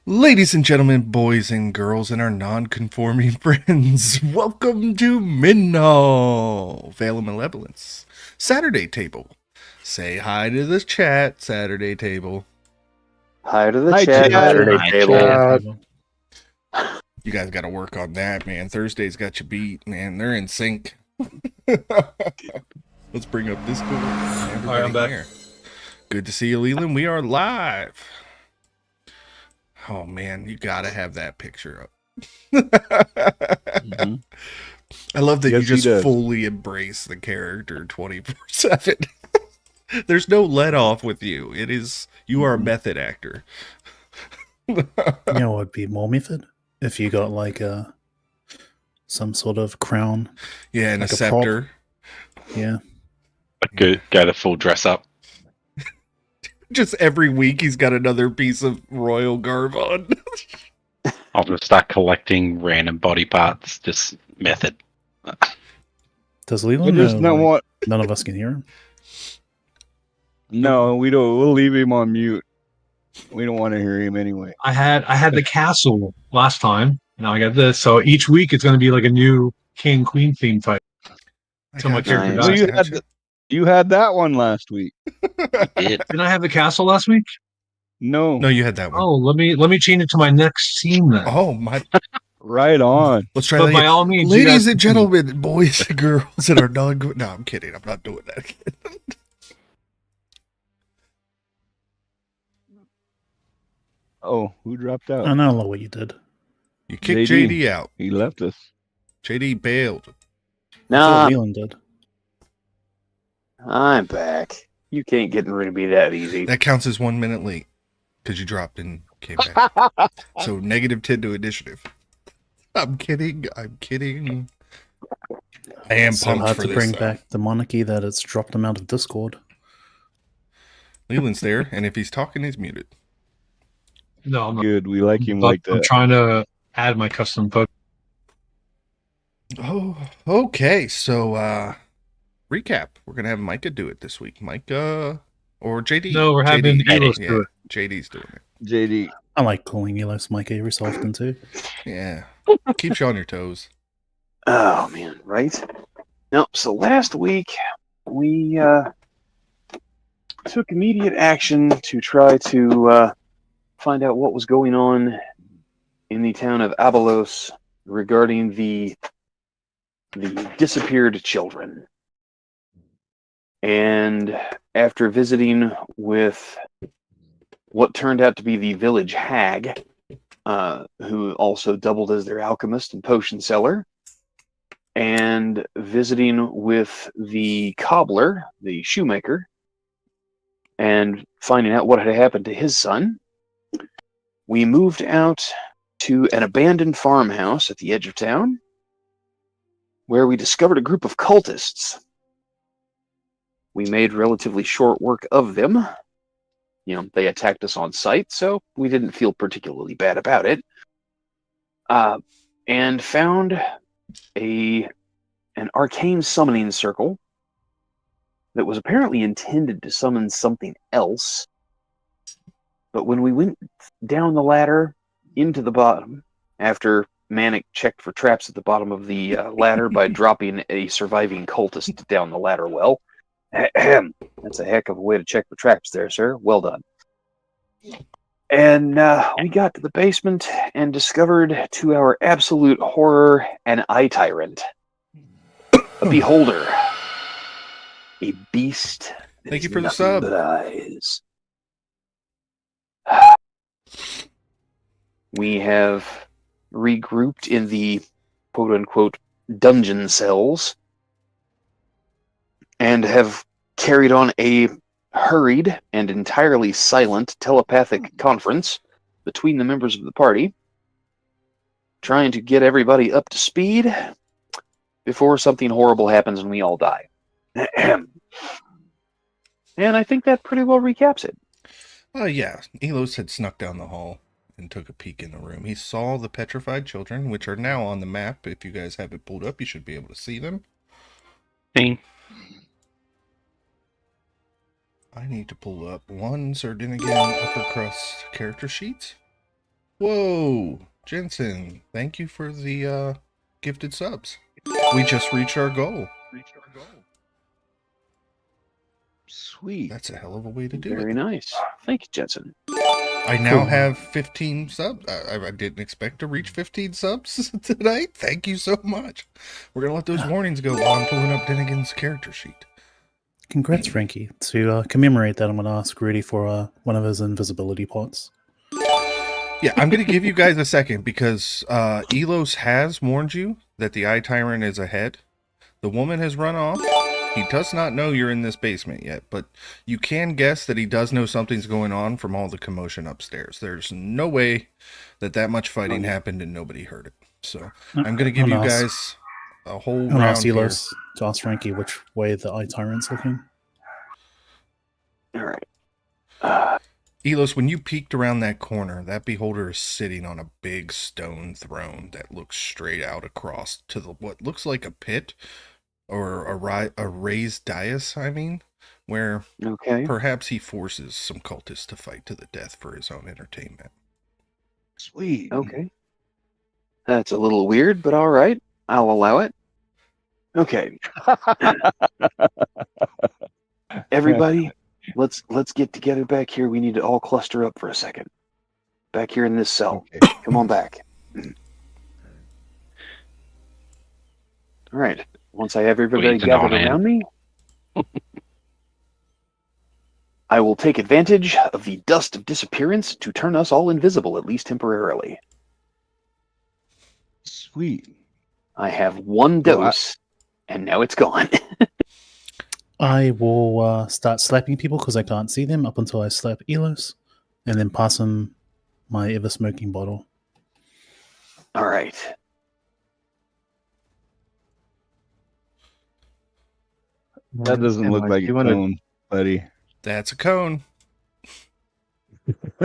Ladies and gentlemen, boys and girls, and our non-conforming friends, welcome to Minhal, Veil of Malevolence, Saturday Table. Say hi to the chat, Saturday Table. Hi to the Hi, chat, chat. Saturday Hi, table. You guys got to work on that, man. Thursday's got you beat, man. They're in sync. Let's bring up Discord. Everybody I'm back. here. Good to see you, Leland. We are live. Oh man, you gotta have that picture up. Mhm. I love that Yes, you just he does. fully embrace the character 24/7. There's no let off with you. You are a method actor. You know what would be more method? If you got like some sort of crown. Yeah, and Like a a prop. scepter. Yeah. Go the full dress up. Just every week he's got another piece of royal garb on. I'll just start collecting random body parts. Just method. Does I Leland just know not like, want. none of us can hear him? No, we don't. We'll leave him on mute. We don't want to hear him anyway. I had the castle last time. Now I got this. So each week it's going to be like a new king queen theme type. So my character Nice. Well, dies. you had that one last week. Didn't I have the castle last week? No, No, you had that one. Oh, let me change it to my next scene then. Oh my! right on. Let's try But that by again. all means, you Ladies guys and can- gentlemen, boys and girls, and our non. No, I'm kidding. I'm not doing that again. Oh, who dropped I out? know what you did. You kicked JD. JD out. He left us. JD bailed. That's Nah, what Leland did. I'm back. You can't get rid of me that easy. That counts as 1 minute late because you dropped and came back. So -10 to initiative. I'm kidding. I'm kidding. I am It's so pumped hard for to this. bring though. back the monarchy that it's dropped him out of Discord. Leland's there, and if he's talking, he's muted. No, I'm not. Good. We like him But like I'm that. trying to add my custom poke. Oh, okay. So, recap. We're gonna have Micah do it this week. Micah or JD. No, we're having JD. Abilos Yeah, do it. JD's doing it. JD. I like calling Elos Micah every so often too. Yeah, keeps you on your toes. Oh man, right? No, so last week we took immediate action to try to find out what was going on in the town of Abilos regarding the disappeared children. And after visiting with what turned out to be the village hag, who also doubled as their alchemist and potion seller, and visiting with the cobbler, the shoemaker, and finding out what had happened to his son, we moved out to an abandoned farmhouse at the edge of town, where we discovered a group of cultists. We made relatively short work of them. You know, they attacked us on sight, so we didn't feel particularly bad about it. And found an arcane summoning circle that was apparently intended to summon something else. But when we went down the ladder into the bottom, after Manic checked for traps at the bottom of the ladder by dropping a surviving cultist down the ladder well, that's a heck of a way to check for traps there, sir. Well done. And we got to the basement and discovered, to our absolute horror, an eye tyrant. A beholder. A beast. that Thank you is for the nothing sub. but eyes. We have regrouped in the quote-unquote dungeon cells and have carried on a hurried and entirely silent telepathic conference between the members of the party, trying to get everybody up to speed before something horrible happens and we all die. And I think that pretty well recaps it. Yeah, Elos had snuck down the hall and took a peek in the room. He saw the petrified children, which are now on the map. If you guys have it pulled up, you should be able to see them. Ding. I need to pull up one certain again upper crust character sheet. Whoa, Jensen, thank you for the gifted subs. We just reached our goal. Sweet. That's a hell of a way to do Very it. nice. Thank you, Jensen. I now Cool. have 15 subs. I didn't expect to reach 15 subs tonight. Thank you so much. We're going to let those warnings go while I'm pulling up Dennigan's character sheet. Congrats, Frankie. To commemorate that, I'm going to ask Rudy for one of his invisibility pots. Yeah, I'm going to give you guys a second because Elos has warned you that the Eye Tyrant is ahead. The woman has run off. He does not know you're in this basement yet, but you can guess that he does know something's going on from all the commotion upstairs. There's no way that much fighting happened and nobody heard it. So I'm going to give you guys a whole I'm going to round ask here. Elos to ask Frankie which way the Eye Tyrant's looking. All right. Elos, when you peeked around that corner, that beholder is sitting on a big stone throne that looks straight out across to what looks like a pit or a raised dais, where Okay. perhaps he forces some cultists to fight to the death for his own entertainment. Sweet. Okay. That's a little weird, but all right. I'll allow it. Okay. Everybody, let's get together back here. We need to all cluster up for a second. Back here in this cell. Okay. Come on back. All right. Once I have everybody Leave it gathered on in. around me, I will take advantage of the dust of disappearance to turn us all invisible, at least temporarily. Sweet. I have one Well, dose, and now it's gone. I will start slapping people because I can't see them up until I slap Elos, and then pass him my ever-smoking bottle. All right. That doesn't look like a cone, buddy. That's a cone.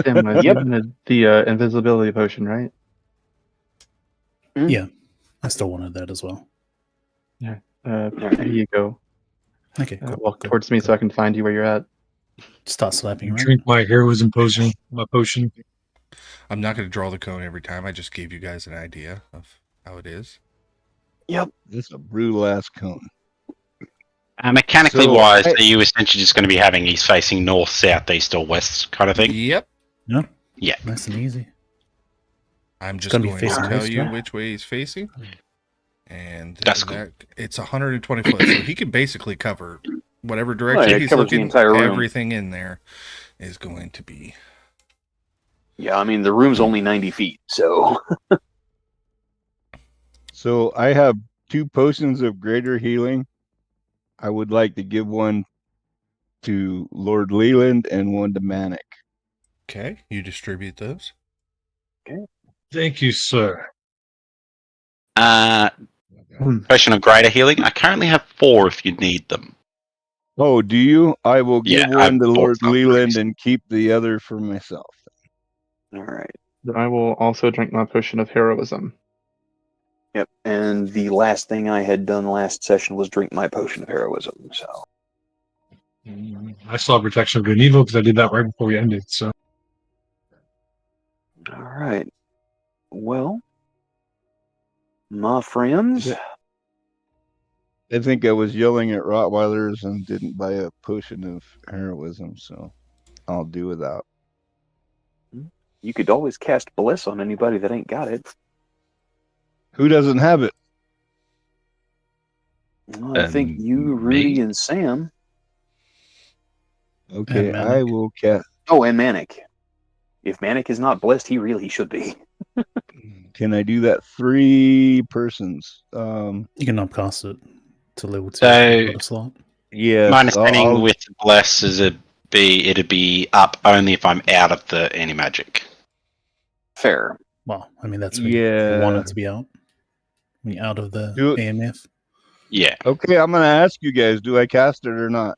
Tim, Yep. you wanted the invisibility potion, right? Yeah, I still wanted that as well. Here you go. Okay, cool. Walk Good, towards me good. so I can find you where you're at. Start slapping, right? Drink my heroism potion. My potion. I'm not going to draw the cone every time. I just gave you guys an idea of how it is. Yep. This is a brutal ass cone. Mechanically So, wise, I- are you essentially just going to be having he's facing north, south, east, or west kind of thing? Yep. Yeah. Yeah. Nice and easy. I'm just gonna be going to facing tell west, you right? which way he's facing. And That's cool. it's 120 foot, so he can basically cover whatever direction Right, it he's covers the looking. entire room. Everything in there is going to be. Yeah, I mean, the room's only 90 feet, so. So I have 2 potions of greater healing. I would like to give one to Lord Leland and one to Manic. Okay, you distribute those. Thank you, sir. Potion of greater healing. I currently have 4 if you need them. Oh, do you? I will give Yeah, one I've to bought Lord some Leland threes. and keep the other for myself. All right. Then I will also drink my potion of heroism. Yep. And the last thing I had done last session was drink my potion of heroism, so. I still have protection of good and evil because I did that right before we ended. So All right. Well, my friends. I think I was yelling at Rottweilers and didn't buy a potion of heroism, so I'll do without. You could always cast Bliss on anybody that ain't got it. Who doesn't have it? Well, I think you, Rudy, me? and Sam. Okay, And I Manic. will cast. Oh, and Manic. If Manic is not blessed, he really should be. Can I do that? 3 persons. You can upcast it to level 2 So- if you've got a slot. Yes. My understanding I'll- with bless is it'd be up only if I'm out of the any magic. Fair. Well, I mean, that's when you want Yeah. it to be out. When you're out of the Do it. AMF. Yeah. Okay, I'm gonna ask you guys: do I cast it or not?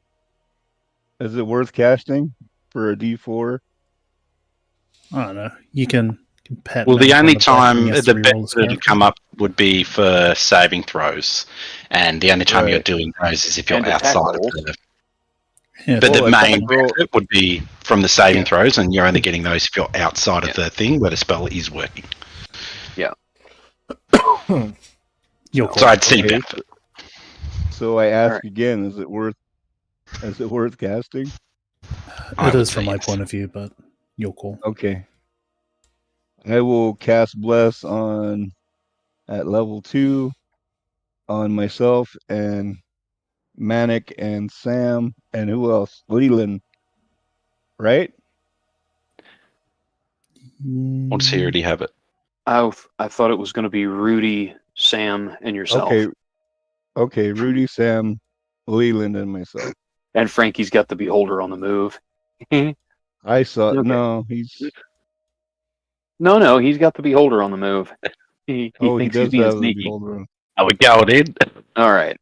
Is it worth casting for a D4? I don't know. You can pat Well, the Manic on only back time when he has the to reroll best his it'll character. come up would be for saving throws, and the only time you're Right. doing those is if you're And attack outside of rolls. the. Yeah, But the Well, I main can't roll- benefit would be from the saving Yeah. throws, and you're only getting those if you're outside of the thing where the spell is working. your So call. I'd see Okay. benefit. So I ask Alright. again: Is it worth casting? I It would is say from my yes. point of view, but your call. Okay. I will cast Bless at level 2 on myself and Manic and Sam and who else? Leland. Right? Or does he already have it? I thought it was going to be Rudy, Sam, and yourself. Okay. Okay, Rudy, Sam, Leland, and myself. And Frankie's got the beholder on the move. I saw Okay. no, he's No, he's got the beholder on the move. He he thinks does he's being have the sneaky. beholder. Are we going in? All right.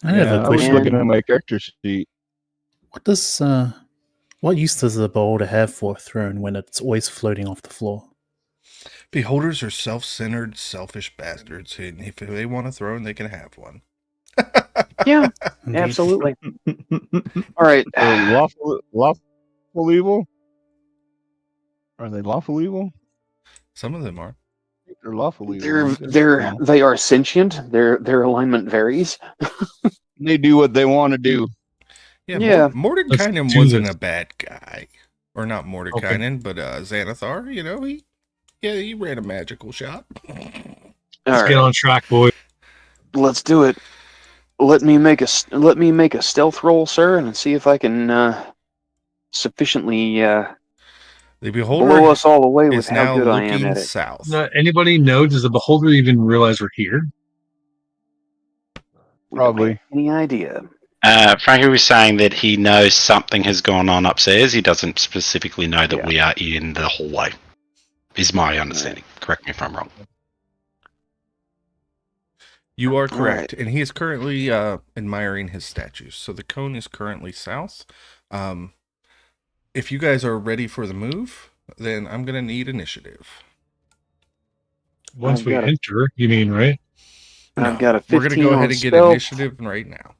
I have Yeah, a I was question. looking at my character sheet. What use does the beholder have for a throne when it's always floating off the floor? Beholders are self-centered, selfish bastards, and if they want a throne, they can have one. Yeah, Indeed. absolutely. All right. Lawful evil? Are they lawful evil? Some of them are. They're lawful evil. They are sentient. Their alignment varies. They do what they want to do. Yeah, Yeah. Mordenkainen Let's do wasn't this. a bad guy. Or not Mordenkainen, but Xanathar, he ran a magical shop. All Let's right. get on track, boy. Let's do it. Let me make a stealth roll, sir, and see if I can sufficiently The blow beholder us all away with is how now good I am looking at it. south. Anybody know? Does the beholder even realize we're here? We don't have Probably. any idea. Frankie was saying that he knows something has gone on upstairs. He doesn't specifically know that Yeah. we are in the hallway. Is my understanding. Correct me if I'm wrong. You are All correct. And he is currently admiring his statues. So the cone is currently south. If you guys are ready for the move, then I'm going to need initiative. Once I've we got it. enter, you mean, right? I've got a 15 We're going to go ahead on and get stealth, initiative right now.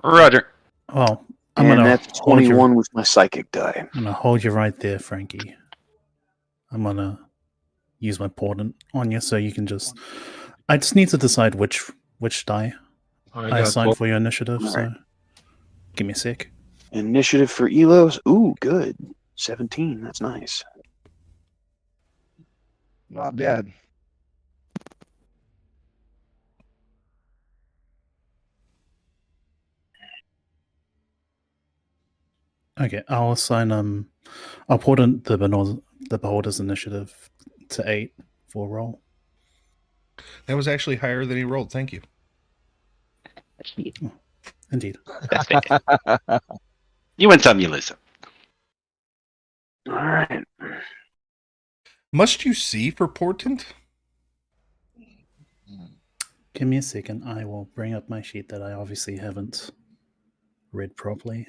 Roger. Well, I'm and gonna that's hold you. 21 with my psychic die. I'm gonna hold you right there, Frankie. I'm gonna use my portent on you, so you can just. I just need to decide which die I got assign 12. for your initiative. So, Alright. give me a sec. Initiative for Elos. Ooh, good. 17. That's nice. Not bad. Okay, I'll assign I'll portent the beholder's initiative to 8 for roll. That was actually higher than he rolled. Thank you. Indeed. That's fair. You win some, you lose some. All right. Must you see for portent? Give me a second. I will bring up my sheet that I obviously haven't read properly.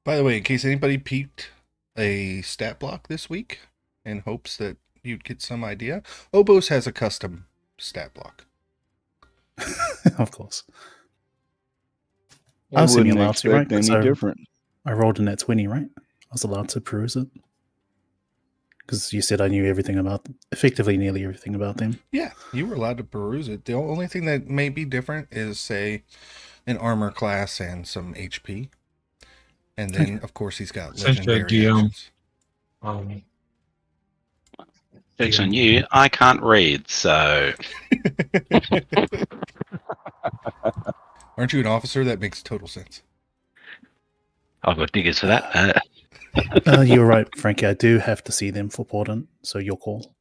By the way, in case anybody peeped a stat block this week in hopes that you'd get some idea, Obos has a custom stat block. Of course. I was wouldn't allowed to, right? expect any So- different. I rolled a net 20, right? I was allowed to peruse it. Because you said I knew everything about effectively nearly everything about them. Yeah, you were allowed to peruse it. The only thing that may be different is, say, an armor class and some HP. And then, of course, he's got Essentially, legendary DM. actions. Jokes on you. I can't read, so Aren't you an officer? That makes total sense. I've got diggers for that. You're right, Frankie. I do have to see them for portent, so your call.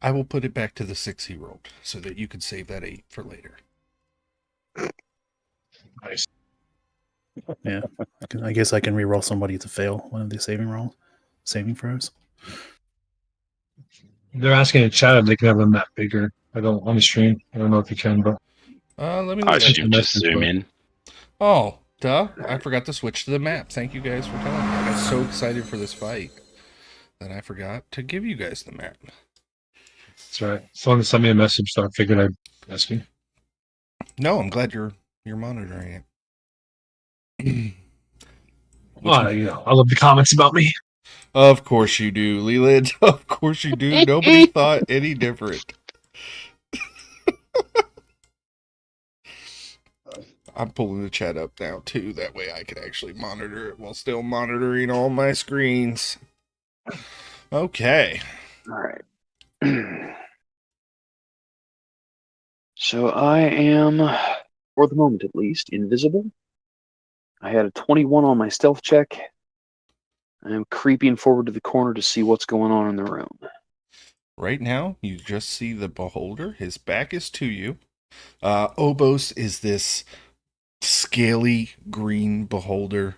I will put it back to the 6 he rolled so that you could save that 8 for later. Nice. Yeah. I guess I can re-roll somebody to fail one of their saving throws. They're asking in chat if they can have a map bigger. I don't on the stream. I don't know if you can, but Let me I look at should just zoom in. Oh, duh. I forgot to switch to the map. Thank you guys for telling me. I got so excited for this fight that I forgot to give you guys the map. That's right. Someone sent me a message, so I figured I'd ask you. No, I'm glad you're monitoring it. Well, I love the comments about me. Of course you do, Leland. Of course you do. Nobody thought any different. I'm pulling the chat up now too. That way I can actually monitor it while still monitoring all my screens. Okay. All right. So I am, for the moment at least, invisible. I had a 21 on my stealth check. I am creeping forward to the corner to see what's going on in the room. Right now, you just see the beholder. His back is to you. Obos is this scaly green beholder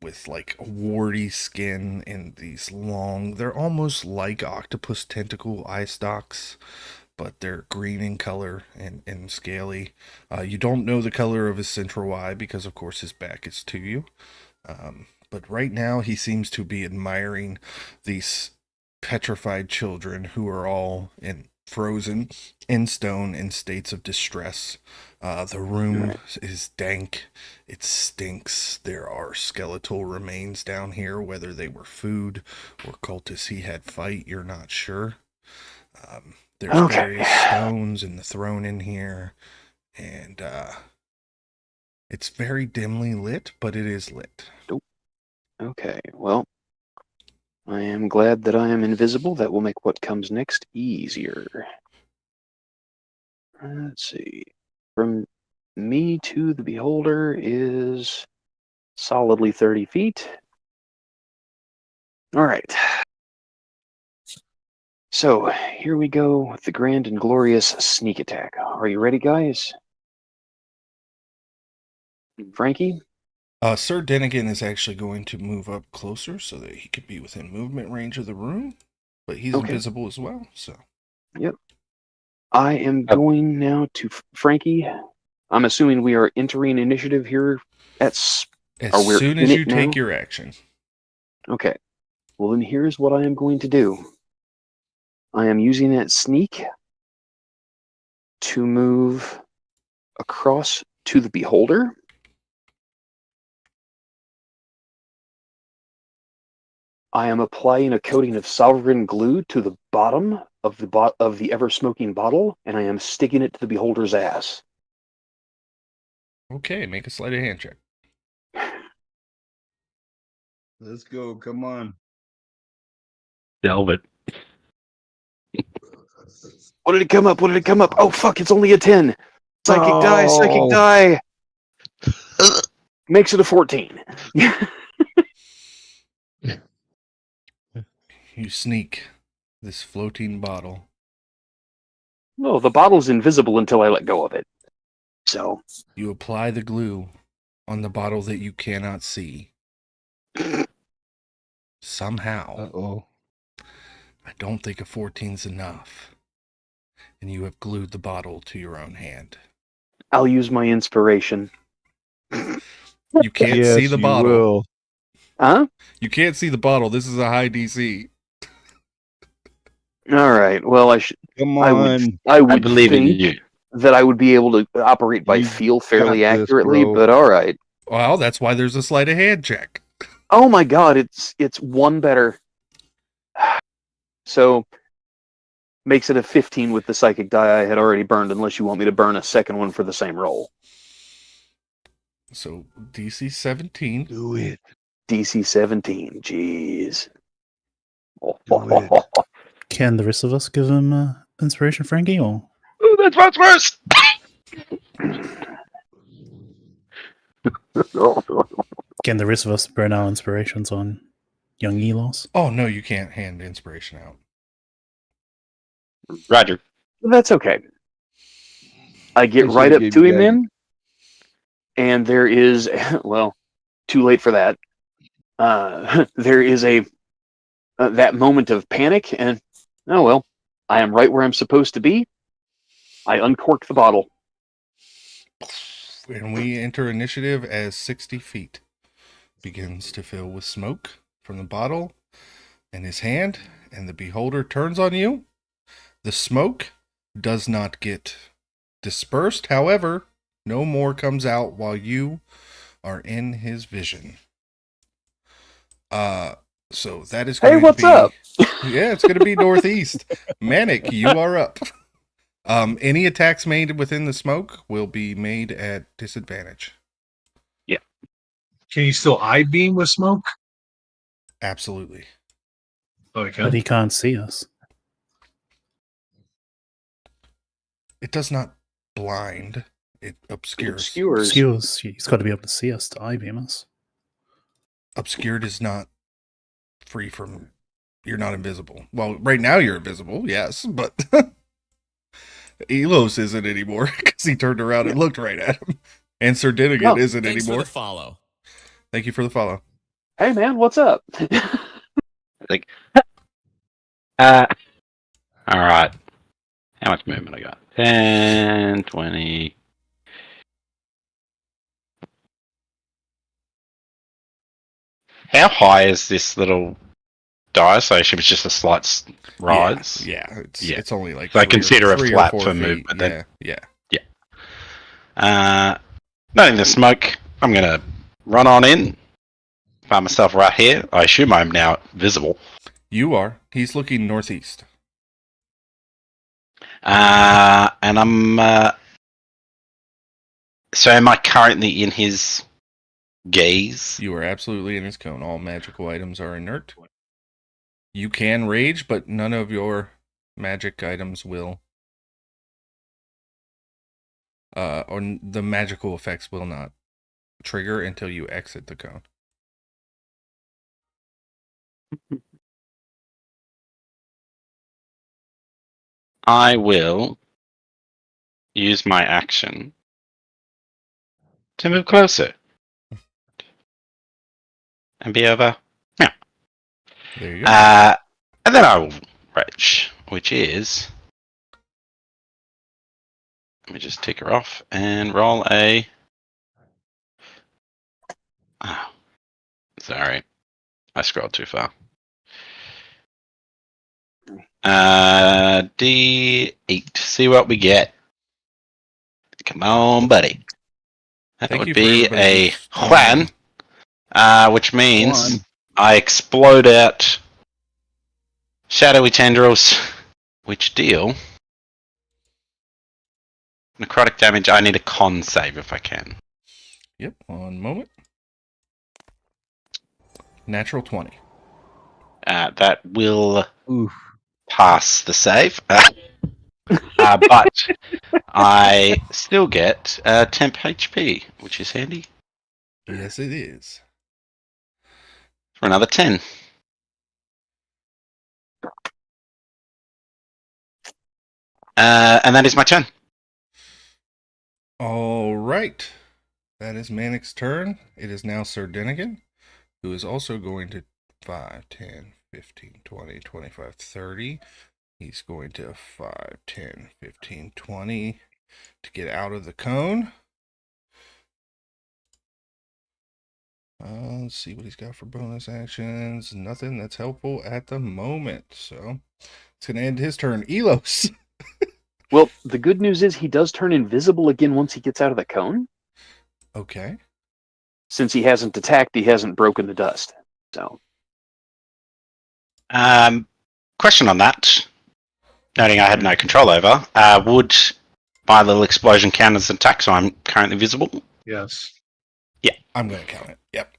with like warty skin and these long, they're almost like octopus tentacle eye stalks, but they're green in color and scaly. You don't know the color of his central eye because, of course, his back is to you. But right now, he seems to be admiring these petrified children who are all frozen in stone in states of distress. The room is dank. It stinks. There are skeletal remains down here, whether they were food or cultists he had fight, you're not sure. There's various stones in the throne in here, and it's very dimly lit, but it is lit. Okay, well, I am glad that I am invisible. That will make what comes next easier. Let's see. From me to the beholder is solidly 30 feet. All right. So here we go with the grand and glorious sneak attack. Are you ready, guys? Frankie? Sir Denigan is actually going to move up closer so that he could be within movement range of the room, but he's invisible as well. So. Yep. I am going now to Frankie. I'm assuming we are entering initiative here As soon as you take your action. Okay. Well, then here's what I am going to do. I am using that sneak to move across to the beholder. I am applying a coating of sovereign glue to the bottom of the ever-smoking bottle, and I am sticking it to the beholder's ass. Okay, make a sleight of hand check. Let's go. Come on. Delve it. What did it come up? What did it come up? Oh, fuck, it's only a 10. Psychic die, psychic Oh. die. Makes it a 14. You sneak this floating bottle. No, the bottle's invisible until I let go of it. So. You apply the glue on the bottle that you cannot see. Somehow. Uh-oh. I don't think a 14's enough. And you have glued the bottle to your own hand. I'll use my inspiration. You can't see the bottle. Will. Huh? You can't see the bottle. This is a high DC. All right. Well, I should. Come on. I would believe in think you. that I would be able to operate by You feel fairly got this, accurately, bro. but all right. Well, that's why there's a sleight of hand check. Oh my god, it's one better. So makes it a 15 with the psychic die I had already burned, unless you want me to burn a second one for the same roll. So DC 17. Do it. DC 17. Jeez. Do it. Can the rest of us give him inspiration, Frankie? Or Ooh, that's what's worse. can the rest of us burn our inspirations on young Elos? Oh, no, you can't hand inspiration out. Roger. That's okay. I get They right should've up gave to you him guys- then, and there is, well, too late for that. There is that moment of panic, and oh well, I am right where I'm supposed to be. I uncork the bottle. And we enter initiative as 60 feet begins to fill with smoke from the bottle in his hand, and the beholder turns on you The smoke does not get dispersed. However, no more comes out while you are in his vision. So that is going Hey, what's to be, up? Yeah, it's going to be northeast. Manic, you are up. Any attacks made within the smoke will be made at disadvantage. Can you still eye beam with smoke? Absolutely. Oh, he But can. he can't see us. It does not blind. It obscures. Obscures. Obscures. He's got to be able to see us to eye beam us. Obscured is not free from. You're not invisible. Well, right now you're invisible, yes, but Elos isn't anymore because he turned around and looked right at him. And Sir Dinnigan Oh, isn't Thanks anymore. for the follow. Thank you for the follow. Hey, man, what's up? All right. How much movement I got? 10, 20. How high is this little dice? I assume it's just a slight rise. Yeah, Yeah. it's only like So I three consider or, a 3 or flat 4 for feet. movement then. Yeah. Knowing the smoke, I'm going to run on in. Find myself right here. I assume I'm now visible. You are. He's looking northeast. And I'm. So am I currently in his gaze? You are absolutely in his cone. All magical items are inert. You can rage, but none of your magic items will. Or the magical effects will not trigger until you exit the cone. I will use my action to move closer and be over. Yeah. There you go. And then I will rage, which is. Let me just tick her off and roll a. Oh, sorry, I scrolled too far. D8. See what we get. Come on, buddy. That Thank you would for be everybody a who's Juan, which means Juan. I explode out shadowy tendrils, which deal necrotic damage. I need a con save if I can. Yep, one moment. Natural 20. That will Oof. pass the save. But I still get temp HP, which is handy Yes, it is. for another 10. And that is my turn. All right. That is Manic's turn. It is now Sir Dinnigan, who is also going to 5, 10, 15, 20, 25, 30. He's going to 5, 10, 15, 20 to get out of the cone. Let's see what he's got for bonus actions. Nothing that's helpful at the moment. So it's going to end his turn. Elos. Well, the good news is he does turn invisible again once he gets out of the cone. Okay. Since he hasn't attacked, he hasn't broken the dust. So Question on that. Noting I had no control over, would my little explosion count as an attack, so I'm currently visible? Yes. I'm going to count it. Yep.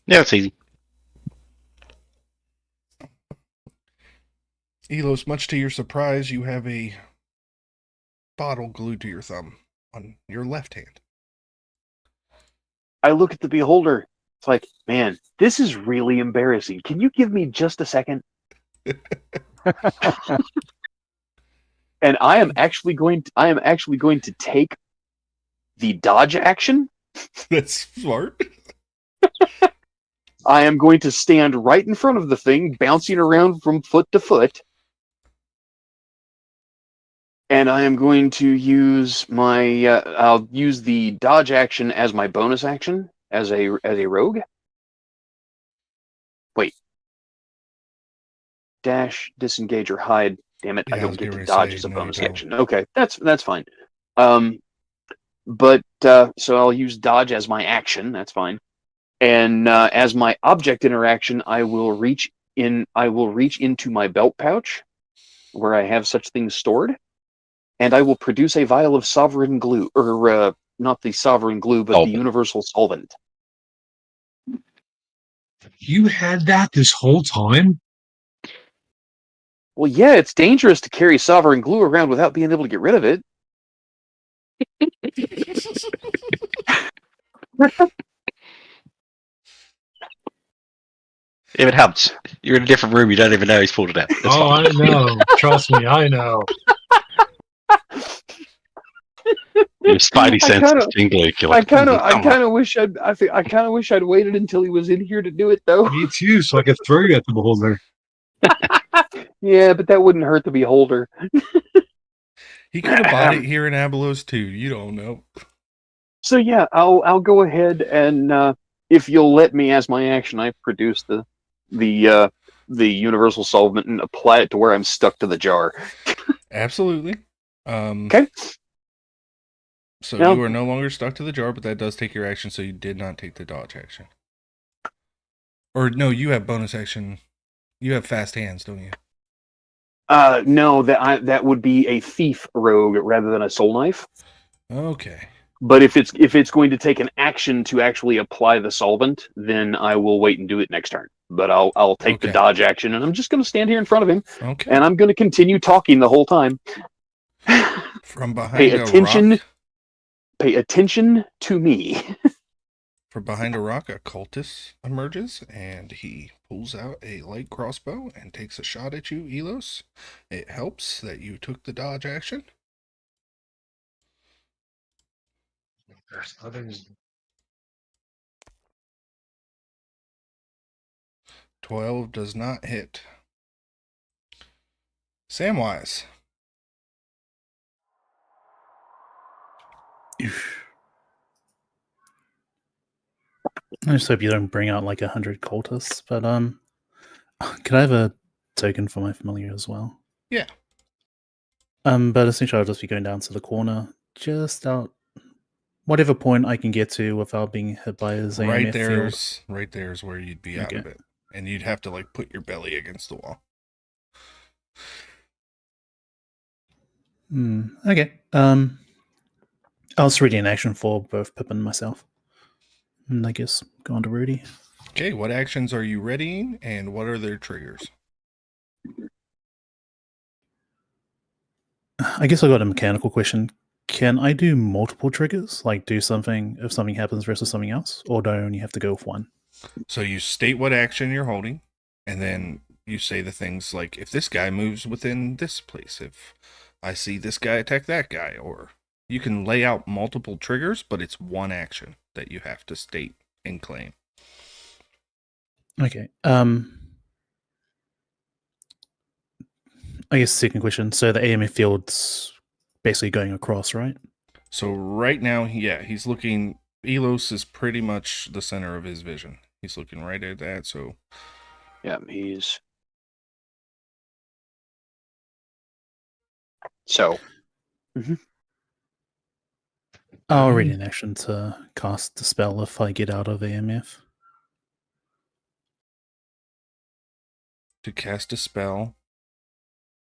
Yeah, it's easy. Elos, much to your surprise, you have a bottle glued to your thumb on your left hand. I look at the beholder. It's like, man, this is really embarrassing. Can you give me just a second? And I am actually going to take the dodge action. That's smart. I am going to stand right in front of the thing, bouncing around from foot to foot. And I am going to use my I'll use the dodge action as my bonus action as a rogue. Wait. Dash, disengage, or hide. Damn it! Yeah, I I don't was get getting to ready to dodge say, as a no, you bonus don't. action. Okay, that's fine. But so I'll use dodge as my action. That's fine. And as my object interaction, I will reach into my belt pouch, where I have such things stored, and I will produce a vial of sovereign glue, or not the sovereign glue, but the Solvent. universal solvent. You had that this whole time? Well, yeah, it's dangerous to carry sovereign glue around without being able to get rid of it. If it helps, you're in a different room. You don't even know he's pulled it out. It's Oh, fine. I know. Trust me, I know. Your spidey I sense kind is of, tingling. You're I like, kind of, I come on. kind of wish I kind of wish I'd waited until he was in here to do it, though. Me too, so I could throw you at the beholder. Yeah, but that wouldn't hurt the beholder. He could have bought it here in Abilos too. You don't know. So yeah, I'll go ahead and if you'll let me, as my action, I produce the the universal solvent and apply it to where I'm stuck to the jar. Absolutely. Okay. So Now, you are no longer stuck to the jar, but that does take your action, so you did not take the dodge action. Or no, you have bonus action. You have fast hands, don't you? no, that would be a thief rogue rather than a soul knife. Okay. But if it's going to take an action to actually apply the solvent, then I will wait and do it next turn. But I'll take the Okay. dodge action, and I'm just going to stand here in front of him, Okay. and I'm going to continue talking the whole time. From Pay behind a attention. rock. Pay attention to me. From behind a rock, a cultist emerges, and he pulls out a light crossbow and takes a shot at you, Elos. It helps that you took the dodge action. There's others. 12 does not hit. Samwise. I just hope you don't bring out like 100 cultists. But could I have a token for my familiar as well? Yeah. But essentially, I'll just be going down to the corner, just out whatever point I can get to without being hit by his AMF field. Right there's where you'd be out of Okay. it. And you'd have to like put your belly against the wall. Okay. I was ready in action for both Pip and myself. And I guess go on to Rudy. Okay, what actions are you readying and what are their triggers? I guess I got a mechanical question. Can I do multiple triggers? Like do something if something happens versus something else? Or do I only have to go with one? So you state what action you're holding, and then you say the things like, if this guy moves within this place, if I see this guy attack that guy, or you can lay out multiple triggers, but it's one action that you have to state and claim. Okay. I guess second question. So the AMF field's basically going across, right? So right now, yeah, he's looking, Elos is pretty much the center of his vision. He's looking right at that, so Yeah, he's so. I'll ready in action to cast the spell if I get out of AMF. to cast a spell,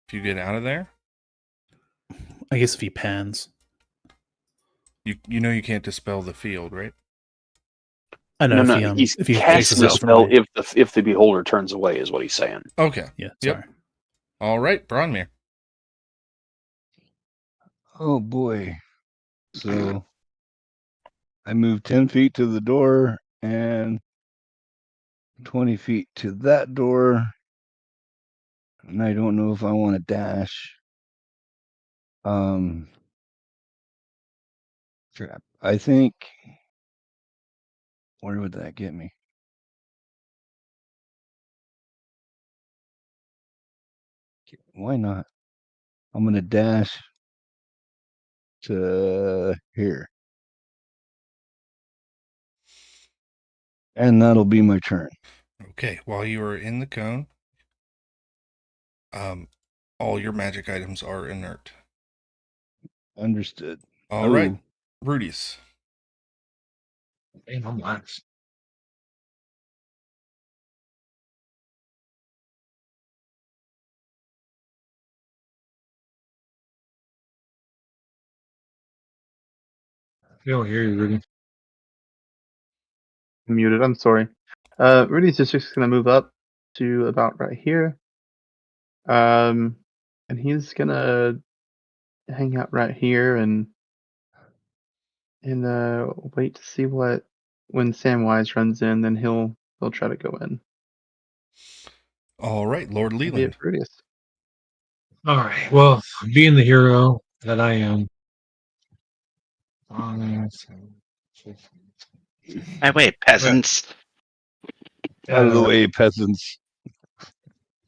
if you get out of there, I guess if he pans. you know you can't dispel the field, right? I know No, he's if he casting faces a out from spell my... if the beholder turns away, is what he's saying. Okay. Yeah, Yep. sorry. All right, Bronmere. Oh boy. So I moved 10 feet to the door and 20 feet to that door. And I don't know if I want to dash. Crap. I think, where would that get me? Why not? I'm going to dash to here. And that'll be my turn. Okay, while you are in the cone, all your magic items are inert. Understood. All right, Oh, Rudy's. Damn, I'm lax. I don't hear you, Rudy. Muted. I'm sorry. Rudy's just gonna move up to about right here. And he's gonna hang out right here and wait to see what when Samwise runs in, then he'll try to go in. All right, Lord That'd be Leland. it for Rudy's. All right. Well, being the hero that I am. Hey, wait, peasants. out of the way, peasants.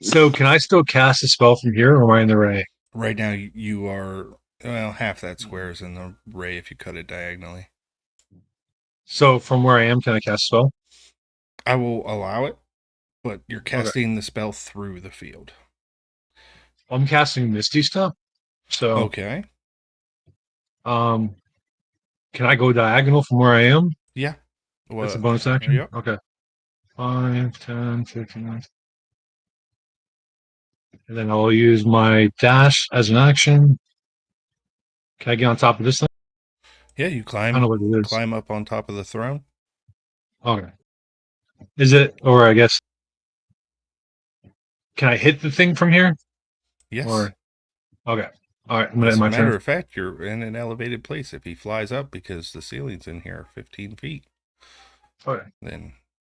So, can I still cast a spell from here, or am I in the ray? Right now, you are, well, half that square is in the ray if you cut it diagonally. So, from where I am, can I cast a spell? I will allow it, but you're casting the spell through the field. I'm casting Misty stuff. So, Okay. can I go diagonal from where I am? Yeah. That's a bonus action? Yep. Okay. 5, 10, 15. And then I'll use my dash as an action. Can I get on top of this thing? Yeah, you I don't know what it is. climb up on top of the throne. Okay. Is it, or I guess, can I hit the thing from here? Yes. Or, okay. All right. I'm gonna As end a my matter turn. of fact, you're in an elevated place. If he flies up because the ceiling's in here 15 feet, Okay. then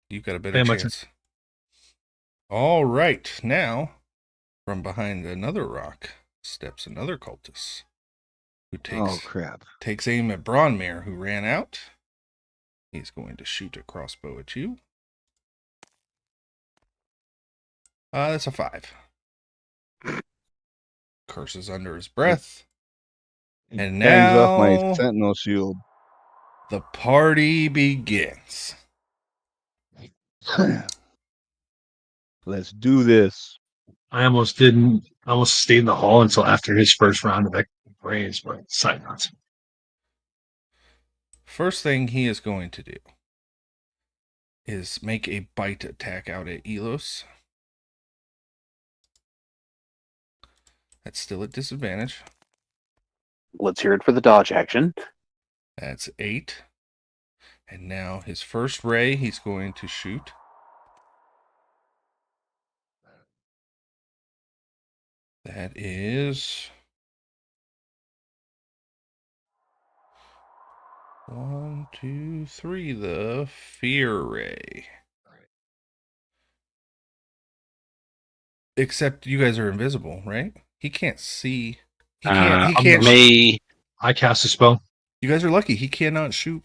you've got a better End my turn. chance. All right. Now, from behind another rock steps another cultist who Oh, crap. takes aim at Bronmere, who ran out. He's going to shoot a crossbow at you. That's a 5. Curses under his breath. And Hangs off my now sentinel shield. the party begins. Let's do this. I almost didn't, I almost stayed in the hall until after his first round of raise, but side notes. First thing he is going to do is make a bite attack out at Abilos. That's still at disadvantage. Let's hear it for the dodge action. That's 8. And now his first ray he's going to shoot. That is 1, 2, 3, the fear ray. Except you guys are invisible, right? He can't see. He can't. Me. I cast a spell. You guys are lucky. He cannot shoot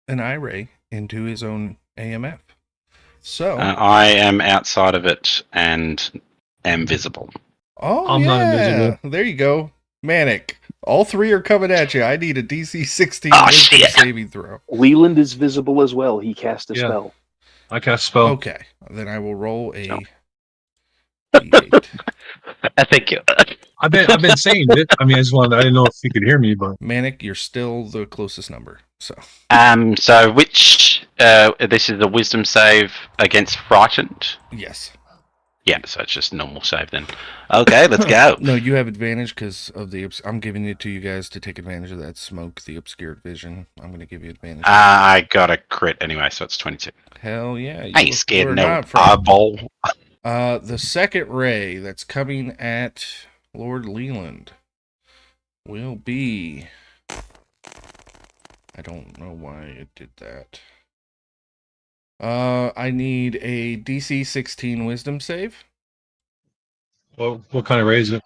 an eye ray into his own AMF. So I am outside of it and am visible. oh I'm yeah, not invisible. there you go, Manic. All 3 are coming at you. I need a DC 16 Oh, wisdom shit. saving throw. Leland is visible as well. He cast a Yeah. spell. I cast a spell. Okay, then I will roll a Oh. D8. Thank you. I've been saying it. I mean, I didn't know if you could hear me, but Manic, you're still the closest number. So So which this is a wisdom save against frightened? yes. Yeah, so it's just normal save then. Okay, let's go. No, you have advantage because of the. I'm giving it to you guys to take advantage of that smoke, the obscured vision. I'm going to give you advantage. I got a crit anyway, so it's 22. Hell yeah! I ain't scared you're no not frightened. eyeball. The second ray that's coming at Lord Leland will be. I don't know why it did that. I need a DC 16 wisdom save. what kind of raise it?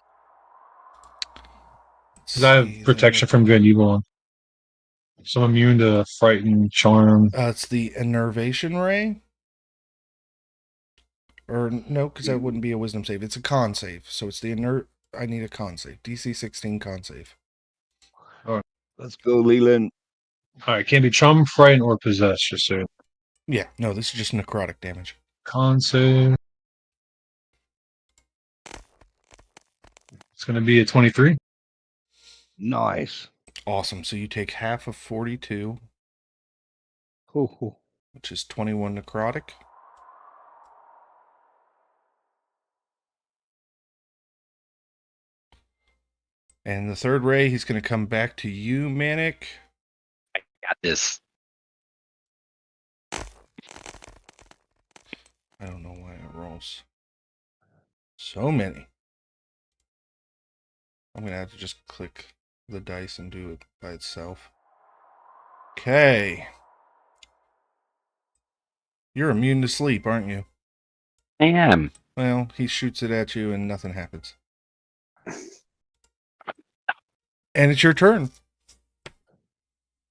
Because I See, have protection from good and evil on. So I'm immune to frighten, charm. It's the enervation ray. Or no, because that wouldn't be a wisdom save. It's a con save. So it's the inert. I need a con save. DC 16 con save. Let's go, Leland. All right, can't be charm, frighten, or possess. Just so Yeah, no, this is just necrotic damage. con save. going to be a 23. Nice. Awesome. So you take half of 42, Ho, ho. which is 21 necrotic. And the third ray, he's going to come back to you, Manic. Got this. I don't know why it rolls so many. I'm going to have to just click the dice and do it by itself. Okay. You're immune to sleep, aren't you? I am. Well, he shoots it at you and nothing happens. And it's your turn.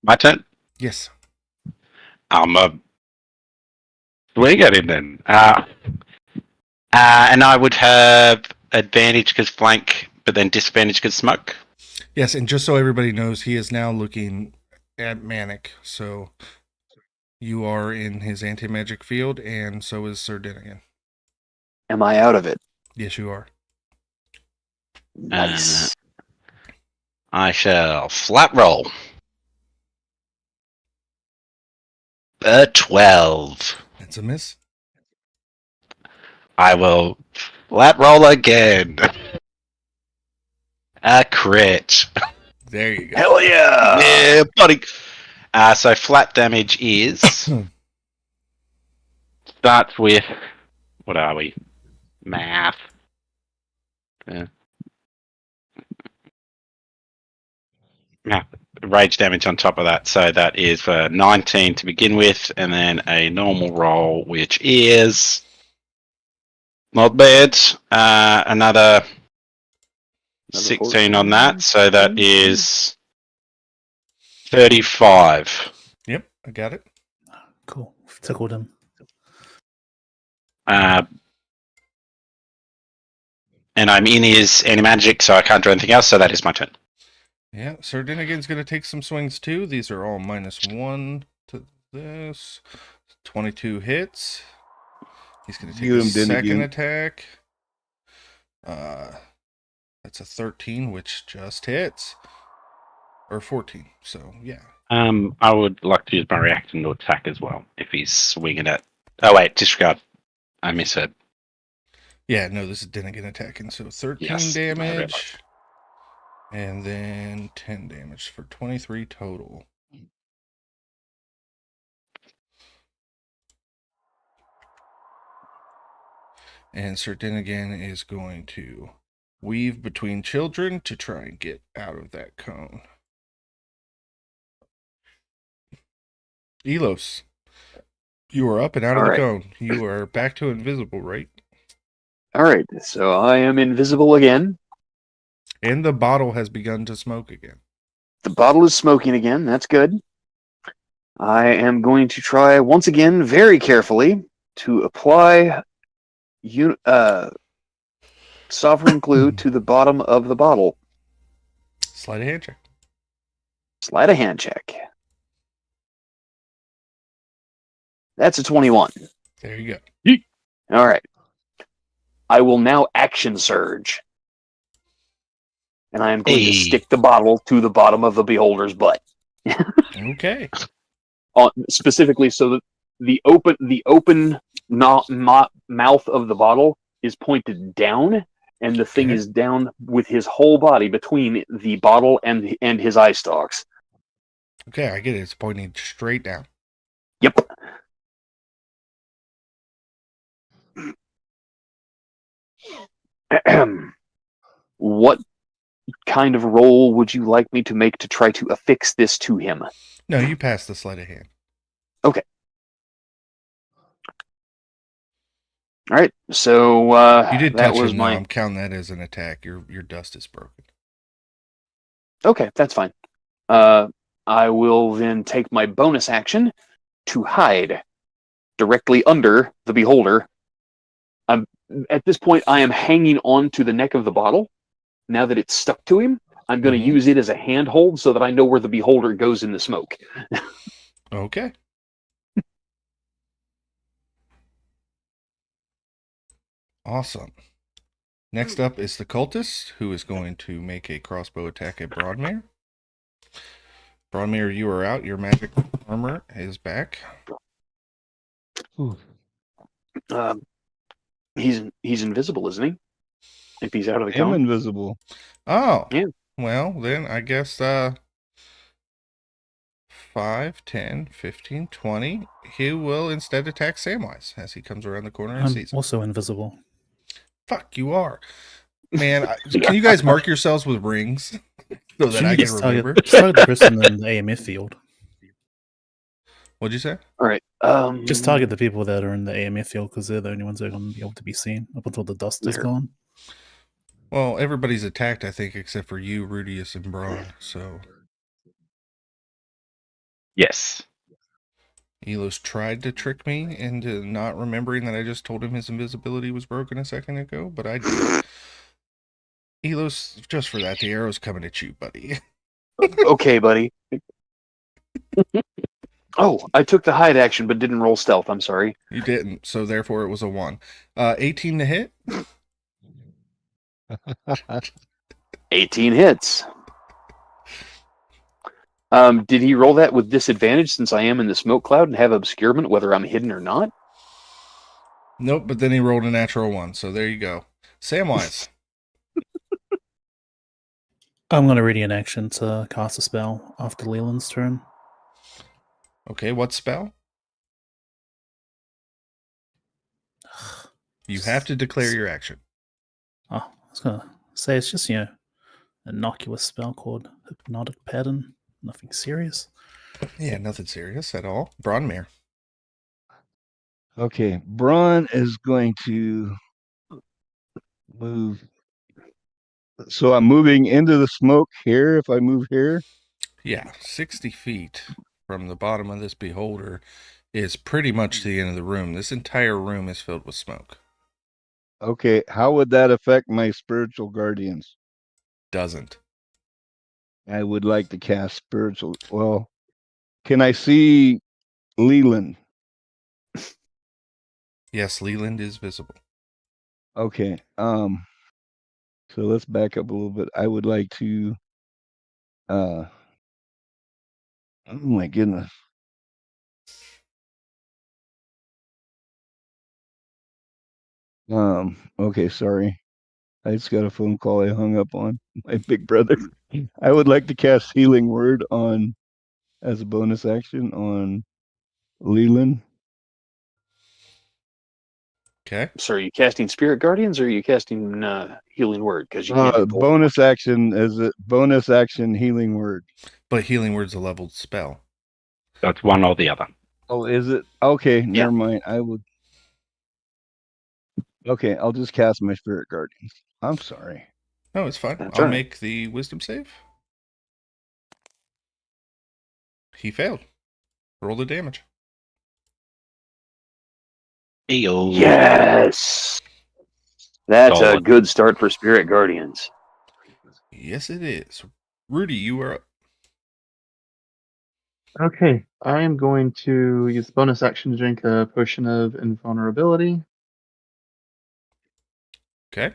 My turn. Yes. I'm a swing at him then. And I would have advantage because flank, but then disadvantage because smoke. Yes, and just so everybody knows, he is now looking at Manic. So you are in his anti-magic field, and so is Sir Dinnigan. Am I out of it? Yes, you are. Nice. I shall flat roll. A 12. That's a miss. I will flat roll again. A crit. There you go. Hell yeah! Yeah, buddy. So flat damage is starts with what are we? Math. Math. Rage damage on top of that. So that is 19 to begin with, and then a normal roll, which is not bad. Another 16 on that, so that is 35. Yep, I got it. Cool. Tickled him. And I'm in his anti-magic, so I can't do anything else, so that is my turn. Yeah, Sir Dinnigan's going to take some swings too. These are all -1 to this. 22 hits. He's going to take Get a him, second Dinnigan. attack. That's a 13, which just hits. Or 14, so yeah. I would like to use my reaction to attack as well, if he's swinging it. Oh wait, disregard. I misheard. Yeah, no, this is Dinnigan attacking. So 13 Yes, I damage. And then 10 damage for 23 total. And Sir Dinnigan is going to weave between children to try and get out of that cone. Elos, you are up and out of All the right. cone. You are back to invisible, right? All right, so I am invisible again. And the bottle has begun to smoke again. The bottle is smoking again. That's good. I am going to try once again, very carefully, to apply sovereign glue to the bottom of the bottle. Sleight of hand check. Sleight of hand check. That's a 21. There you go. All right. I will now action surge. And I am going to stick the bottle to the bottom of the beholder's butt. Okay. Specifically so that the open mouth of the bottle is pointed down, and the thing is down with his whole body between the bottle and his eye stalks. Okay, I get it. It's pointing straight down. Yep. What kind of roll would you like me to make to try to affix this to him? No, you passed the sleight of hand. Okay. All right. So You did that touch was him. my. No, I'm counting that as an attack. Your dust is broken. Okay, that's fine. I will then take my bonus action to hide directly under the beholder. At this point, I am hanging on to the neck of the bottle. Now that it's stuck to him, I'm going to use it as a handhold so that I know where the beholder goes in the smoke. Okay. Awesome. Next up is the cultist, who is going to make a crossbow attack at Broadmere. Broadmere, you are out. Your magic armor is back. Um, he's invisible, isn't he? If he's out of the I am cone. invisible. Oh. Yeah. Well, then I guess 5, 10, 15, 20. He will instead attack Samwise as he comes around the corner and I'm sees him. also invisible. Fuck, you are. Man, can you guys mark yourselves with rings so that I can Just remember? target the person in the AMF field. What'd you say? All right. Just target the people that are in the AMF field because they're the only ones that are going to be able to be seen up until the dust is There. gone. Well, everybody's attacked, I think, except for you, Rudius, and Braun. So Yes. Elos tried to trick me into not remembering that I just told him his invisibility was broken a second ago, but I did. Elos, just for that, the arrow's coming at you, buddy. Okay, buddy. Oh, I took the hide action but didn't roll stealth. I'm sorry. You didn't, so therefore it was a 1. 18 to hit. 18 hits. Did he roll that with disadvantage since I am in the smoke cloud and have obscurement whether I'm hidden or not? Nope, but then he rolled a natural 1, so there you go. Samwise. I'm going to ready an action to cast a spell after Leland's turn. Okay, what spell? You have to declare your action. Oh, I was going to say it's just, an innocuous spell called Hypnotic Pattern. Nothing serious. Yeah, nothing serious at all. Bronmere. Okay, Braun is going to move. So I'm moving into the smoke here if I move here. Yeah, 60 feet from the bottom of this beholder is pretty much to the end of the room. This entire room is filled with smoke. Okay, how would that affect my spiritual guardians? Doesn't. I would like to cast spiritual. Well, can I see Leland? Yes, Leland is visible. Okay. So let's back up a little bit. I would like to oh my goodness. Okay, sorry. I just got a phone call I hung up on. My big brother. I would like to cast Healing Word on as a bonus action on Leland. Okay. So are you casting Spirit Guardians or are you casting Healing Word? Because you can't do both. Bonus action as a bonus action Healing Word. But Healing Word's a leveled spell. That's one or the other. Oh, is it? Okay, never mind. I would. Okay, I'll just cast my Spirit Guardians. I'm sorry. No, it's fine. That's I'll all right. make the wisdom save. He failed. Roll the damage. Ew. Yes! That's a Solid. good start for Spirit Guardians. Yes, it is. Rudy, you are up. Okay, I am going to use bonus action to drink a potion of invulnerability, Okay.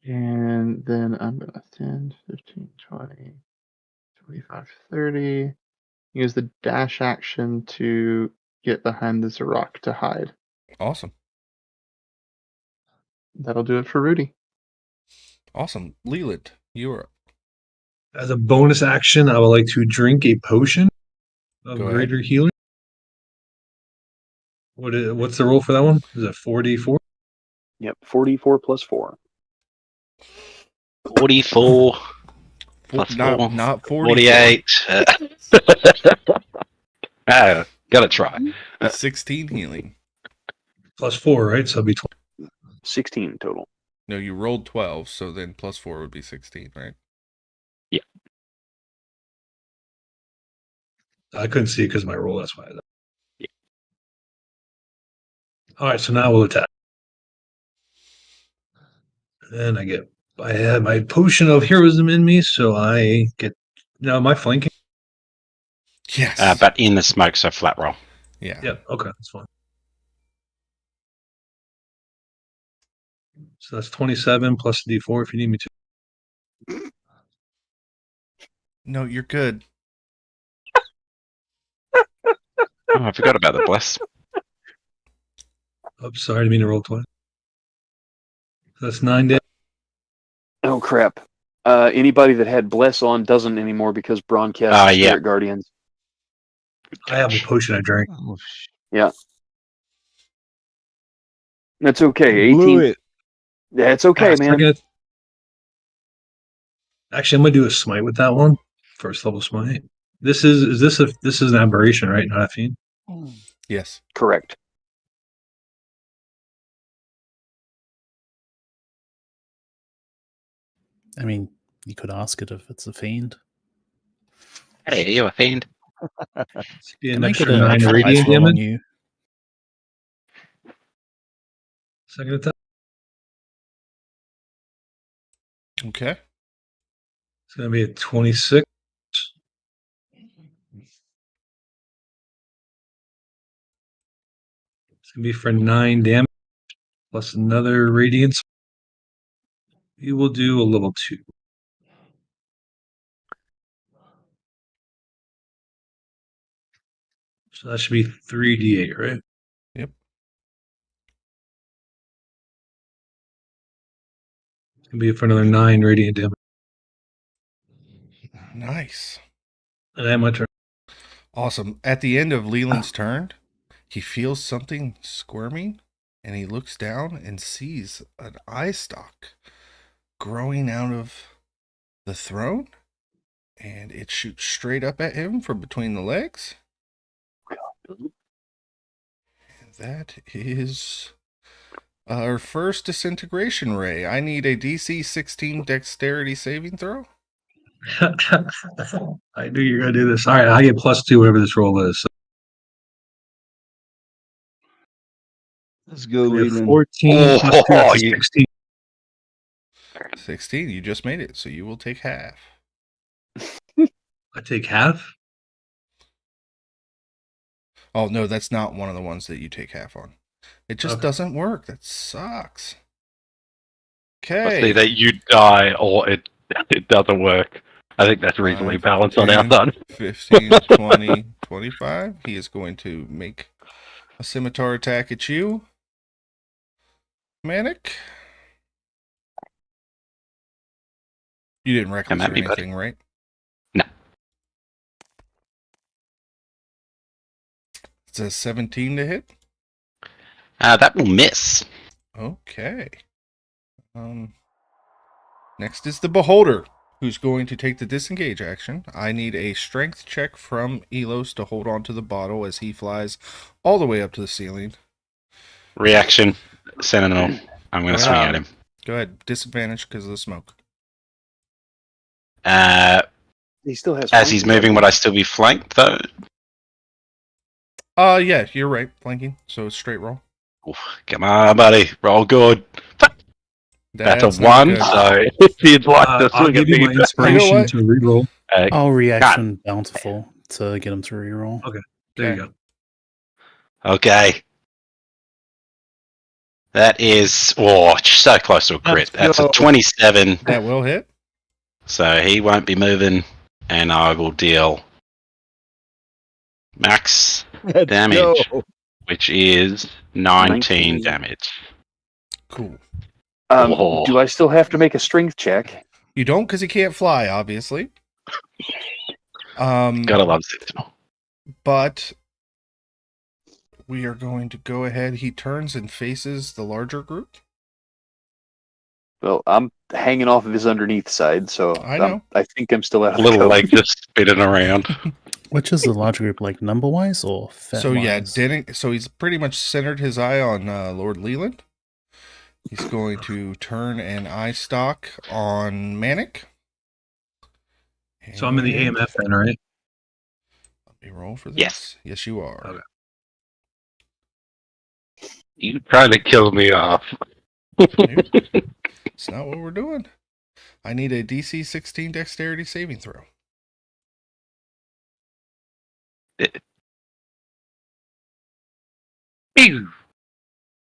and then I'm going to 10, 15, 20, 25, 30. Use the dash action to get behind this rock to hide. Awesome. That'll do it for Rudy. Awesome. Leland, you are up. As a bonus action, I would like to drink a potion of Go ahead. greater healing. What's the roll for that one? Is it 4d4? Yep, 44 plus 4. 44 plus 4. Not 40. 48. Gotta try. 16 healing. Plus 4, right? So it'll be 20. 16 total. No, you rolled 12, so then plus 4 would be 16, right? Yeah. I couldn't see it because of my roll. That's why. Yeah. All right, so now we'll attack. And I have my potion of heroism in me, so I get. Now, am I flanking? Yes. But in the smoke, so flat roll. Yeah. Yep. Okay, that's fine. So that's 27 plus a D4 if you need me to. No, you're good. Oh, I forgot about the bless. Oh, sorry, I didn't mean to roll twice. So that's 9 damage. Oh crap! Anybody that had bless on doesn't anymore because Braun cast Yeah. Spirit Guardians. I have a potion I drank. Oh, That's okay. blew 18. it. That's okay, man. Actually, I'm gonna do a smite with that one. First level smite. This is an aberration, right? Not a fiend. Yes. Correct. I mean, you could ask it if it's a fiend. Hey, you a fiend? It's be an Can I get extra an 9 extra radiant dice roll on damage. you? Second attack. Okay. It's gonna be a 26. It's gonna be for 9 damage plus another radiance. You will do a level 2. So that should be 3d8, right? Yep. It's gonna be for another 9 radiant damage. Nice. And I have my turn. Awesome. At the end of Leland's turn, he feels something squirming, and he looks down and sees an eye stalk growing out of the throne, and it shoots straight up at him from between the legs. And that is our first disintegration ray. I need a DC 16 dexterity saving throw. I knew you were gonna do this. All right, I get +2 whatever this roll is. So Let's go, we have Leland. 14 plus 2, Oh, that's 16. 16, you just made it, so you will take half. I take half. Oh, no, that's not one of the ones that you take half on. It just Okay. doesn't work. That sucks. Let's see Okay. that you die or it doesn't work. I think that's reasonably 5, balanced on our 10, side. 15, 20, 25. He is going to make a scimitar attack at you, Manic. You didn't reckless Come at or me, buddy. anything, right? No. It's a 17 to hit. That will miss. Okay. Next is the Beholder, who's going to take the disengage action. I need a strength check from Elos to hold on to the bottle as he flies all the way up to the ceiling. Reaction. Sentinel. I'm going to swing at him. Go ahead. Disadvantage because of the smoke. He still has. As he's flanking, moving, doesn't would I still be flanked, though? Yeah, you're right. Flanking. So it's straight roll. Oof, come on, buddy. Roll good. That's a not 1, good. so if you'd like to I'll swing at give you me, my inspiration what? to reroll. I'll reaction bountiful to get him to reroll. There you go. Okay. That is so close to a crit. Let's That's a go. 27, That will hit. so he won't be moving, and I will deal max Let's damage, go. which is 19 19. damage. Cool. Oh. Do I still have to make a strength check? You don't because he can't fly, obviously. Gotta love Sentinel. But we are going to go ahead. He turns and faces the larger group. Well, I'm hanging off of his underneath side, so I know. I think I'm still out of the Little cover. leg just spinning around. Which is the large group, like number wise or fet So yeah, wise? so he's pretty much centered his eye on Lord Leland. He's going to turn an eye stalk on Manic. So I'm in the And AMF then, right? Let me roll for this. Yes. Yes, you are. Okay. You trying to kill me off. Nope. It's not what we're doing. I need a DC 16 dexterity saving throw.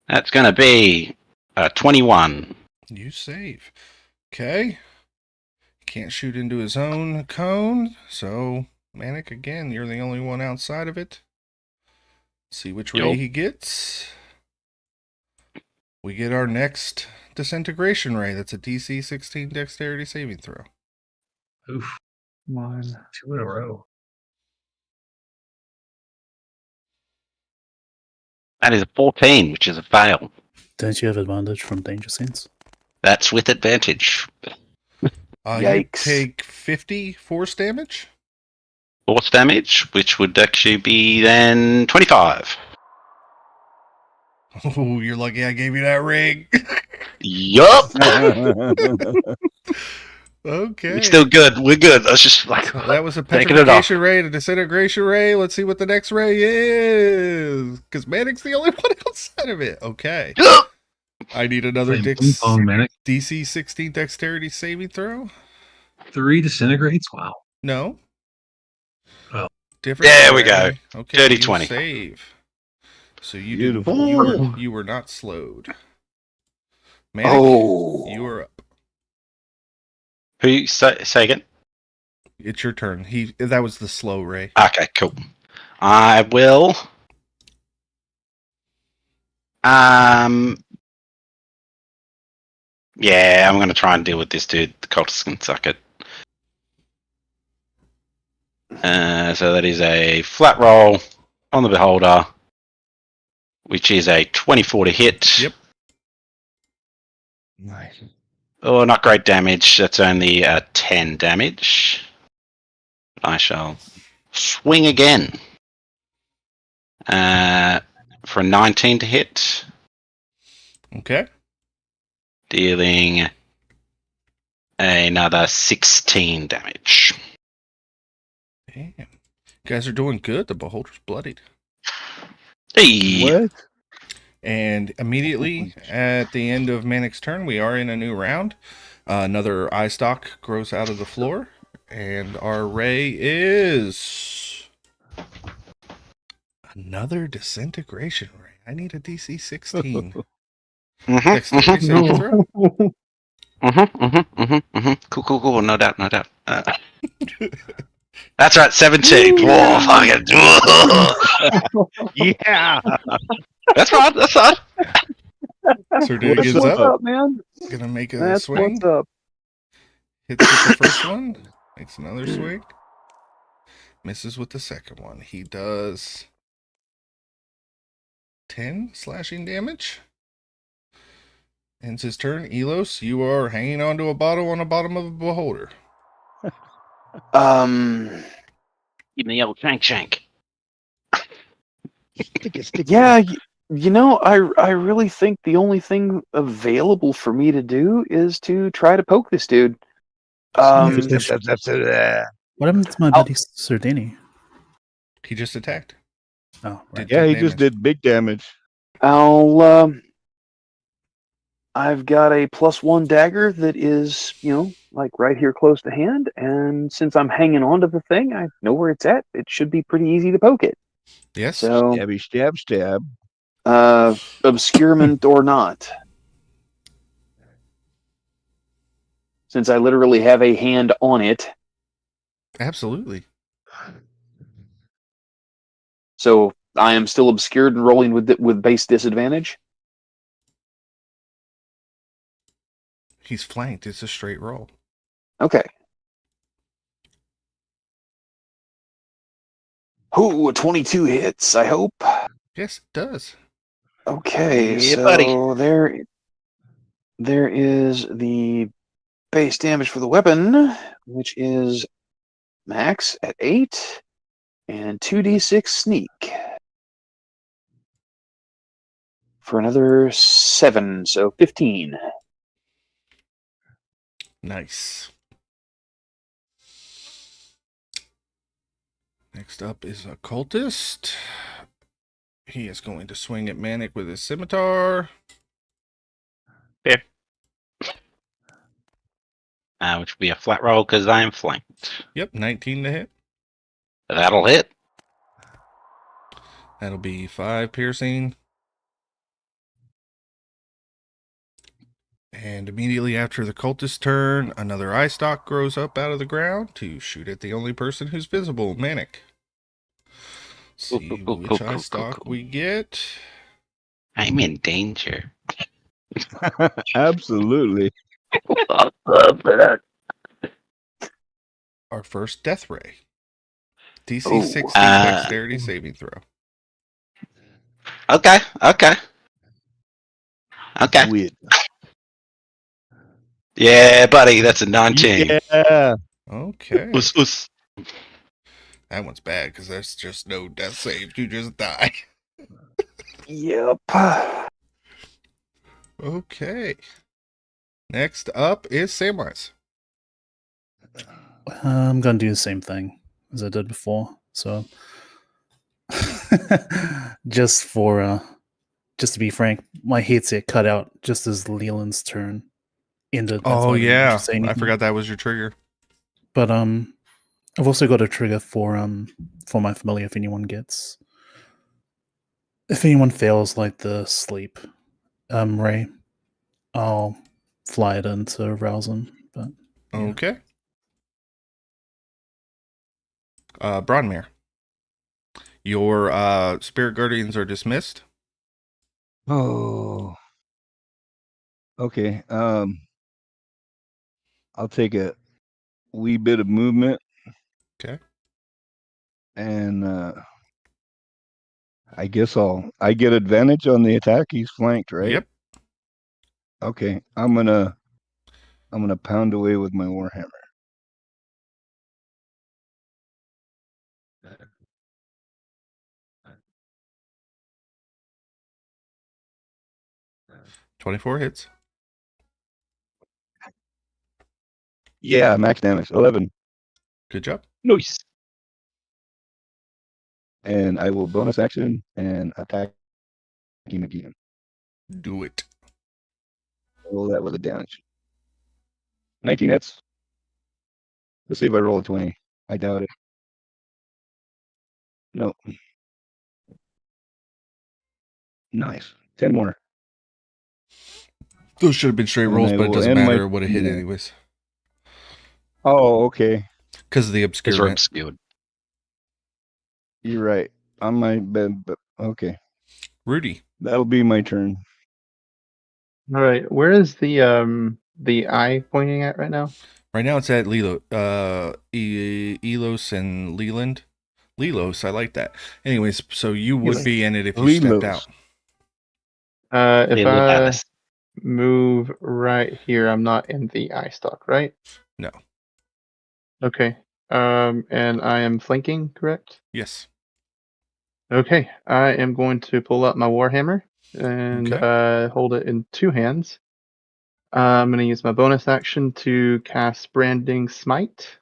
That's going to be 21. You save. Okay. Can't shoot into his own cone, so Manic, again, you're the only one outside of it. See which ray Yup. he gets. We get our next disintegration ray. That's a DC 16 dexterity saving throw. Oof. Come on. 2 in a row. That is a 14, which is a fail. Don't you have advantage from danger sense? That's with advantage. You Yikes. take 50 force damage. Force damage, which would actually be then 25. Oh, you're lucky I gave you that ring. Yup. Okay. We're still good. We're good. I was just like, So that was a taking it off. petrification ray and a disintegration ray. Let's see what the next ray is. Because Manic's the only one outside of it. Okay. Yup. I need another Playing ping pong, Manic. DC 16 dexterity saving throw. 3 disintegrates? Wow. No. Oh. Different. There we ray. go. Okay. Dirty you 20. Save. So you Beautiful. didn't. You were not slowed. Manic, Oh. you are up. Who say again? It's your turn. That was the slow ray. Okay, cool. I will. Yeah, I'm going to try and deal with this dude. The cultist can suck it. So that is a flat roll on the beholder, which is a 24 to hit. Yep. Nice. Oh, not great damage. That's only 10 damage. I shall swing again. For a 19 to hit, Okay. dealing another 16 damage. Damn. You guys are doing good. The beholder's bloodied. Hey! What? And immediately at the end of Manic's turn, we are in a new round. Another eye stalk grows out of the floor. And our ray is another disintegration ray. I need a DC 16. Dexterity saving throw. Cool. No doubt. That's right, 17. Whoa, fucking. Yeah. That's right. So Dude What's gets up? up. man? Gonna make a That's swing. what's up. Hits with the first one. Makes another swing. Misses with the second one. He does 10 slashing damage. Ends his turn. Elos, you are hanging onto a bottle on the bottom of a beholder. Give me the old shank. Stick it. Yeah, I really think the only thing available for me to do is to try to poke this dude. What What happened to my I'll- buddy Sardini? He just attacked. Oh, right. Yeah, he damage. just did big damage. I've got a +1 dagger that is, like right here close to hand, and since I'm hanging onto the thing, I know where it's at. It should be pretty easy to poke it. Yes. So, Stabby stab. obscurement or not, since I literally have a hand on it, Absolutely. so I am still obscured and rolling with base disadvantage. He's flanked. It's a straight roll. Okay. Ooh, 22 hits, I hope. Yes, it does. Okay, Yeah, so buddy. there is the base damage for the weapon, which is max at 8, and 2d6 sneak for another 7, so 15. Nice. Next up is a cultist. He is going to swing at Manic with his scimitar. Which would be a flat roll because I am flanked. Yep, 19 to hit. That'll hit. That'll be 5 piercing. And immediately after the cultist's turn, another eye stalk grows up out of the ground to shoot at the only person who's visible, Manic. See which eye stalk we get. I'm in danger. Absolutely. Our first death ray. DC Oh. 16 dexterity saving throw. Okay. Weird. Yeah, buddy, that's a 19. Yeah. Okay. Us. That one's bad because there's just no death save. You just die. Yep. Okay. Next up is Samwise. I'm gonna do the same thing as I did before. So, just to be frank, my headset cut out just as Leland's turn ended. That's Oh why I didn't yeah, actually say I anything. forgot that was your trigger. But I've also got a trigger for my familiar. If anyone fails like the sleep ray, I'll fly it in to rouse them. But yeah. Okay. Bronmere. Your spirit guardians are dismissed. Oh. Okay. I'll take a wee bit of movement. Okay. And I guess I get advantage on the attack. He's flanked, right? Yep. Okay. I'm gonna pound away with my warhammer. Uh, 24 hits. Yeah, max damage 11, Good job. Nice. and I will bonus action and attack him again. Do it. Roll that with a damage. 19 hits. Let's see if I roll a 20. I doubt it. No. Nice. 10 more. Those should have been straight And rolls, I but it will doesn't end my matter. It would have hit turn. anyways. Oh, okay. Because of the These are obscurement. obscured. You're right. On my bed, but okay. Rudy. That'll be my turn. All right, where is the eye pointing at right now? Right now it's at Elos and Leland. Lelos, I like that. Anyways, so you would be in it if you stepped Lelos. out. If Little I Alice. move right here, I'm not in the eye stalk, right? No. Okay. And I am flanking, correct? Yes. Okay. I am going to pull up my warhammer and Okay. hold it in two hands. I'm going to use my bonus action to cast Branding Smite,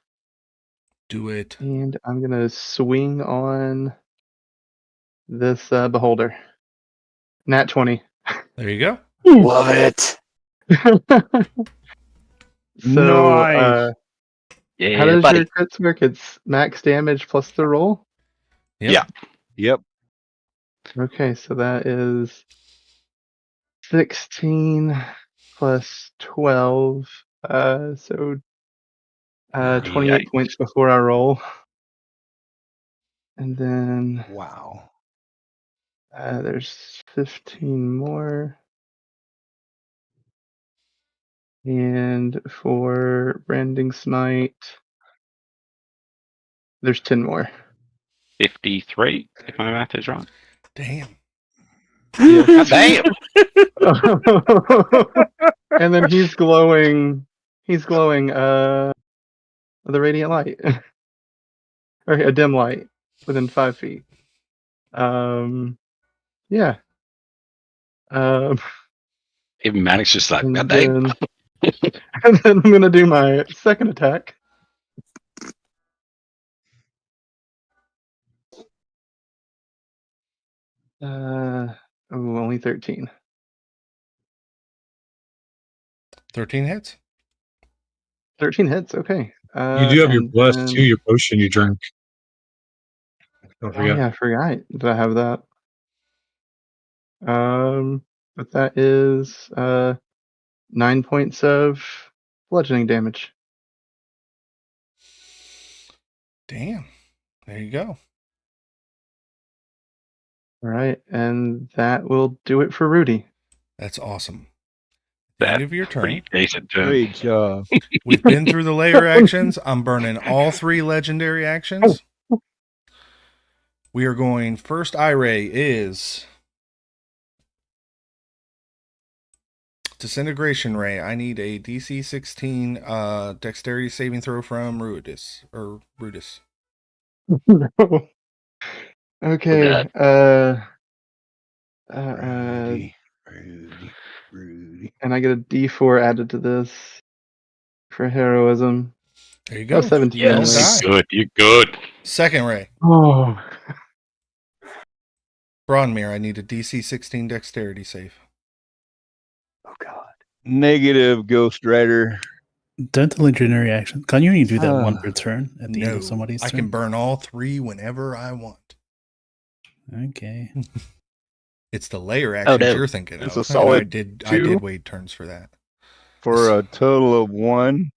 Do it. and I'm going to swing on this beholder. Nat 20. There you go. Love it. So, Nice. Yeah, how does buddy. your crits work? It's max damage plus the roll? Yep. Yeah. Yep. Okay, so that is 16 plus 12. So 28 Yikes. points before I roll. And then Wow. there's 15 more. And for Branding Smite, there's 10 more. 53, if my math is right. Damn. Yes. Damn. And then he's glowing the radiant light. Or a dim light within 5 feet. Yeah. Even Manic's just like, And God damn. then, and then I'm gonna do my second attack. Only 13. 13 hits. 13 hits, okay. You do have your And bless then- too, your potion you drink. Don't Oh forget. yeah, I forgot. Did I have that? But that is 9 points of bludgeoning damage. Damn. There you go. All right, and that will do it for Rudy. That's awesome. The end That's of your pretty turn. decent turn. Great job. We've been through the layer actions. I'm burning all 3 legendary actions. We are going first eye ray is disintegration ray. I need a DC 16 dexterity saving throw from Rudis. Okay. Rudy, Rudy. And I get a D4 added to this for heroism. There you Oh, go. 17 Yes. anyway. Die. Good, you're good. Second ray. Oh, Bronmere, I need a DC 16 dexterity save. Oh God. Negative, Ghost Rider. Don't the legendary action. Can you only do that one Ah. per turn at the end No, of somebody's I turn? can burn all 3 whenever I want. Okay. It's the layer actions no. you're thinking It's of. a solid I did 2. wait turns for that. For a total of 1.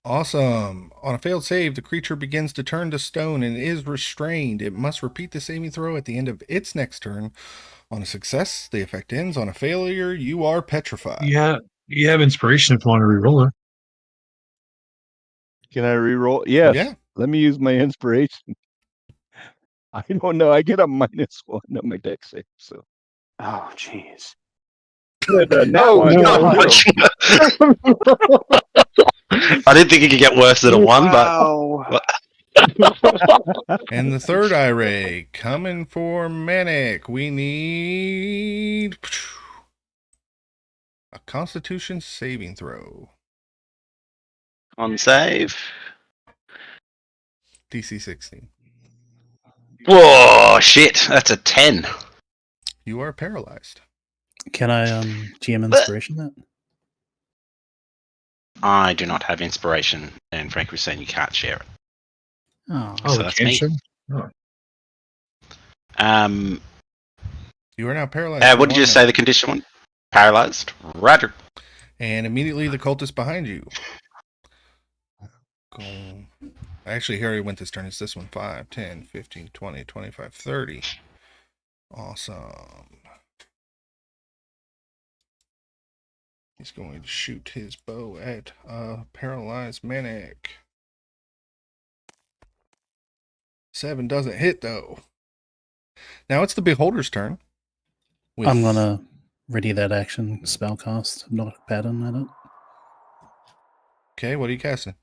Awesome. On a failed save, the creature begins to turn to stone and is restrained. It must repeat the saving throw at the end of its next turn. On a success, the effect ends. On a failure, you are petrified. Yeah, you have inspiration if you want to reroll it. Can I re-roll? Yes. Yeah. Let me use my inspiration. I don't know. I get a -1 on my dex save. So. Oh jeez. Oh, No. I didn't think it could get worse than a 1, but Wow. And the third eye ray coming for Manic. We need a Constitution saving throw. on save. DC 16. Whoa, shit, that's a 10. You are paralyzed. Can I GM inspiration that? I do not have inspiration, and Frank was saying you can't share it. Oh, Oh, So that's me. cancer? You are now paralyzed. What did you say the condition one? Paralyzed. Roger. And immediately the cultist behind you. Go. Actually, he already went this turn. It's this one. 5, 10, 15, 20, 25, 30. Awesome. He's going to shoot his bow at paralyzed Manic. 7 doesn't hit, though. Now it's the Beholder's turn. I'm gonna ready that action spellcast, not a pattern at it. Okay, what are you casting?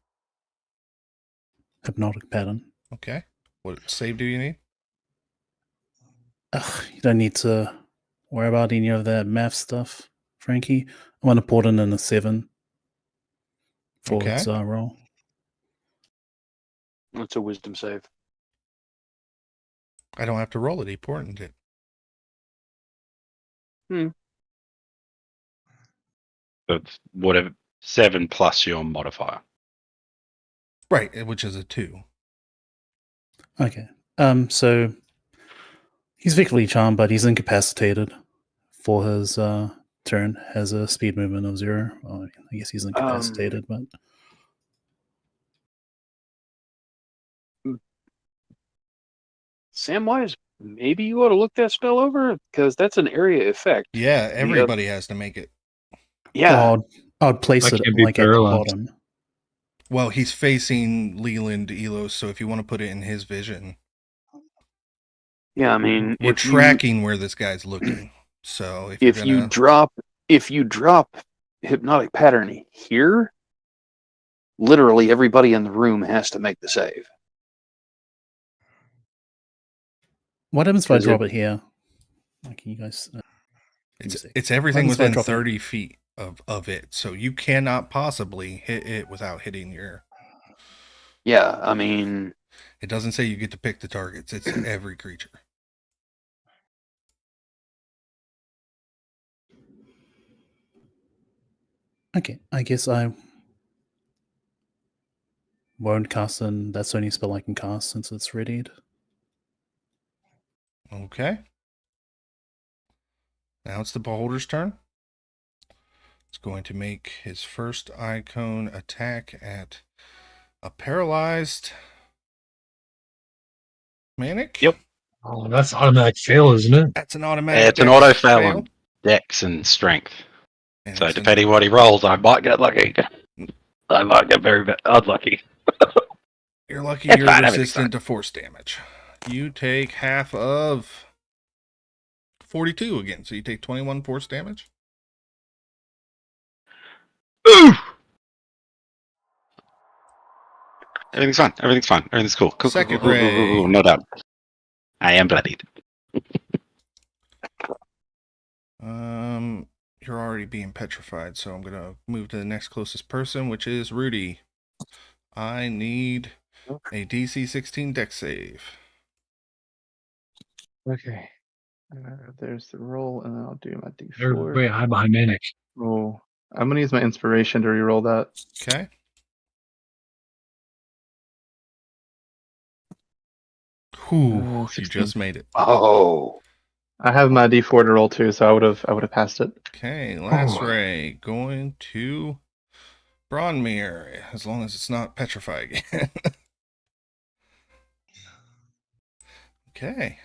Hypnotic pattern. Okay. What save do you need? Ugh, you don't need to worry about any of that math stuff, Frankie. I'm gonna put in a 7 for Okay. its roll. That's a wisdom save. I don't have to roll it. He portented it. That's whatever. 7 plus your modifier. Right, which is a 2. Okay. So he's effectively charmed, but he's incapacitated for his turn. Has a speed movement of 0. Well, I guess he's incapacitated, but Samwise, maybe you ought to look that spell over because that's an area effect. Yeah, everybody has to make it. Yeah. well, I'd place That it can't be like at the paralyzed. bottom. Well, he's facing Leland Elos, so if you want to put it in his vision, Yeah, I mean, we're if tracking where this guy's looking. So if, if you're you drop hypnotic pattern here, literally everybody in the room has to make the save. What happens if I 'Cause drop it here? Like, you guys. it's everything What happens if I within drop it? 30 feet of it, so you cannot possibly hit it without hitting your. Yeah, I mean, It doesn't say you get to pick the targets. It's every creature. Okay, I guess I won't cast, and that's the only spell I can cast since it's readied. Okay. Now it's the Beholder's turn. is going to make his first icon attack at a paralyzed Manic. Yep. Oh, that's automatic fail, isn't it? That's an automatic. It's an dex auto fail on dex and strength. And So it's depending what he rolls, I might get lucky. I might get very unlucky. you're lucky It's you're fine, everything's resistant to force damage. You take half of 42 again, so you take 21 force damage. Ooh! Everything's fine. Everything's fine. Everything's cool. Cool, Second cool, cool, cool, cool, cool. ray. No doubt. I am bloodied. You're already being petrified, so I'm gonna move to the next closest person, which is Rudy. I need a DC 16 dex save. Okay. There's the roll, and then I'll do my They're d4. way high behind Manic. Oh, I'm gonna use my inspiration to reroll that. Okay. Whew, you 16. just made it. Oh, I have my d4 to roll too, so I would have passed it. Okay, last Oh. ray going to Bronmere, as long as it's not petrify again. Okay.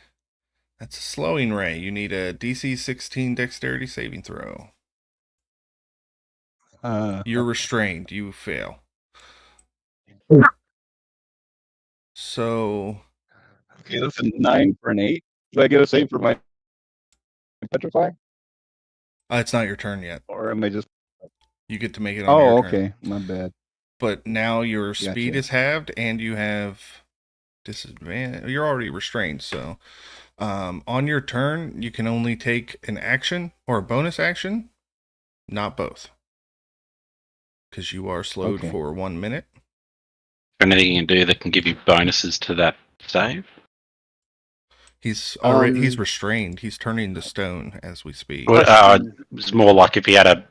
That's a slowing ray. You need a DC 16 dexterity saving throw. You're restrained. You fail. So, Okay, that's a 9 for an 8. Do I get a save for my petrify? it's not your turn yet. Or am I just... You get to make it on your turn. okay. My bad. But now your speed Gotcha. is halved and you have disadvantage. You're already restrained, so on your turn you can only take an action or a bonus action, not both, because you are slowed Okay. for 1 minute. Anything you can do that can give you bonuses to that save? He's already he's Um, restrained. He's turning to stone as we speak. Well, question. it's more like if he had a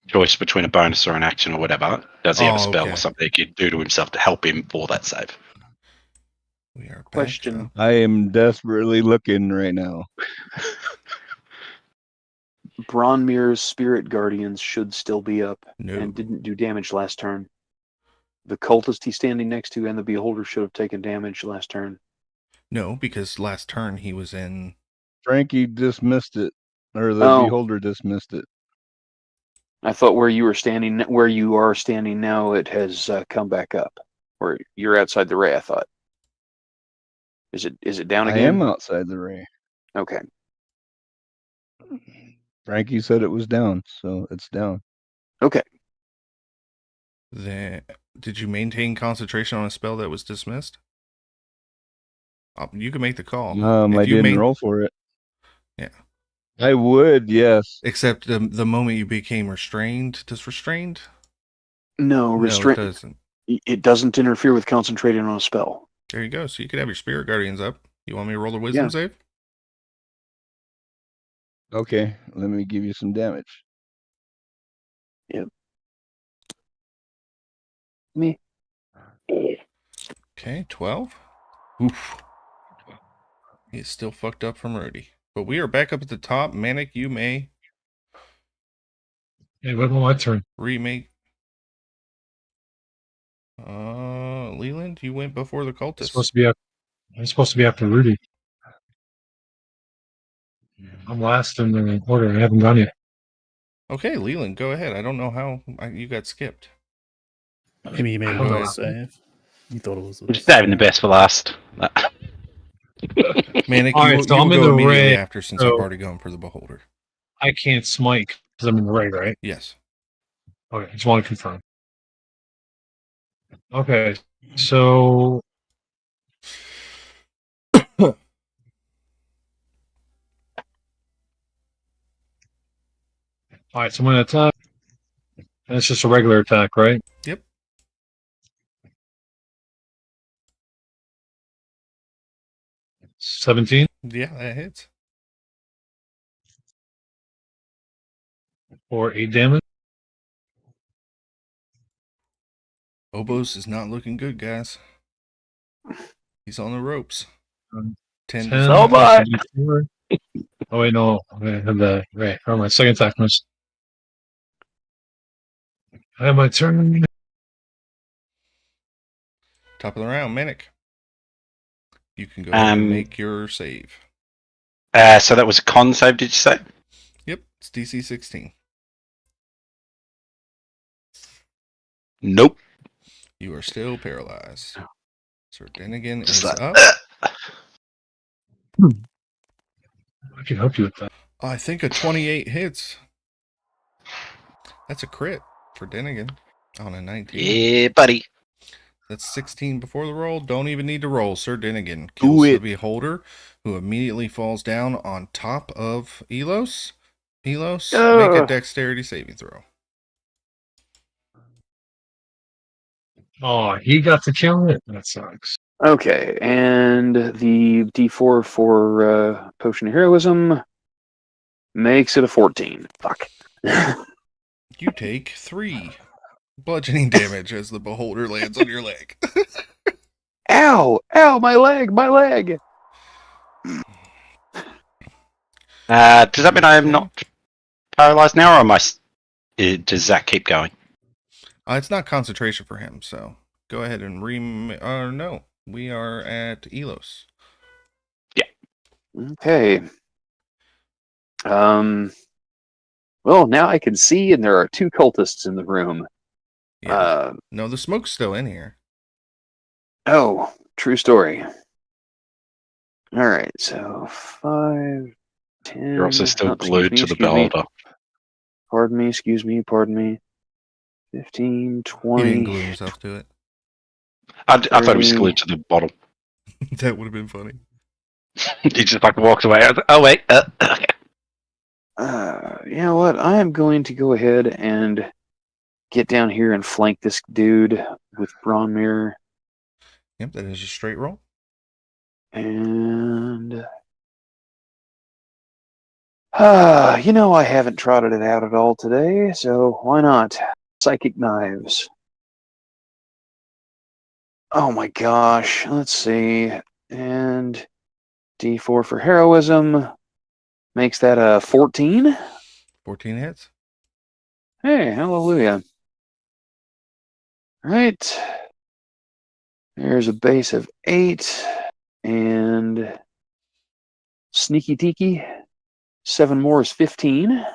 choice between a bonus or an action or whatever. Does he have a spell okay. or something he could do to himself to help him for that save? We are back Question. up. I am desperately looking right now. Bronmir's spirit guardians should still be up No. and didn't do damage last turn. The cultist he's standing next to and the beholder should have taken damage last turn. No, because last turn he was in. Frankie dismissed it. Or the Oh. beholder dismissed it. I thought where you are standing now, it has come back up. Or you're outside the ray. I thought. Is it down I again? am outside the ray. Okay. Frankie said it was down, so it's down. Okay. Did you maintain concentration on a spell that was dismissed? You can make the call. I If you didn't roll for it. Yeah. I would, yes. Except the moment you became restrained. Does restrained? No, No, it restraint. doesn't. It doesn't interfere with concentrating on a spell. There you go. So you could have your spirit guardians up. You want me to roll a wisdom Yeah. save? Okay, let me give you some damage. Me. Okay, 12. Oof. He's still fucked up from Rudy. But we are back up at the top. Manic, you may Hey, what about my turn? remake. Leland, you went before the It's cultist. supposed to be after Rudy. I'm last in the order. I haven't gone yet. Okay, Leland, go ahead. I don't know how you got skipped. Maybe you made a Go bonus ahead. save. You thought it was. We're just saving the best for last. Manic, All you, right, will, so you I'm will in go the immediately ray, after since so- I've already gone for the beholder. I can't smite because I'm in the ray, right? Yes. Okay, just want to confirm. Okay, so all right, so I'm gonna attack, and it's just a regular attack, right? Yep. $17 Yeah, that hits. or 8 damage. Obos is not looking good, guys. He's on the ropes. 10 10 Oh, plus my. a D4. Oh wait, no, I have the right. Oh, my second attack missed. I have my turn. Top of the round, Manic. You can go ahead and Um, make your save. So that was a con save, did you say? Yep, it's DC 16. Nope. You are still paralyzed. Sir Denigan Just is like, up. I can help you with that. I think a 28 hits. That's a crit for Denigan on a 19. yeah, buddy. That's 16 before the roll. Don't even need to roll. Sir Denigan Do kills the it. beholder, who immediately falls down on top of Elos. Elos, Ugh. make a dexterity saving throw. Oh, he got to kill it. That sucks. Okay, and the D4 for Potion of Heroism makes it a 14. Fuck. You take 3 bludgeoning damage as the beholder lands on your leg. Ow! Ow! My leg! My leg! Does that mean I am not paralyzed now, or am I? Does that keep going? It's not concentration for him, so go ahead and no, we are at Elos. Okay. Well, now I can see, and there are 2 cultists in the room. Yeah. No, the smoke's still in here. Oh, true story. All right, so 5, 10. You're also still oh, glued to the excuse me. beholder. Pardon me, excuse me, pardon me. 15, He 20. didn't glue himself to it. I thought he was 30. glued to the bottle. That would have been funny. He just like walks away. I was like, oh wait. Okay. You know what? I am going to go ahead and get down here and flank this dude with Brawn Mirror. Yep, that is a straight roll. And I haven't trotted it out at all today, so why not? Psychic Knives. Oh my gosh, let's see. And D4 for heroism makes that a 14. 14 hits. Hey, hallelujah. Right. There's a base of 8 and sneaky tiki. 7 more is 15.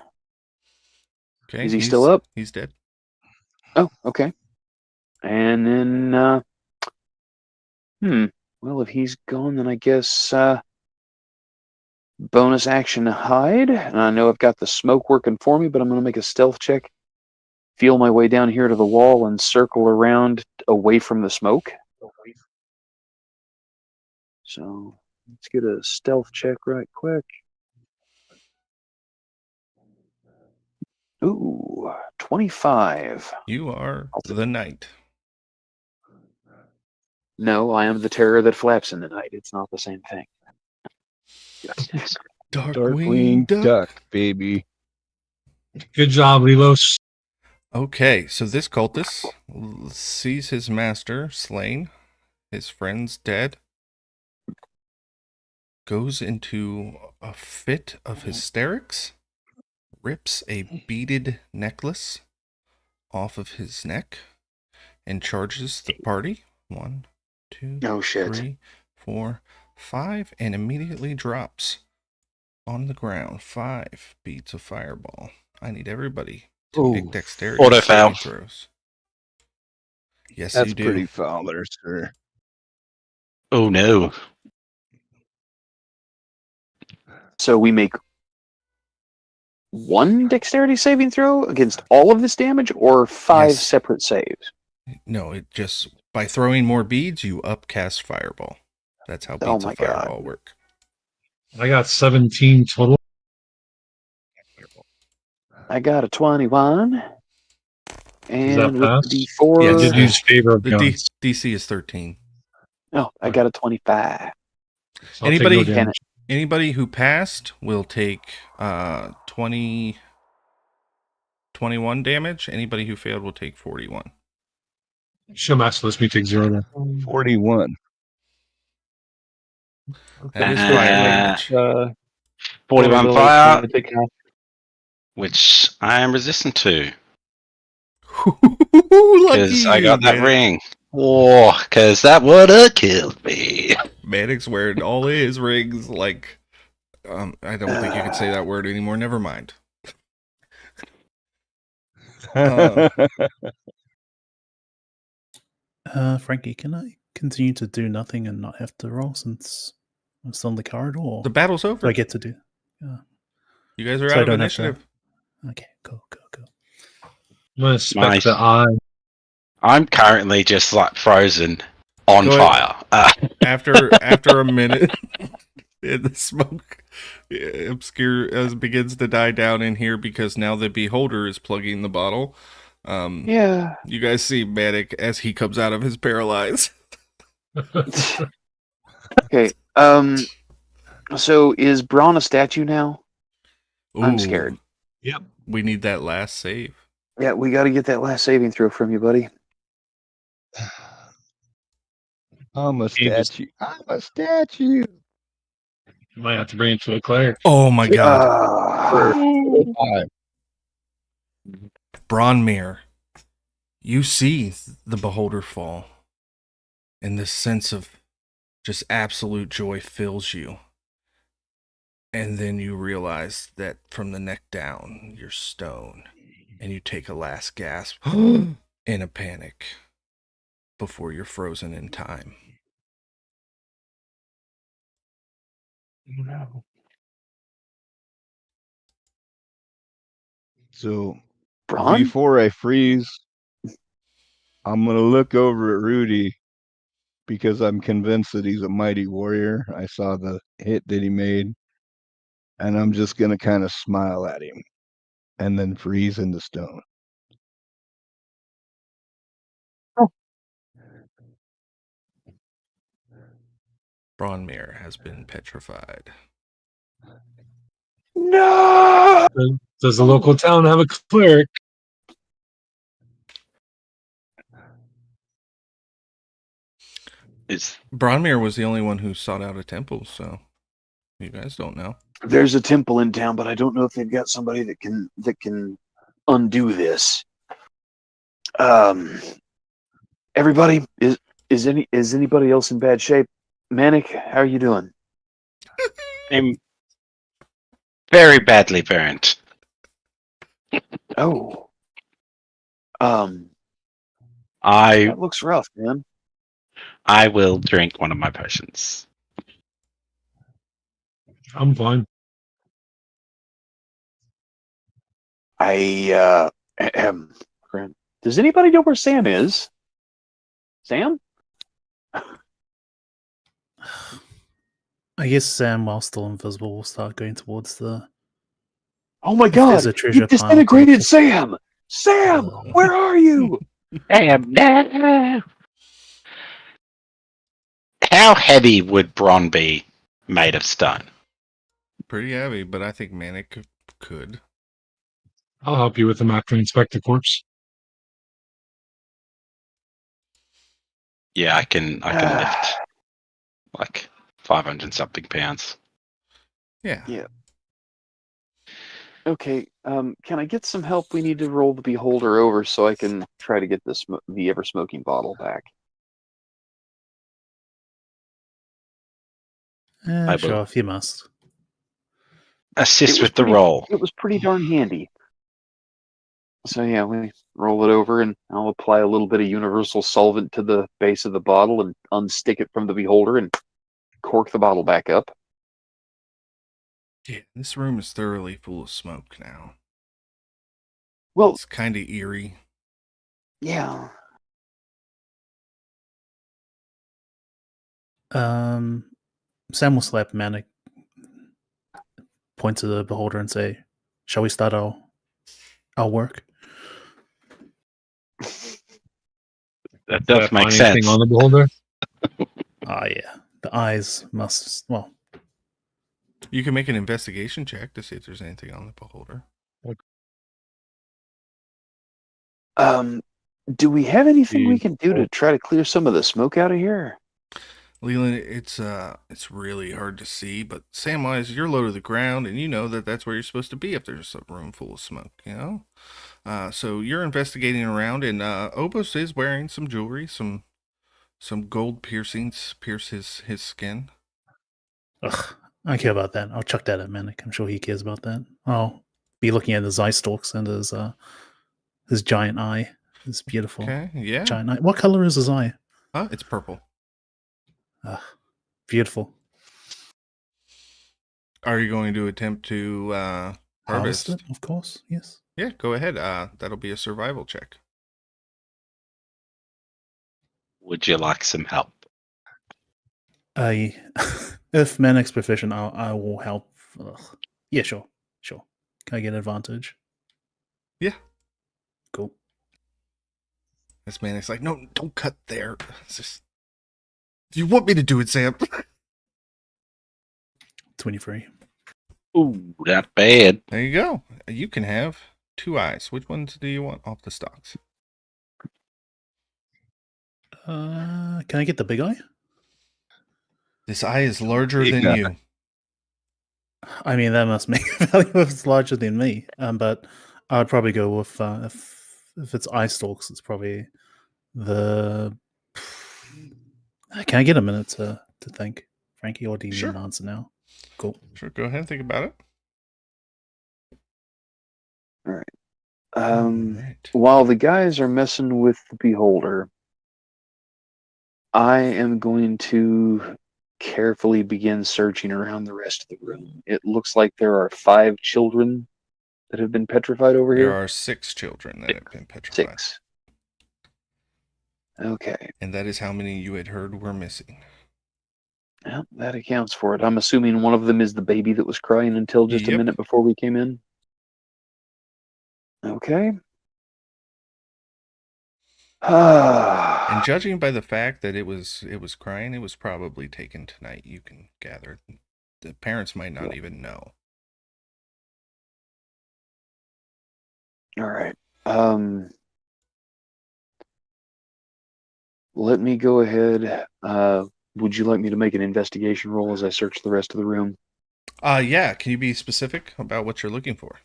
Okay. Is he still up? He's dead. Oh, okay. And then, well, if he's gone, then I guess bonus action hide. And I know I've got the smoke working for me, but I'm going to make a stealth check. Feel my way down here to the wall and circle around away from the smoke. So let's get a stealth check right quick. Ooh, 25. You are the knight. No, I am the terror that flaps in the night. It's not the same thing. Darkwing Duck, baby. Good job, Lelos. Okay, so this cultist sees his master slain, his friends dead, goes into a fit of hysterics, rips a beaded necklace off of his neck, and charges the party. 1, 2, Oh, shit. 3, 4, 5, and immediately drops on the ground 5 beads of fireball. I need everybody to make dexterity Auto fail. saving throws. Yes, That's you do. pretty foul there, sir. Oh no. So we make 1 dexterity saving throw against all of this damage, or 5 Yes. separate saves? No, it just by throwing more beads, you upcast fireball. That's how Oh beads my of God. fireball work. I got 17 total. I got a 21. And with pass? the D4, Yes. Did use favor of The gods. DC is 13. oh, I got a 25. So I'll take no Anybody- damage. Anybody who passed will take 21 damage. Anybody who failed will take 41. Show master lets me take 0 then. 41. That is Uh, fire damage. 41 Abilos fire, gonna take half. which I am resistant to. Because I got that ring. Oh, because that would have killed me. Manic's wearing all his rings. Like, I don't think you can say that word anymore. Never mind. Frankie, can I continue to do nothing and not have to roll since I'm still in the corridor? Or The battle's do over. I get to do? You guys are So out I of don't have to- initiative. Okay, go. I'm gonna spec Nice. the eye. I'm currently just like frozen on Go fire. After a minute, the smoke begins to die down in here because now the beholder is plugging the bottle. Yeah. You guys see Manic as he comes out of his paralyze. Okay. So is Braun a statue now? I'm Ooh, scared. Yep. We need that last save. Yeah, we got to get that last saving throw from you, buddy. I'm a Ages. statue. I'm a statue. Might have to bring it to a cleric. Oh my god. Uh, Bronmere, you see the beholder fall, and this sense of just absolute joy fills you. And then you realize that from the neck down, you're stone, and you take a last gasp in a panic before you're frozen in time. no. So Braun? before I freeze, I'm gonna look over at Rudy because I'm convinced that he's a mighty warrior. I saw the hit that he made, and I'm just gonna kind of smile at him and then freeze into stone. Bronmere has been petrified. No! Does the local town have a cleric? Bronmere was the only one who sought out a temple, so you guys don't know. There's a temple in town, but I don't know if they've got somebody that can undo this. Everybody, is anybody else in bad shape? Manic, how are you doing? I'm very badly burnt. Oh. I That looks rough, man. will drink one of my potions. I'm fine. Grant, does anybody know where Sam is? Sam? I guess Sam, while still invisible, will start going towards the. Oh my If there's god! a treasure You pile disintegrated to- Sam! Sam! Where are you? Damn. How heavy would Bron be made of stone? Pretty heavy, but I think Manic could. I'll help you with him after inspect the corpse. Yeah, I can lift like 500 something pounds. Yeah. Okay, can I get some help? We need to roll the beholder over so I can try to get the ever smoking bottle back. I Sure, will. if you must. Assist with the roll. It was pretty darn handy. So yeah, we roll it over and I'll apply a little bit of universal solvent to the base of the bottle and unstick it from the beholder and cork the bottle back up. Yeah, this room is thoroughly full of smoke now. Well, It's kind of eerie. yeah. Sam will slap Manic, point to the beholder, and say, "Shall we start our work?" That Did I does make find sense. anything on the beholder? Ah, yeah. The eyes must. Well, You can make an investigation check to see if there's anything on the beholder. Do we have anything we can do to try to clear some of the smoke out of here? Leland, it's really hard to see, but Samwise, you're low to the ground, and you know that that's where you're supposed to be if there's a room full of smoke, you know? So you're investigating around, and Obos is wearing some jewelry, some gold piercings pierce his skin. Ugh, I don't care about that. I'll chuck that at Manic. I'm sure he cares about that. I'll be looking at his eye stalks and his giant eye. His beautiful Okay, yeah. giant eye. What color is his eye? It's purple. Ugh, beautiful. Are you going to attempt to Harvest harvest? it, of course. Yes. Yeah, go ahead. That'll be a survival check. Would you like some help? If Manic's proficient, I will help. Ugh. Yeah, sure. Can I get advantage? Yeah. Cool. This man is like, no, don't cut there. It's just, do you want me to do it, Sam? 23. Ooh, not bad. There you go. You can have 2 eyes. Which ones do you want off the stocks? Can I get the big eye? This eye is larger than Yeah. you. I mean, that must make value if it's larger than me. But I would probably go with if it's eye stalks, it's probably the. Can I get a minute to think, Frankie, or do you Sure. need an answer now? Cool. Sure, go ahead and think about it. Right. While the guys are messing with the beholder, I am going to carefully begin searching around the rest of the room. It looks like there are 5 children that have been petrified over There here. are 6 children that have been petrified. 6. Okay. And that is how many you had heard were missing. Well, that accounts for it. I'm assuming one of them is the baby that was crying until just a Yep. minute before we came in. Okay. And judging by the fact that it was crying, it was probably taken tonight, you can gather. The parents might not even know. All right. Let me go ahead. Would you like me to make an investigation roll as I search the rest of the room? Yeah. Can you be specific about what you're looking for?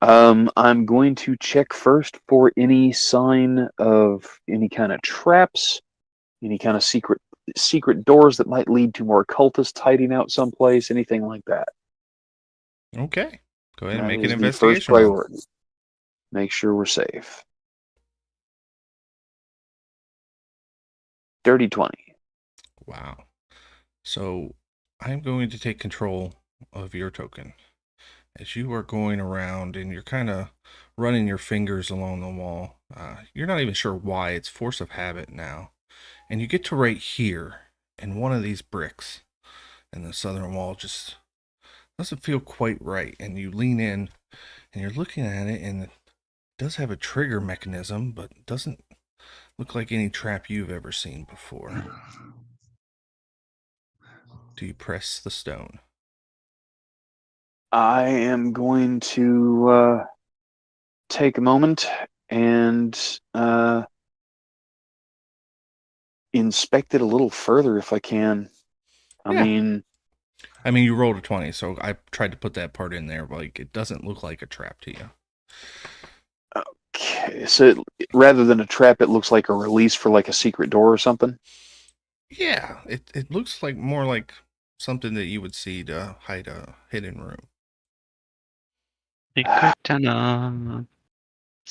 I'm going to check first for any sign of any kind of traps, any kind of secret doors that might lead to more cultists hiding out someplace, anything like that. Okay. Go ahead and That make an is the first investigation roll. priority. Make sure we're safe. Dirty 20. Wow. So I'm going to take control of your token. As you are going around and you're kind of running your fingers along the wall, you're not even sure why. It's force of habit now. And you get to right here, and one of these bricks in the southern wall just doesn't feel quite right. And you lean in and you're looking at it, and it does have a trigger mechanism, but it doesn't look like any trap you've ever seen before. Do you press the stone? I am going to take a moment and inspect it a little further if I can. I Yeah. mean, you rolled a 20, so I tried to put that part in there. Like, it doesn't look like a trap to you. okay, so rather than a trap, it looks like a release for like a secret door or something. Yeah, it looks like more like something that you would see to hide a hidden room. Secret tunnel.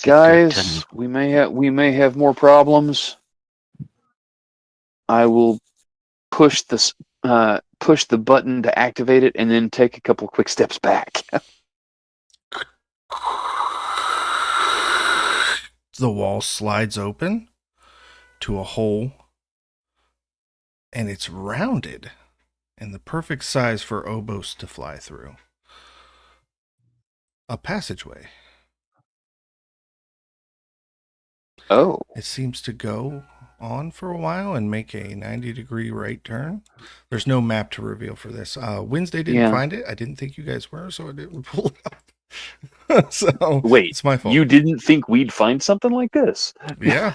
Guys, we may have more problems. I will push the button to activate it, and then take a couple quick steps back. The wall slides open to a hole, and it's rounded and the perfect size for Obos to fly through. A passageway. Oh, It seems to go on for a while and make a 90-degree right turn. There's no map to reveal for this. Wednesday didn't find it. I didn't think you guys were, so I didn't pull it up. So wait, it's my fault. you didn't think we'd find something like this? Yeah.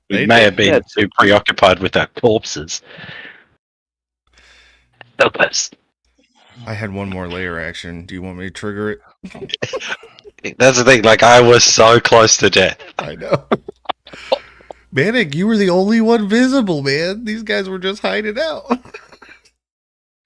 We They may did. have been too preoccupied with our corpses. So close. I had one more layer action. Do you want me to trigger it? That's the thing. Like, I was so close to death. I know. Manic, you were the only one visible, man. These guys were just hiding out.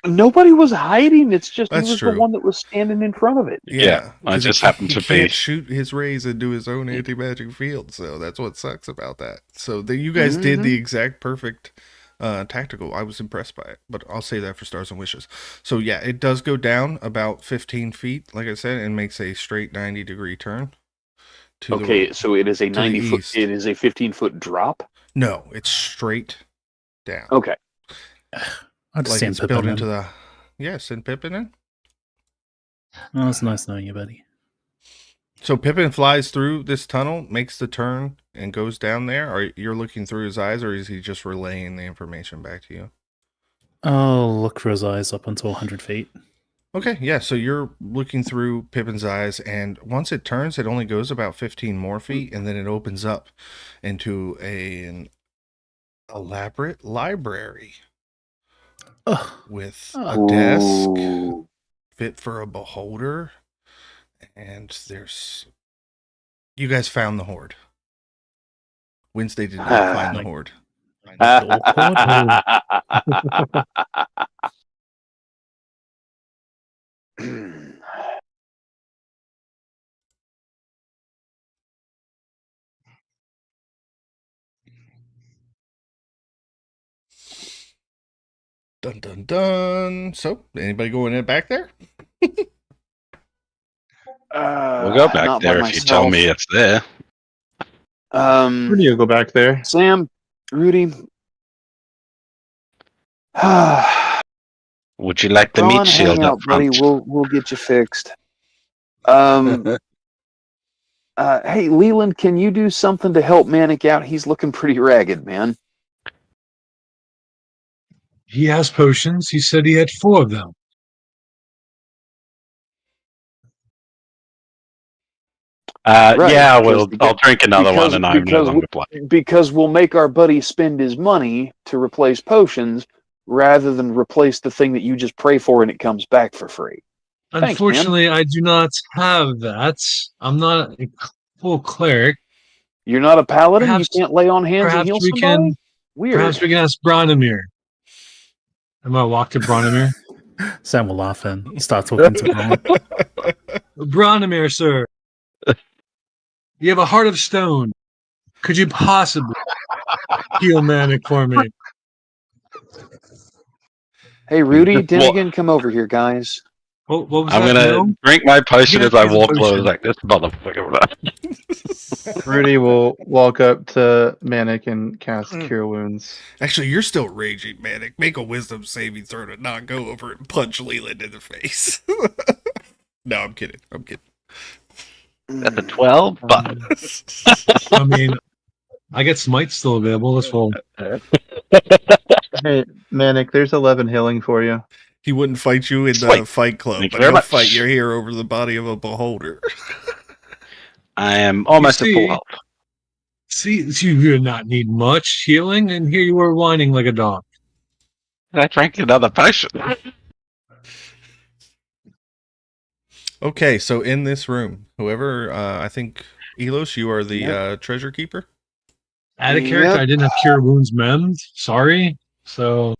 Nobody was hiding. It's just That's he was true. the one that was standing in front of it. Yeah, I 'cause just he happened to can't be. shoot his rays into his own anti-magic field, so that's what sucks about that. So you guys did the exact perfect tactical. I was impressed by it, but I'll say that for Stars and Wishes. So yeah, it does go down about 15 feet, like I said, and makes a straight 90-degree turn. Okay, so it is a the 90-foot. east. It is a 15-foot drop. No, it's straight down. Okay. I'll just Like send it's Pippin built in. into the. Yeah, send Pippin in. Oh, it's nice knowing you, buddy. So Pippin flies through this tunnel, makes the turn, and goes down there. Or you're looking through his eyes, or is he just relaying the information back to you? I'll look for his eyes up until 100 feet. Okay, yeah. So you're looking through Pippin's eyes, and once it turns, it only goes about 15 more feet, and then it opens up into an elaborate library with a desk Ooh. fit for a beholder, and there's. You guys found the horde. Wednesday did not find the horde. Dun dun dun. So, anybody going in back there? We'll go back not by there if you tell myself. me it's there. Where do you go back there? Sam, Rudy. Would you like the Ron, meat shield hang up out, buddy. front? We'll get you fixed. Hey, Leland, can you do something to help Manic out? He's looking pretty ragged, man. He has potions. He said he had 4 of them. Right, Yeah, because I'll drink another one and I'm no because longer playing. because we'll make our buddy spend his money to replace potions rather than replace the thing that you just pray for and it comes back for free. Thanks, Unfortunately, I do not have that. I'm not a full cleric. You're not a paladin? Perhaps- You can't lay on hands and Perhaps heal we somebody? can. Weird. Perhaps we can ask Branimir. I'm gonna walk to Branimir. Sam will laugh and start talking to Ron. Branimir, sir. You have a heart of stone. Could you possibly heal Manic for me? Hey, Rudy, What? Demigan, come over here, guys. What was I'm that? gonna No? drink my potion You as I have to walk use a low. potion. Like this motherfucker. Rudy will walk up to Manic and cast Cure Wounds. Actually, you're still raging, Manic. Make a wisdom saving throw to not go over and punch Leland in the face. No, I'm kidding. I'm kidding. That's a 12, but I mean, I get Smite still available. Let's roll. Hey, Manic, there's 11 healing for you. He wouldn't fight you in the Sweet. fight club, Thank you but very he'll much. fight you here over the body of a beholder. I am almost at see- full health. See, you do not need much healing, and here you are whining like a dog. I drank another potion. Okay, so in this room, whoever, I think, Elos, you are the treasure keeper? Add a character. Yep. I didn't have Cure Wounds Mend. Sorry. So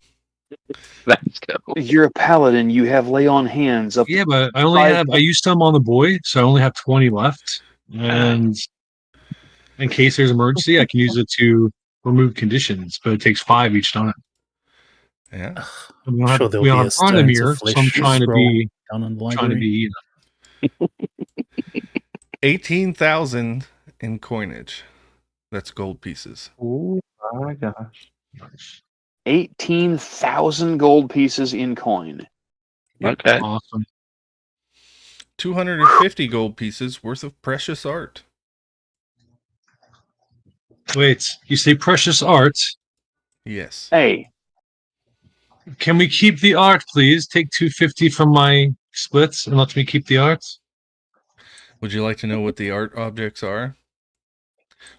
Let's go. You're a paladin. You have lay on hands up. yeah, but I only have. I used some on the boy, so I only have 20 left. And in case there's emergency, I can use it to remove conditions, but it takes 5 each time. Yeah. And we don't Sure, have, there'll we don't be have a stones Branimir, of flesh so I'm trying to be down in the trying to library. be. 18,000 in coinage. That's gold pieces. Oh my gosh. 18,000 gold pieces in coin. Okay. Awesome. 250 gold pieces worth of precious art. Wait, you say precious art? Yes. Hey, Can we keep the art, please? Take 250 from my splits and let me keep the art. Would you like to know what the art objects are?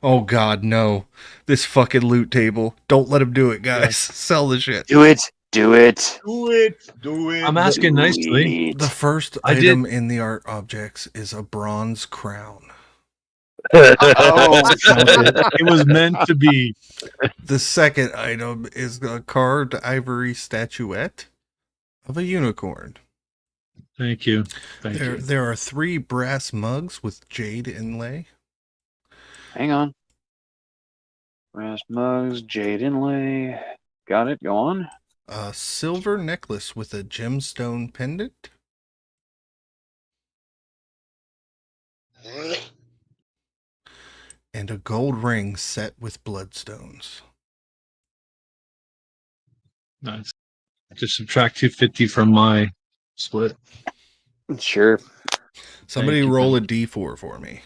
Oh God, no! This fucking loot table. Don't let him do it, guys. Sell the shit. Do it. Do it. Do it. Do it. I'm asking Do nicely. it. The first I did- item in the art objects is a bronze crown. Oh, It was meant to be. The second item is a carved ivory statuette of a unicorn. Thank you. Thank you. There are 3 brass mugs with jade inlay. hang on. Brass mugs, jade inlay. Got it. Go on. A silver necklace with a gemstone pendant. And a gold ring set with bloodstones. Nice. Just subtract 250 from my split. Sure. Somebody Thank you, roll a Tom. d4 for me.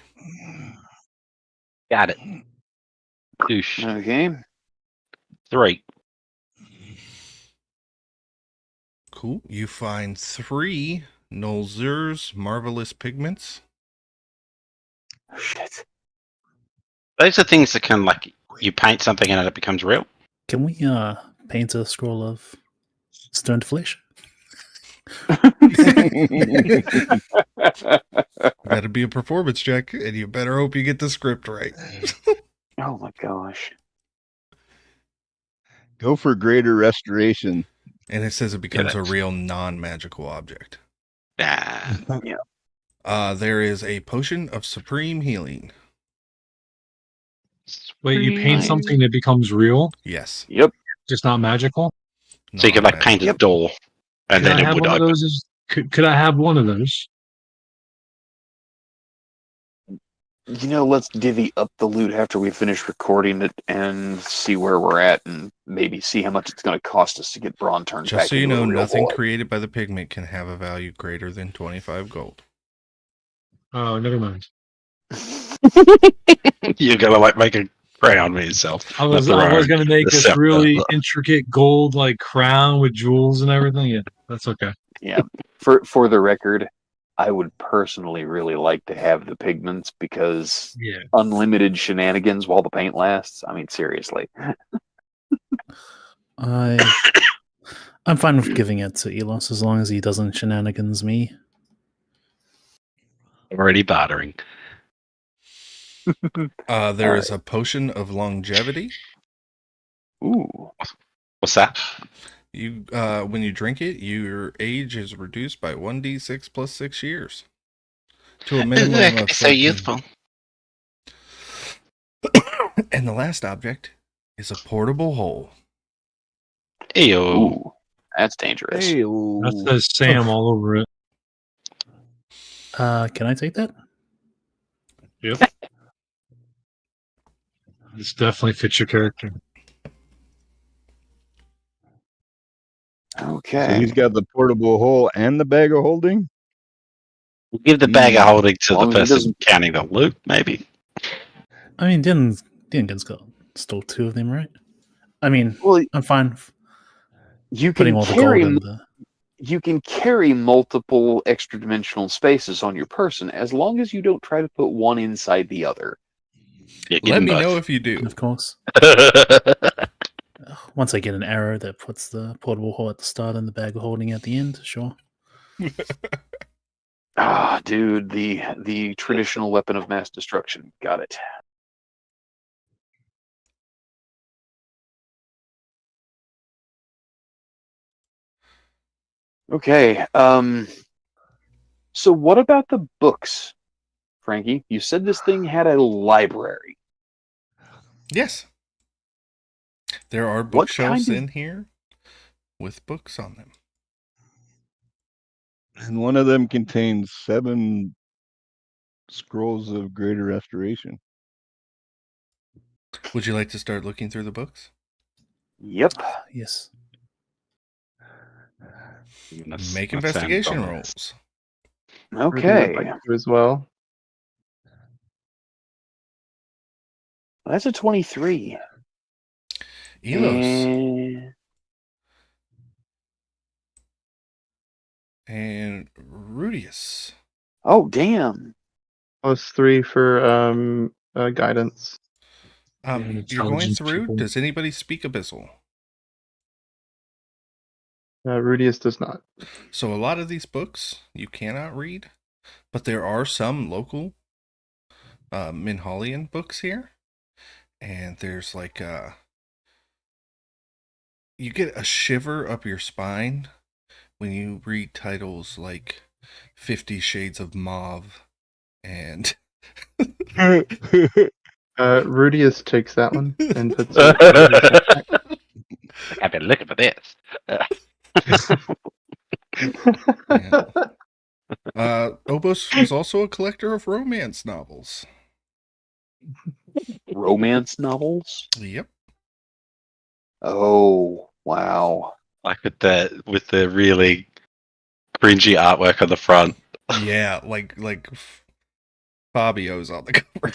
Got it. Douche. Okay. 3. Cool. You find 3 Nolzur's marvelous pigments. Oh, shit. Those are things that can, like, you paint something and it becomes real. Can we paint a scroll of stone to flesh? That'd be a performance check, and you better hope you get the script right. Oh my gosh. Go for greater restoration. And it says it becomes a that's- real non-magical object. Nah. There is a potion of supreme healing. Wait, you paint Nice. something that becomes real, Yes. Yep. just not magical? So you could, like, paint a Non-magical. door and Could then I it have would one of open. those? Could I have one of those? You know, let's divvy up the loot after we finish recording it and see where we're at and maybe see how much it's going to cost us to get Braun turned Just back so you into know, a real nothing boy. created by the pigment can have a value greater than 25 gold. Oh, never mind. You're gonna, like, make a crown with yourself. I was Not the going to make the this scepter. really intricate gold like crown with jewels and everything. Yeah, that's okay. Yeah. For the record, I would personally really like to have the pigments because Yeah. unlimited shenanigans while the paint lasts. I mean, seriously. I'm fine with giving it to Elos as long as he doesn't shenanigans me. Already bartering. There is a potion of longevity. Ooh. What's that? You, when you drink it, your age is reduced by 1d6 plus 6 years to a minimum of 13. And the last object is a portable hole. Ew. Ooh. That's dangerous. That says Sam all over it. Can I take that? Yep. This definitely fits your character. Okay. So he's got the portable hole and the bag of holding? We'll give the bag of holding to As the long as he person doesn't- counting the loot, maybe. I mean, Dingen's stole 2 of them, right? I mean, Well, I'm fine with you putting can all the gold carry in the. you can carry multiple extra dimensional spaces on your person as long as you don't try to put one inside the other. Yeah, give Let them me both. know if you do. Of course. Once I get an arrow that puts the portable hole at the start and the bag of holding at the end, sure. Ah, dude, the traditional weapon of mass destruction. Got it. Okay. So what about the books, Frankie? You said this thing had a library. Yes. There are What bookshelves kind of- in here with books on them. And one of them contains 7 scrolls of greater restoration. Would you like to start looking through the books? Yep. Yes. Make investigation rolls. Okay. I'd like to as well. That's a 23. Elos And... and Rudius. Oh, damn. +3 for guidance. You're going intelligent through. people. Does anybody speak Abyssal? Rudius does not. So a lot of these books you cannot read, but there are some local Minhalian books here, and there's like you get a shiver up your spine when you read titles like 50 Shades of Mauve and Rudius takes that one and puts it in his backpack. I've been looking for this. Obos was also a collector of romance novels. Romance novels? Yep. Oh, wow. Like with the really cringy artwork on the front. Yeah, like Fabio's on the cover.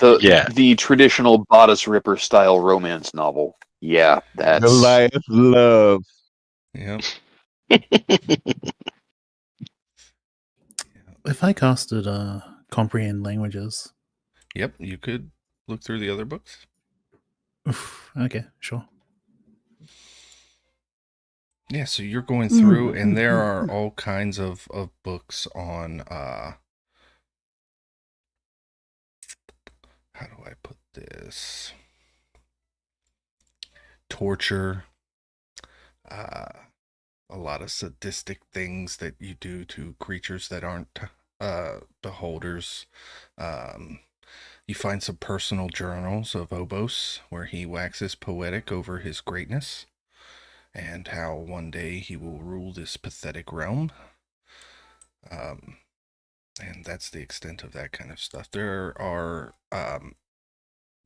The traditional bodice ripper style romance novel. Yeah, that's Goliath love. Yep. If I casted comprehend languages, Yep, you could look through the other books. oof, okay, sure. Yeah, so you're going through, and there are all kinds of books on how do I put this? Torture, a lot of sadistic things that you do to creatures that aren't beholders. You find some personal journals of Obos where he waxes poetic over his greatness and how one day he will rule this pathetic realm. And that's the extent of that kind of stuff. There are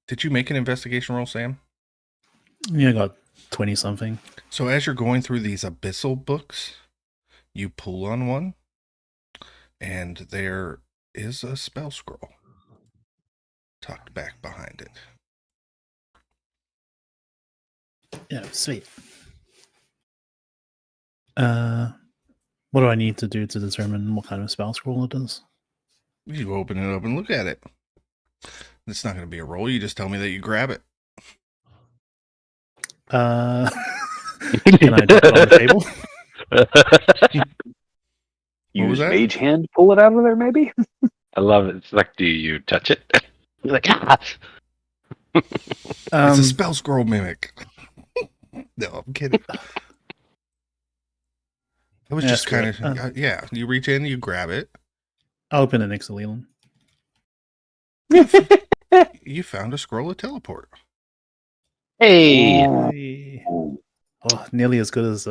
did you make an investigation roll, Sam? Yeah, I got 20 something. So as you're going through these abyssal books, you pull on one, and there is a spell scroll tucked back behind it. Yeah, sweet. What do I need to do to determine what kind of spell scroll it is? You open it up and look at it. It's not going to be a roll. You just tell me that you grab it. Can I drop it on the table? use that? mage hand to pull it out of there, maybe? I love it. It's like, do you touch it? You're like, ah. It's a spell scroll mimic. No, I'm kidding. It was Yeah, just kind screw of, yeah, you reach in, you grab it. I'll open it next to Leland. You found a scroll of teleport. Hey. Hey. Oh, nearly as good as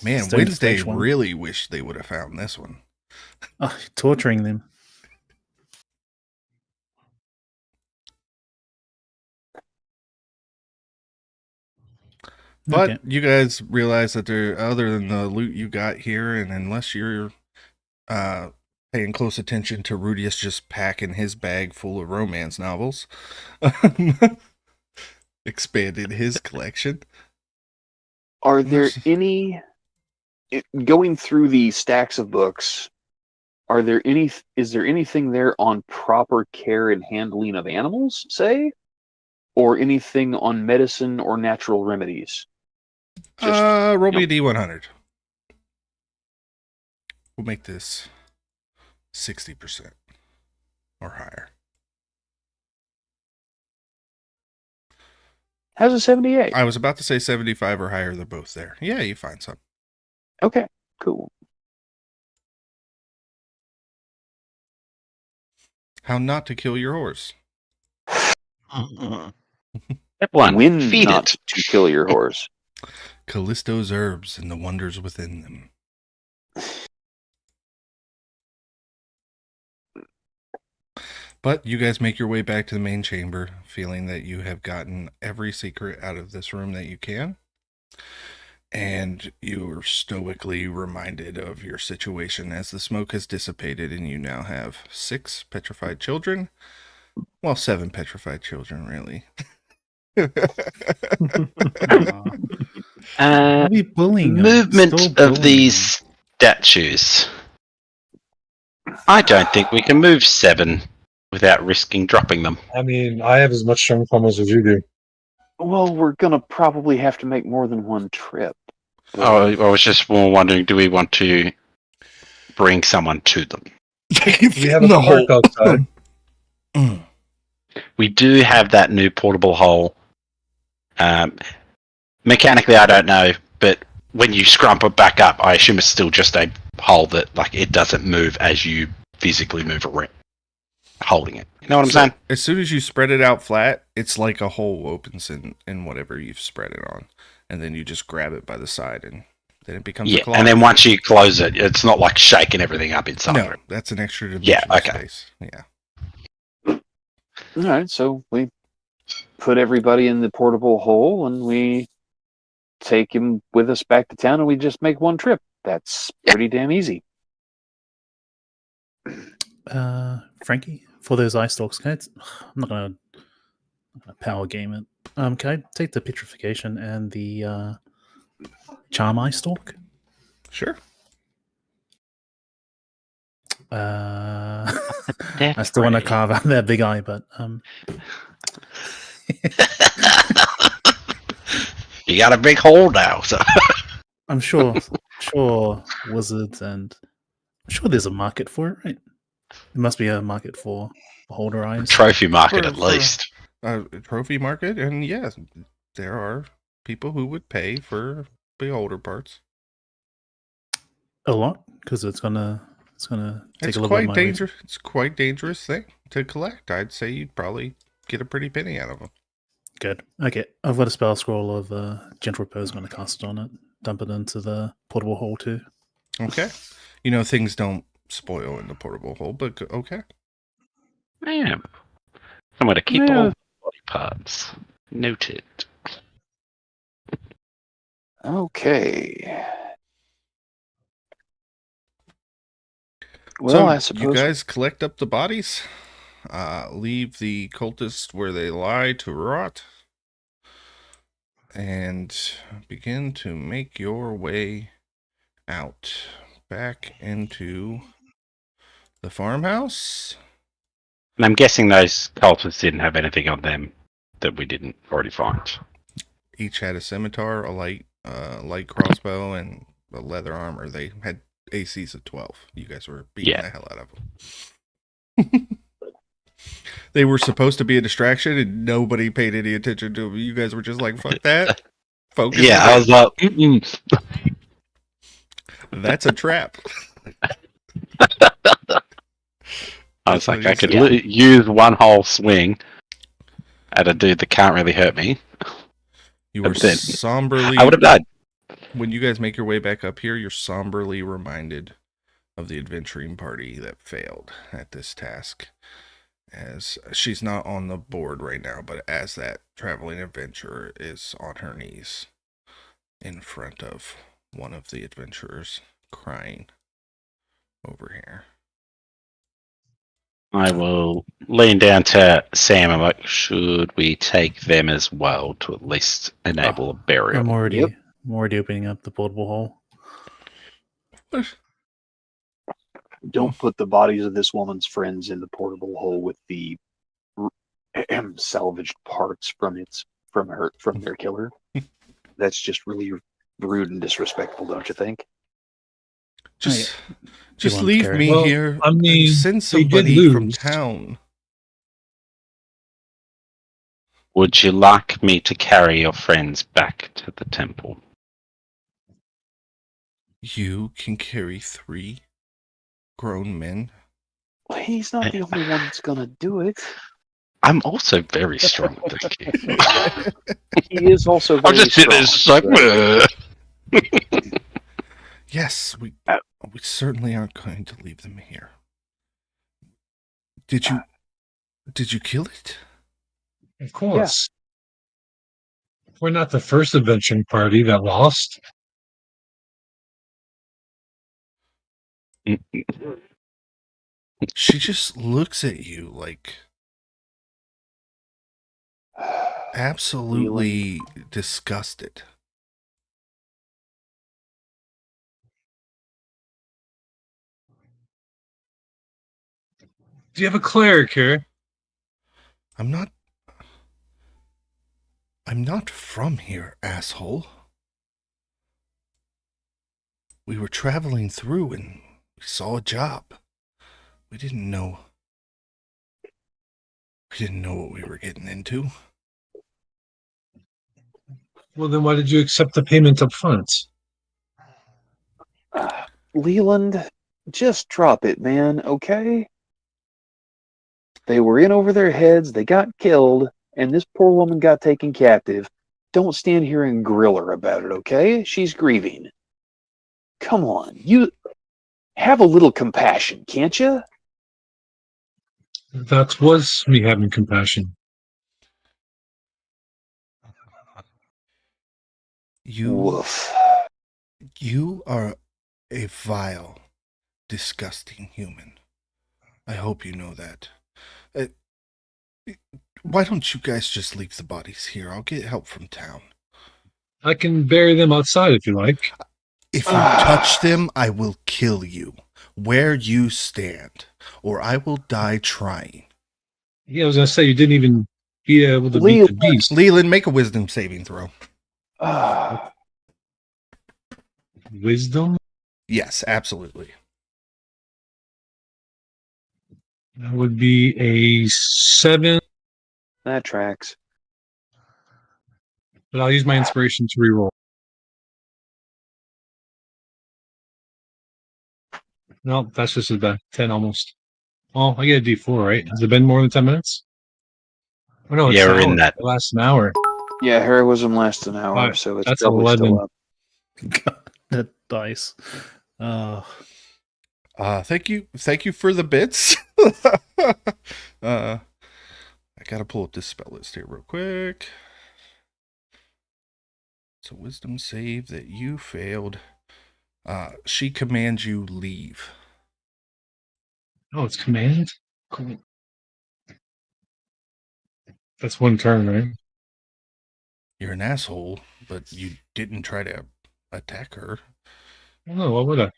Man, Stone Wednesday Fetch one. really wish they would have found this one. Oh, torturing them. But Okay. you guys realize that there, other than the loot you got here, and unless you're paying close attention to Rudius just packing his bag full of romance novels, expanded his collection. Are there any, going through the stacks of books, is there anything there on proper care and handling of animals, say? Or anything on medicine or natural remedies? Roll me a D100. We'll make this 60% or higher. How's a 78? I was about to say 75 or higher. They're both there. Yeah, you find some. Okay, cool. How not to kill your horse. Step one, When feed not it. to kill your horse. Callisto's herbs and the wonders within them. But you guys make your way back to the main chamber, feeling that you have gotten every secret out of this room that you can. And you are stoically reminded of your situation as the smoke has dissipated and you now have 6 petrified children. Well, 7 petrified children, really. Are we bullying them? Movement Still of bullying these statues. I don't think we can move 7 without risking dropping them. I mean, I have as much strength almost as you do. Well, we're gonna probably have to make more than one trip. Oh, I was just more wondering, do we want to bring someone to them? We have a park outside. We do have that new portable hole. Mechanically, I don't know, but when you scrump it back up, I assume it's still just a hole that, like, it doesn't move as you physically move around, holding it. You know what I'm saying? As soon as you spread it out flat, it's like a hole opens in whatever you've spread it on, and then you just grab it by the side, and then it becomes a Yeah, cloth. and then once you close it, it's not like shaking everything up inside No, of it. that's an extra dimension of space. Yeah. All right, so we put everybody in the portable hole, and we take him with us back to town, and we just make one trip. That's pretty damn easy. Frankie, for those eye stalks, I'm not gonna power game it. Can I take the petrification and the charm eye stalk? Sure. I still want to carve out that big eye, but You got a big hole now, so I'm sure wizards and I'm sure there's a market for it, right? There must be a market for beholder eyes. trophy market For- at least. Trophy market, and yes, there are people who would pay for beholder parts. A lot, because it's gonna take It's a little bit of quite my dangerous. It's quite dangerous thing to collect. I'd say you'd probably get a pretty penny out of them. Good. Okay, I've got a spell scroll of gentle repose. I'm going to cast it on it. Dump it into the portable hole too. Okay. You know, things don't spoil in the portable hole, but okay. Man, somewhere to keep all the body parts. Noted. Okay. Well, So I suppose you guys collect up the bodies, leave the cultists where they lie to rot, and begin to make your way out back into the farmhouse. And I'm guessing those cultists didn't have anything on them that we didn't already find. Each had a scimitar, a light crossbow, and a leather armor. They had ACs of 12. You guys were beating the hell out of them. They were supposed to be a distraction, and nobody paid any attention to them. You guys were just like, fuck that. Focus. Yeah, I was like, mm-mm. That's a trap. I was like, I could use one whole swing at a dude that can't really hurt me. You were somberly. I would have died. When you guys make your way back up here, you're somberly reminded of the adventuring party that failed at this task. As she's not on the board right now, but as that traveling adventurer is on her knees in front of one of the adventurers, crying over here. I will lean down to Sam. I'm like, should we take them as well to at least enable a burial? I'm already opening up the portable hole. don't put the bodies of this woman's friends in the portable hole with the salvaged parts from their killer. That's just really rude and disrespectful, don't you think? Just want leave Carrie? me Well, here. I mean, and send they did somebody from lose. town. Would you like me to carry your friends back to the temple? You can carry 3 grown men. Well, he's not the only one that's gonna do it. I'm also very strong, thank you. He is also I'm very just sitting there, strong. just like, Yes, we certainly aren't going to leave them here. Did you kill it? Of course. We're not the first adventuring party that lost. She just looks at you like absolutely disgusted. Do you have a cleric here? I'm I'm not from here, asshole. We were traveling through and we saw a job. We didn't know. We didn't know what we were getting into. Well, then why did you accept the payment up front? Leland, just drop it, man, okay? They were in over their heads, they got killed, and this poor woman got taken captive. Don't stand here and grill her about it, okay? She's grieving. Come on, you have a little compassion, can't you? That was me having compassion. Woof. You are a vile, disgusting human. I hope you know that. Why don't you guys just leave the bodies here? I'll get help from town. I can bury them outside if you like. If you touch them, I will kill you. Where you stand, or I will die trying. Yeah, I was gonna say you didn't even be able to beat the beast. Leland, make a wisdom saving throw. Wisdom? Yes, absolutely. That would be a 7, That tracks. but I'll use my inspiration to reroll. No, that's just as bad. 10 almost. Well, I get a D4, right? Has it been more than 10 minutes? Oh, no, it's Yeah, an we're in hour. that. It lasts an hour. Yeah, heroism lasts an hour, Alright, so it's that's probably 11. still up. God, that dice. Thank you for the bits. I gotta pull up this spell list here real quick. It's a wisdom save that you failed. She commands you leave. Oh, it's command? Cool. That's one turn, right? You're an asshole, but you didn't try to attack her. Oh, no, why would I?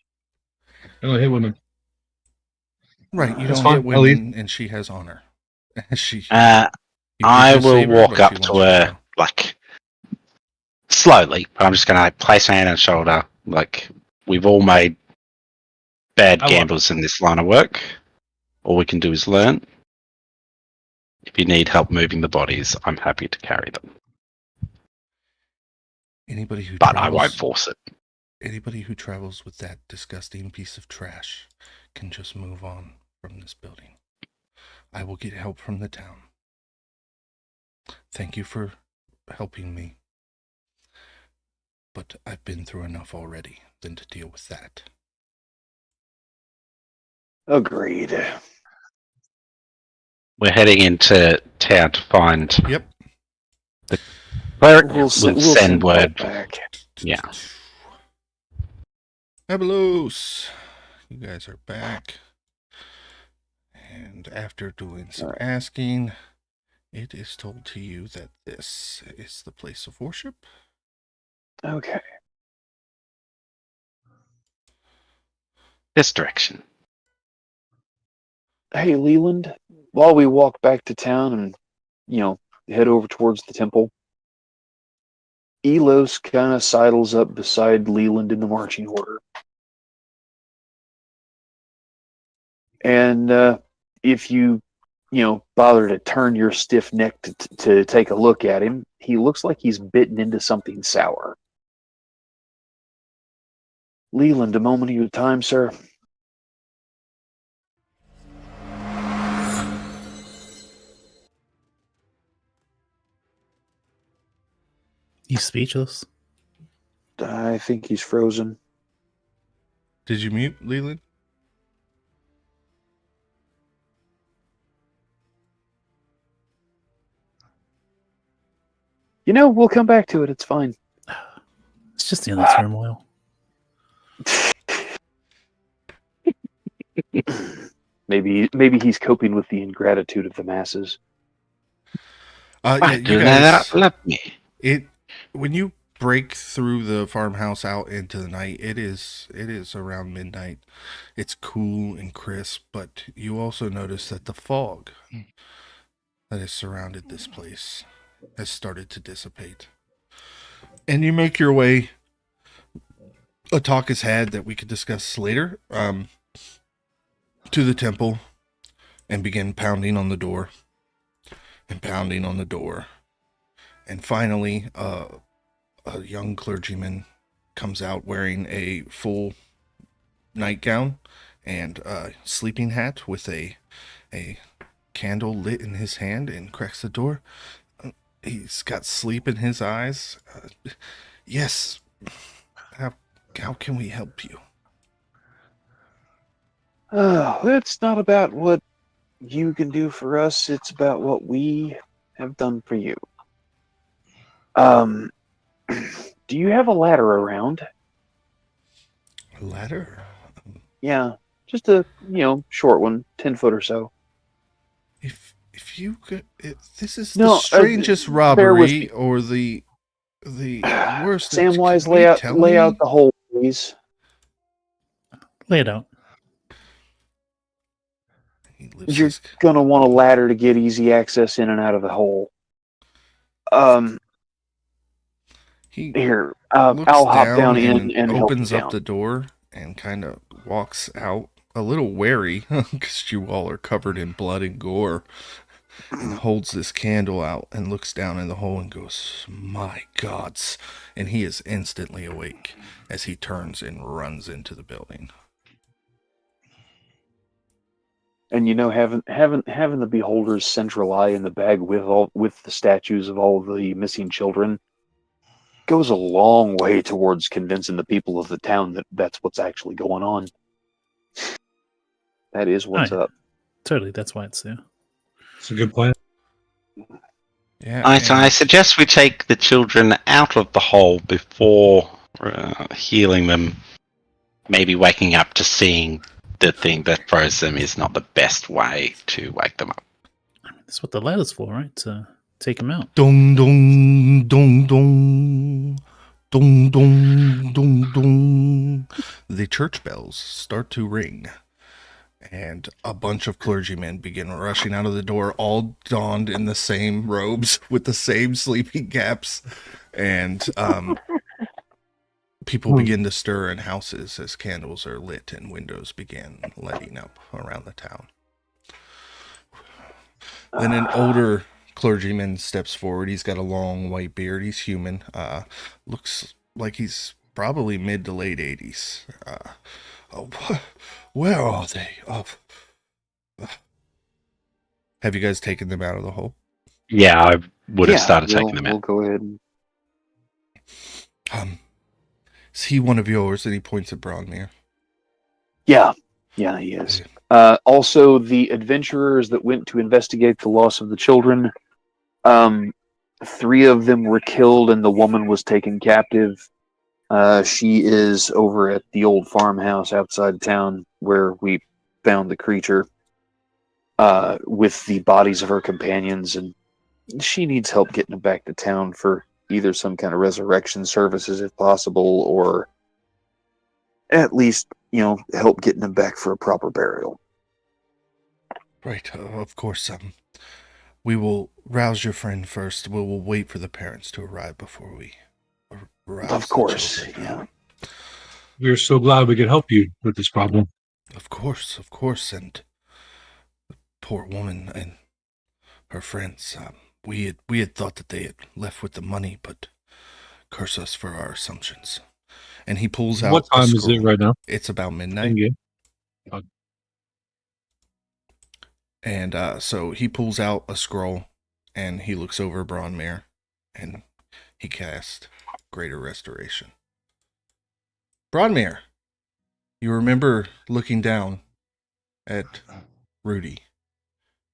I only hit women. Right, you That's don't fine. hit I'll leave. women, and she has honor. You I could will save her, walk but up she to wants you her, go. like, slowly. I'm just going to place my hand on her shoulder. Like, we've all made bad I wa- gambles in this line of work. All we can do is learn. If you need help moving the bodies, I'm happy to carry them. Anybody who But I won't force it. Anybody who travels with that disgusting piece of trash can just move on from this building. I will get help from the town. Thank you for helping me. But I've been through enough already than to deal with that. Agreed. We're heading into town to find. Yep. The cleric We'll send word. back. Yeah. Abilos, you guys are back. And after doing some asking, it is told to you that this is the place of worship. Okay. This direction. Hey, Leland, while we walk back to town and, head over towards the temple, Elos kind of sidles up beside Leland in the marching order. And if you bother to turn your stiff neck to take a look at him, he looks like he's bitten into something sour. Leland, a moment of your time, sir. He's speechless. I think he's frozen. Did you mute, Leland? We'll come back to it. It's fine. It's just the end of turmoil. Maybe he's coping with the ingratitude of the masses. Yeah, you guys. Love me. When you break through the farmhouse out into the night, it is around midnight. It's cool and crisp, but you also notice that the fog that has surrounded this place has started to dissipate. And you make your way. A talk is had that we could discuss later. To the temple and begin pounding on the door and pounding on the door. And finally, a young clergyman comes out wearing a full nightgown and a sleeping hat with a candle lit in his hand and cracks the door. He's got sleep in his eyes. Yes. How can we help you? It's not about what you can do for us. It's about what we have done for you. Do you have a ladder around? A ladder? Yeah, just a short one, 10 foot or so. If you could, this is No, the strangest bear with me. robbery or the worst. Samwise, Can lay out me? the hole, please. Lay it out. He lifts You're his, gonna want a ladder to get easy access in and out of the hole. he Here, looks I'll hop down down in and and help you opens up down. the door and kind of walks out a little wary because you all are covered in blood and gore, and holds this candle out and looks down in the hole and goes, "My gods!" And he is instantly awake as he turns and runs into the building. And having the beholder's central eye in the bag with the statues of all the missing children goes a long way towards convincing the people of the town that that's what's actually going on. That is what's up. Totally, that's why it's there. It's a good plan. Yeah, I suggest we take the children out of the hole before healing them. Maybe waking up to seeing the thing that froze them is not the best way to wake them up. That's what the ladder's for, right? To take them out. Dong dong dong dong. Dong dong dong dong. The church bells start to ring, and a bunch of clergymen begin rushing out of the door, all donned in the same robes with the same sleeping caps, and people begin to stir in houses as candles are lit and windows begin lighting up around the town. Then an older clergyman steps forward. He's got a long white beard. He's human. Looks like he's probably mid to late 80s. Where are they? Have you guys taken them out of the hole? Yeah, I would have started taking them We'll out. go ahead. Is he one of yours? And he points at Bronmere. Yeah, he is. Also, the adventurers that went to investigate the loss of the children, 3 of them were killed and the woman was taken captive. She is over at the old farmhouse outside town where we found the creature with the bodies of her companions, and she needs help getting them back to town for either some kind of resurrection services if possible, or at least, help getting them back for a proper burial. Right, of course. We will rouse your friend first. We will wait for the parents to arrive before we rouse Of course, the yeah. We're so glad we could help you with this problem. Of course. And the poor woman and her friends, we had thought that they had left with the money, but curse us for our assumptions. And he pulls out What a time scroll. is it right now? It's about midnight. In-game. And so he pulls out a scroll and he looks over Bronmere and he casts Greater Restoration. Bronmere, you remember looking down at Rudy,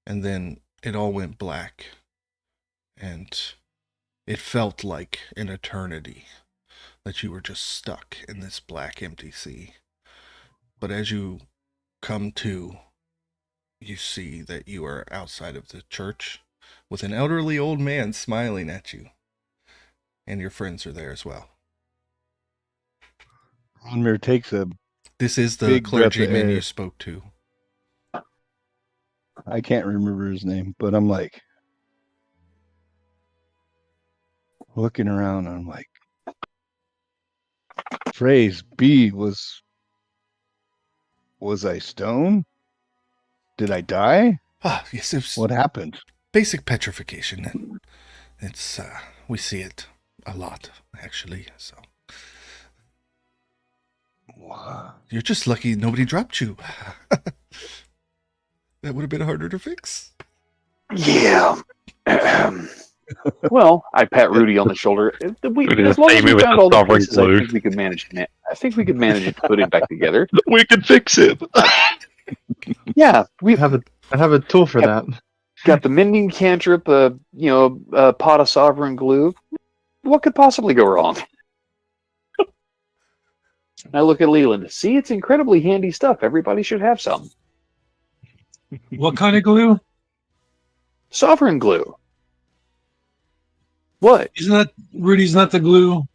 and then it all went black, and it felt like an eternity that you were just stuck in this black, empty sea. But as you come to, you see that you are outside of the church with an elderly old man smiling at you. And your friends are there as well. Onmir takes a. This is the Big breath of clergyman air. you spoke to. I can't remember his name, but I'm like, looking around. I'm like, phrase B was I stoned? Did I die? Ah, yes, it was What happened? basic petrification. It's we see it a lot, actually. So Wow. you're just lucky nobody dropped you. That would have been harder to fix. Yeah. Well, I pat Rudy on the shoulder. As long as Save we me with found the all the sovereign pieces, I glue. think we could manage it. I think we could manage to put it back together. We can fix it. Yeah, we I have a tool for that. got the mending cantrip, a pot of sovereign glue. What could possibly go wrong? I look at Leland. See, it's incredibly handy stuff. Everybody should have some. What kind of glue? Sovereign glue. What? Isn't that Rudy's not the glue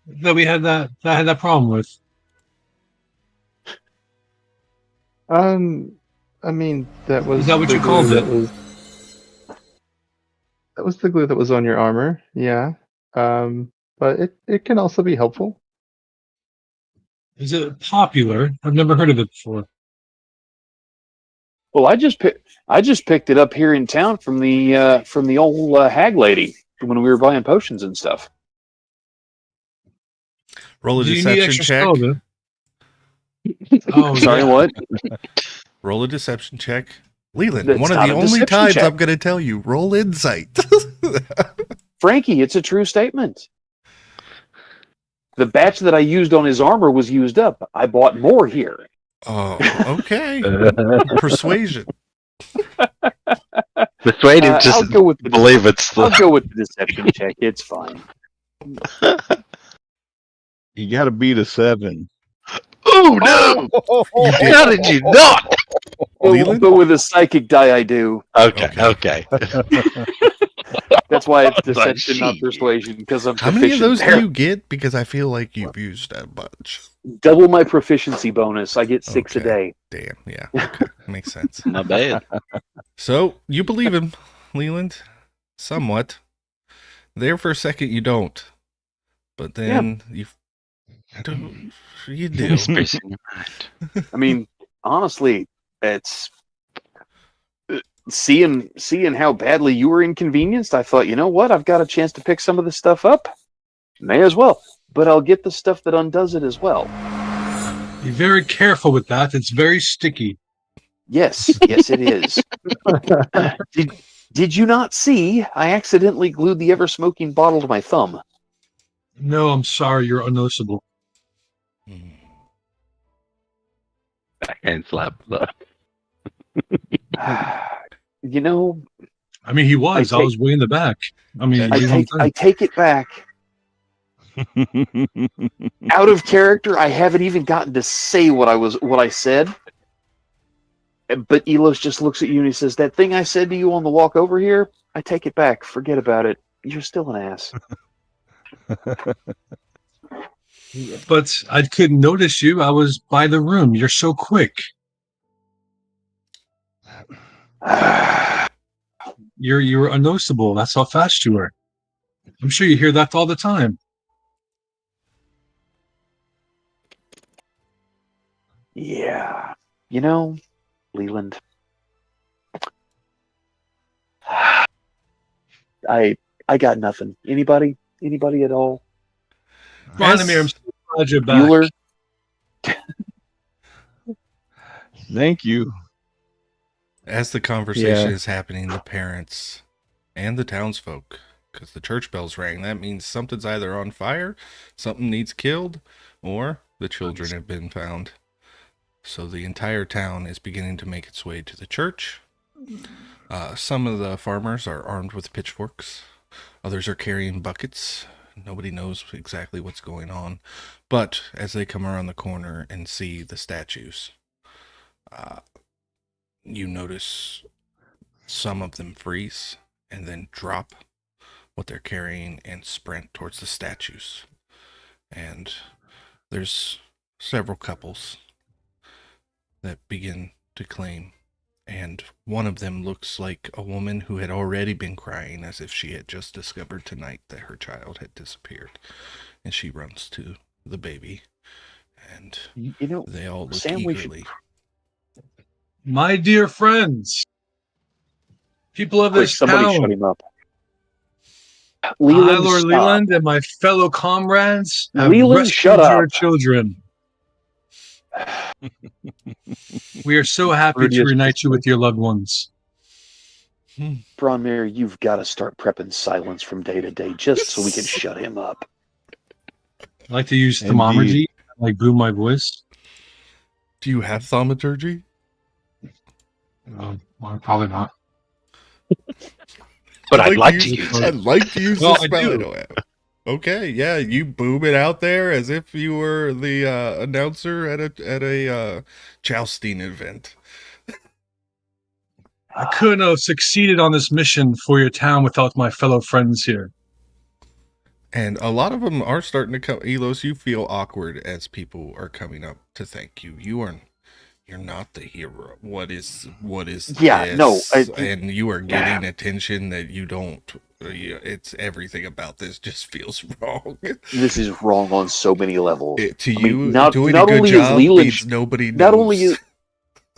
that we had that had that problem with? I mean, that was. Is that what the you called glue it? That was the glue that was on your armor. Yeah. But it can also be helpful. Is it popular? I've never heard of it before. Well, I just picked it up here in town from the old hag lady when we were buying potions and stuff. Roll a Do you need deception extra check. spell, then? Oh, Sorry, yeah. what? Roll a deception check. Leland, That's one of not the a only deception times check. I'm going to tell you, roll insight. Frankie, it's a true statement. The batch that I used on his armor was used up. I bought more here. Oh, okay. Persuasion. Persuade him I'll just go with the believe it's I'll the. go with the deception check. It's fine. You got to beat a 7. Oh no! How did you not? Leland? But with a psychic die, I do. Okay. That's why it's Like, deception, not shit. persuasion. Because I'm How many of those proficient. do you get? Because I feel like you've used a bunch. Double my proficiency bonus. I get 6 a Okay. day. Damn, yeah. Okay. Makes sense. Not bad. So, you believe him, Leland? Somewhat. There for a second, you don't. But then you do. You do. Space in your mind. I mean, honestly, it's seeing how badly you were inconvenienced. I thought, you know what? I've got a chance to pick some of this stuff up. May as well. But I'll get the stuff that undoes it as well. Be very careful with that. It's very sticky. Yes, it is. Did you not see? I accidentally glued the ever-smoking bottle to my thumb. No, I'm sorry. You're unnoticeable. Backhand slap. Look. You know, I mean, he was. I was way in the back. I mean, I take it back. Out of character, I haven't even gotten to say what I said. But Elos just looks at you and he says, "That thing I said to you on the walk over here, I take it back. Forget about it. You're still an ass." But I couldn't notice you. I was by the room. You're so quick. You were unnoticeable. That's how fast you were. I'm sure you hear that all the time. Yeah. You know, Leland, I got nothing. Anybody at all? Branimir, I'm so glad you're back. Bueller? Thank you. As the conversation is happening, the parents and the townsfolk, because the church bells rang, that means something's either on fire, something needs killed, or the children have been found. So the entire town is beginning to make its way to the church. Some of the farmers are armed with pitchforks. Others are carrying buckets. Nobody knows exactly what's going on. But as they come around the corner and see the statues, you notice some of them freeze and then drop what they're carrying and sprint towards the statues. And there's several couples that begin to claim And one of them looks like a woman who had already been crying as if she had just discovered tonight that her child had disappeared. And she runs to the baby, and You know, they all look Sam, we should- eagerly. My dear friends, people of quick, this somebody shut town, him up. I, Leland, Lord stop. Leland, and my fellow comrades have Leland, shut rescued your up. children. We are so happy to Rudius, reunite you with your loved ones. Bronmere, you've got to start prepping silence from day to day just so we can shut him up. I like to use Indeed. thermometry, like boom my voice. Do you have thaumaturgy? Well, probably not. But I'd like to use, use I'd it. like to use Well, the I spell. I do. don't have. Okay, yeah, you boom it out there as if you were the announcer at a jousting event. I couldn't have succeeded on this mission for your town without my fellow friends here. And a lot of them are starting to come. Elos, you feel awkward as people are coming up to thank you. You're not the hero. What is Yeah, this? no, And you are getting attention that you don't. It's everything about this just feels wrong. This is wrong on so many levels. To I mean, you, not doing a not good only is job Leland means nobody knows.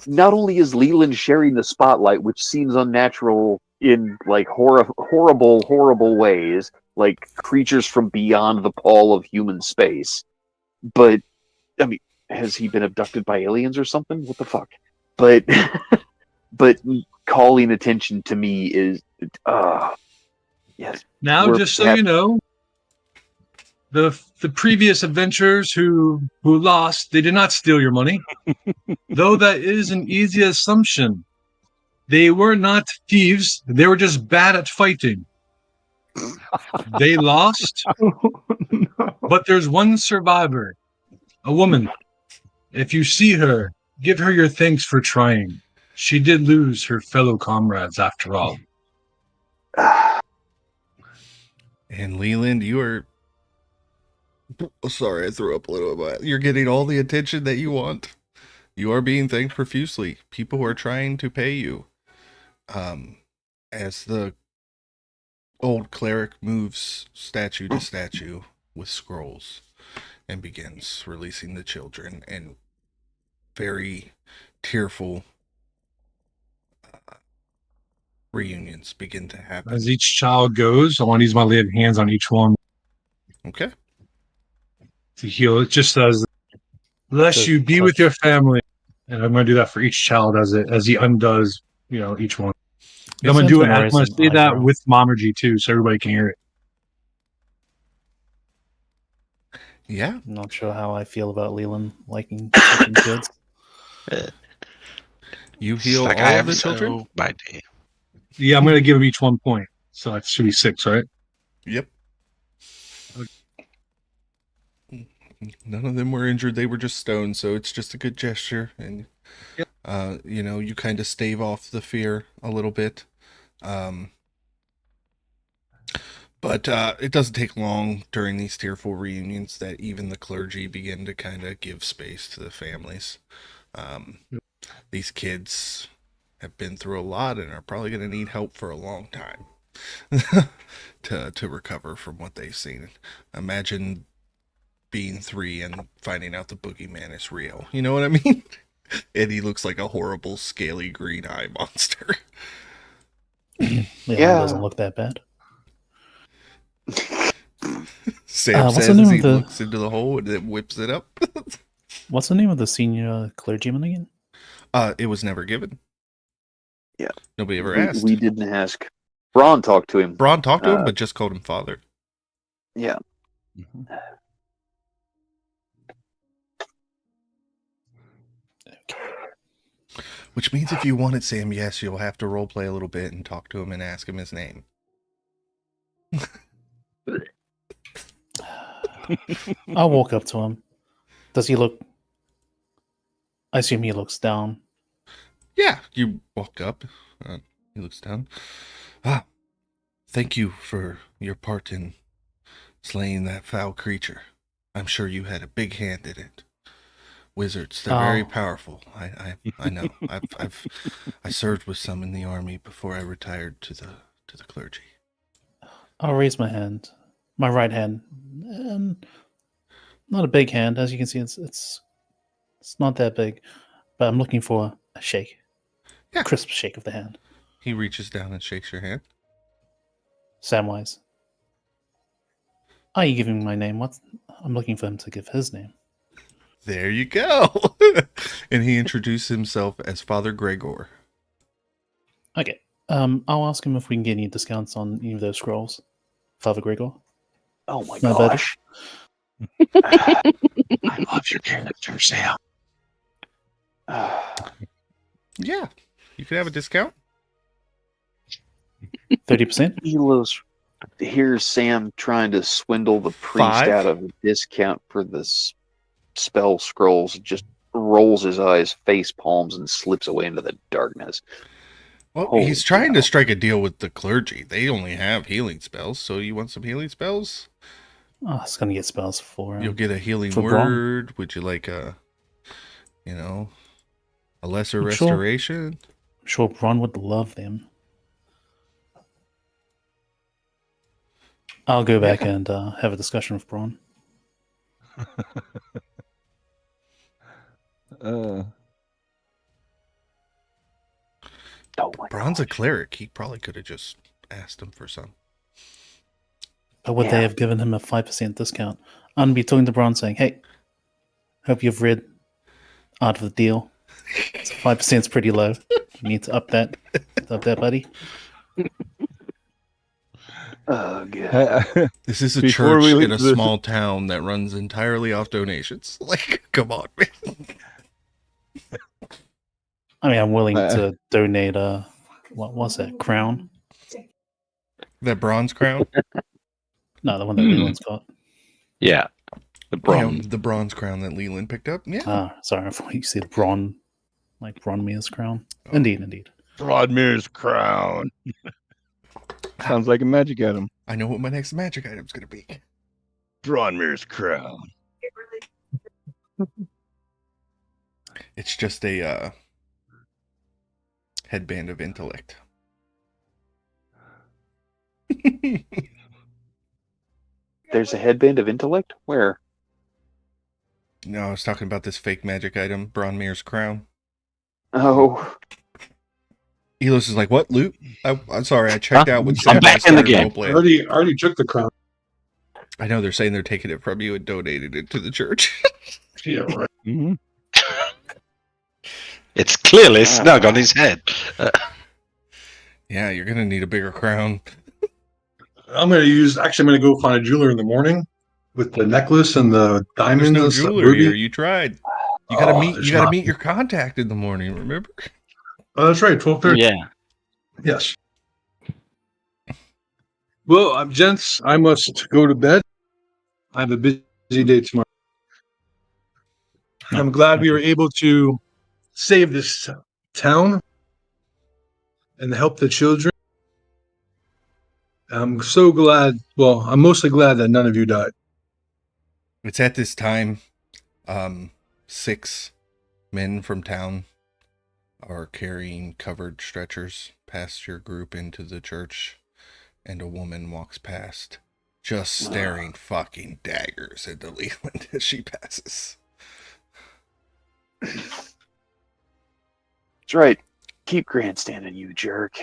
not only is Leland sharing the spotlight, which seems unnatural in like horrible ways, like creatures from beyond the pall of human space, but I mean, has he been abducted by aliens or something? What the fuck? But but calling attention to me is yes. Now, We're just so happy- you know, the previous adventurers who lost, they did not steal your money. Though that is an easy assumption. They were not thieves, they were just bad at fighting. They lost, No. but there's one survivor, a woman. If you see her, give her your thanks for trying. She did lose her fellow comrades after all. And Leland, you are. Sorry, I threw up a little bit. You're getting all the attention that you want. You are being thanked profusely. People are trying to pay you. As the old cleric moves statue to statue with scrolls and begins releasing the children, and very tearful reunions begin to happen. As each child goes, I want to use my laid hands on each one Okay. to heal it, just as bless To you, be touch. with your family. And I'm going to do that for each child as he undoes, each one. I'm going to do it. I'm going to say that with Momergy too, so everybody can hear it. Yeah. I'm not sure how I feel about Leland liking touching kids. You heal Like all I of have the children? so my day. Yeah, I'm going to give them each 1 point. So that should be 6, right? Yep. None of them were injured. They were just stoned, so it's just a good gesture. And, you kind of stave off the fear a little bit. But it doesn't take long during these tearful reunions that even the clergy begin to kind of give space to the families. These kids have been through a lot and are probably going to need help for a long time to recover from what they've seen. Imagine being 3 and finding out the boogeyman is real. You know what I mean? And he looks like a horrible, scaly green eye monster. Leland Yeah. doesn't look that bad. Sam what's says the name as he of the- looks into the hole and then whips it up. What's the name of the senior clergyman again? It was never given. Yeah. Nobody ever asked. We didn't ask. Braun talked to him. Braun talked to him, Uh, but just called him father. Yeah. Which means if you wanted Sam, yes, you'll have to roleplay a little bit and talk to him and ask him his name. I'll walk up to him. Does he look... I assume he looks down. Yeah, you walk up. He looks down. Thank you for your part in slaying that foul creature. I'm sure you had a big hand in it. Wizards, they're very Oh. powerful. I know. I served with some in the army before I retired to the clergy. I'll raise my hand, my right hand, and not a big hand, as you can see. It's not that big, but I'm looking for a shake, Yeah. crisp shake of the hand, He reaches down and shakes your hand. Samwise. Are you giving my name? I'm looking for him to give his name. There you go. And he introduced himself as Father Gregor. Okay. I'll ask him if we can get any discounts on any of those scrolls, Father Gregor. Oh my No better. gosh. I love your character, Sam. Yeah. You could have a discount. 30%. Abilos, here's Sam trying to swindle the priest 5? out of a discount for the spell scrolls. Just rolls his eyes, face palms, and slips away into the darkness. Well, Holy he's trying cow. to strike a deal with the clergy. They only have healing spells, so you want some healing spells? Oh, it's gonna get spells for You'll get a healing for Braun. word. Would you like a lesser I'm sure. restoration? I'm sure Bron would love them. I'll go back and have a discussion with Bron. Uh, Oh my Braun's a gosh. cleric. He probably could have just asked him for some. But would they Yeah. have given him a 5% discount? I'm be talking to Bron saying, "Hey, hope you've read Art of the Deal. So 5% is pretty low. You need to up that, buddy." Oh, God. This is a Before church we leave in a this- small town that runs entirely off donations. Like, come on, man. I mean, I'm willing to donate what was that, crown? That bronze crown? No, the one that Leland's got. Yeah. The bronze. Yeah, the bronze crown that Leland picked up. Yeah. Ah, sorry, I thought you said Bron, like Bronmir's crown. Oh. Indeed. Broadmir's crown. Sounds like a magic item. I know what my next magic item's going to be. Broadmir's crown. It's just a headband of intellect. There's a headband of intellect? Where? No, I was talking about this fake magic item, Bronmir's crown. Oh. Elos is like, what, loot? I'm sorry, I checked out when I'm Sam back in the started game. roleplaying. I already took the crown. I know they're saying they're taking it from you and donated it to the church. Yeah, right. Mm-hmm. It's clearly snug on his head. Yeah, you're going to need a bigger crown. I'm gonna go find a jeweler in the morning with the necklace and the diamonds. There's no and stuff, jeweler ruby. here. You tried. You gotta meet. there's You gotta not. meet your contact in the morning. Remember? Oh, that's right, 12:30. Yeah. Yes. Well, gents, I must go to bed. I have a busy day tomorrow. I'm glad we were able to save this town and help the children. I'm so glad. Well, I'm mostly glad that none of you died. It's at this time. 6 men from town are carrying covered stretchers past your group into the church, and a woman walks past, just staring fucking daggers into Leland as she passes. That's right. Keep grandstanding, you jerk.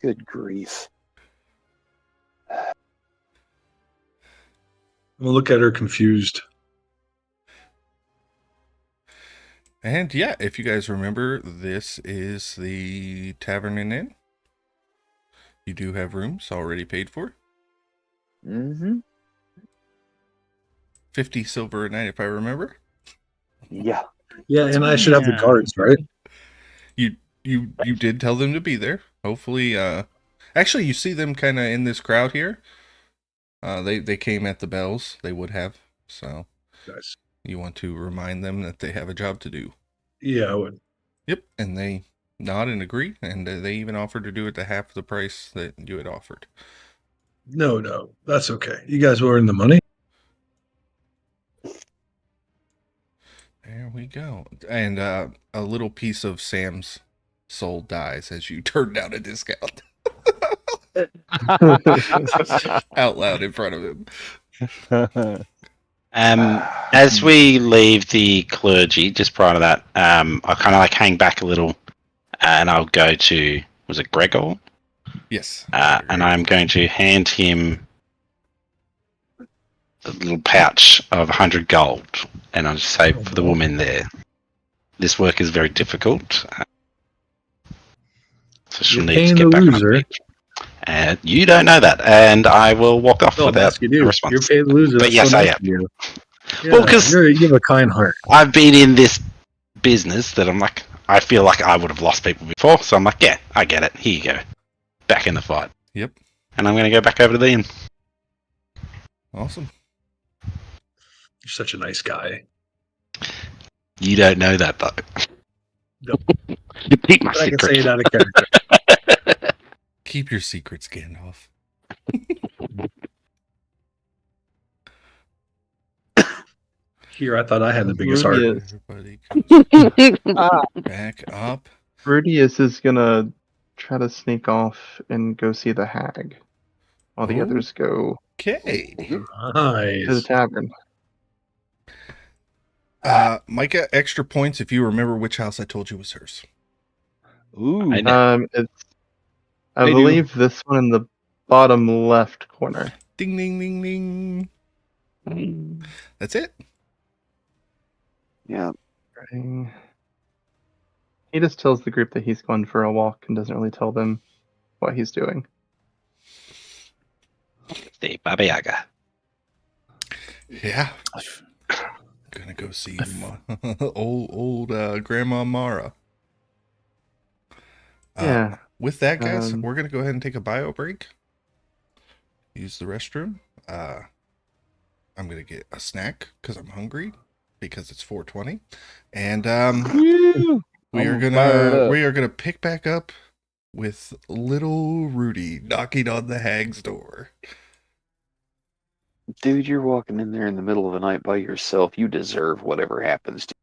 Good grief. I'm gonna look at her confused. And yeah, if you guys remember, this is the Tavern and Inn. You do have rooms already paid for. Mm-hmm. 50 silver a night, if I remember. Yeah. Yeah, and I should have the Yeah. cards, right? You did tell them to be there. Hopefully, actually, you see them kind of in this crowd here. They came at the bells. They would have. So Nice. you want to remind them that they have a job to do. Yeah, I would. Yep, and they nod and agree, and they even offered to do it to half the price that you had offered. No, that's okay. You guys were in the money. Yeah, we go. And a little piece of Sam's soul dies as you turn down a discount out loud in front of him. As we leave the clergy, just prior to that, I'll kind of like hang back a little, and I'll go to, was it Gregor? Yes. And I'm going to hand him a little pouch of 100 gold, and I'll just say for the woman there, this work is very difficult, so she'll You're need to paying get the back on her loser. feet. And you don't know that, and I will walk off No, without that's you do. a response. You're paying the loser. But That's yes, so I nice am. of you. Yeah, Well, 'cause- you have a kind heart. I've been in this business that I'm like, I feel like I would have lost people before, so I'm like, yeah, I get it. Here you go. Back in the fight. Yep. And I'm going to go back over to the inn. Awesome. You're such a nice guy. You don't know that, though. No. You keep my I can secret. say it out of character. Keep your secrets, Gandalf. Here, I thought I had the biggest heart. Rudius. Everybody back up. Rudius is gonna try to sneak off and go see the hag, while the Oh. others go Okay. to the Nice. tavern. Micah, extra points if you remember which house I told you was hers. Ooh. I know. It's I I do. believe this one in the bottom left corner. Ding, ding, ding, ding. That's it. Yeah. He just tells the group that he's going for a walk and doesn't really tell them what he's doing. The Baba Yaga. Yeah. Gonna go see old Grandma Mara. Yeah. With that, guys, Um, we're gonna go ahead and take a bio break. Use the restroom. I'm gonna get a snack because I'm hungry because it's 4:20, and Woo! we are I'm fired up. gonna pick back up with little Rudy knocking on the hag's door. Dude, you're walking in there in the middle of the night by yourself. You deserve whatever happens to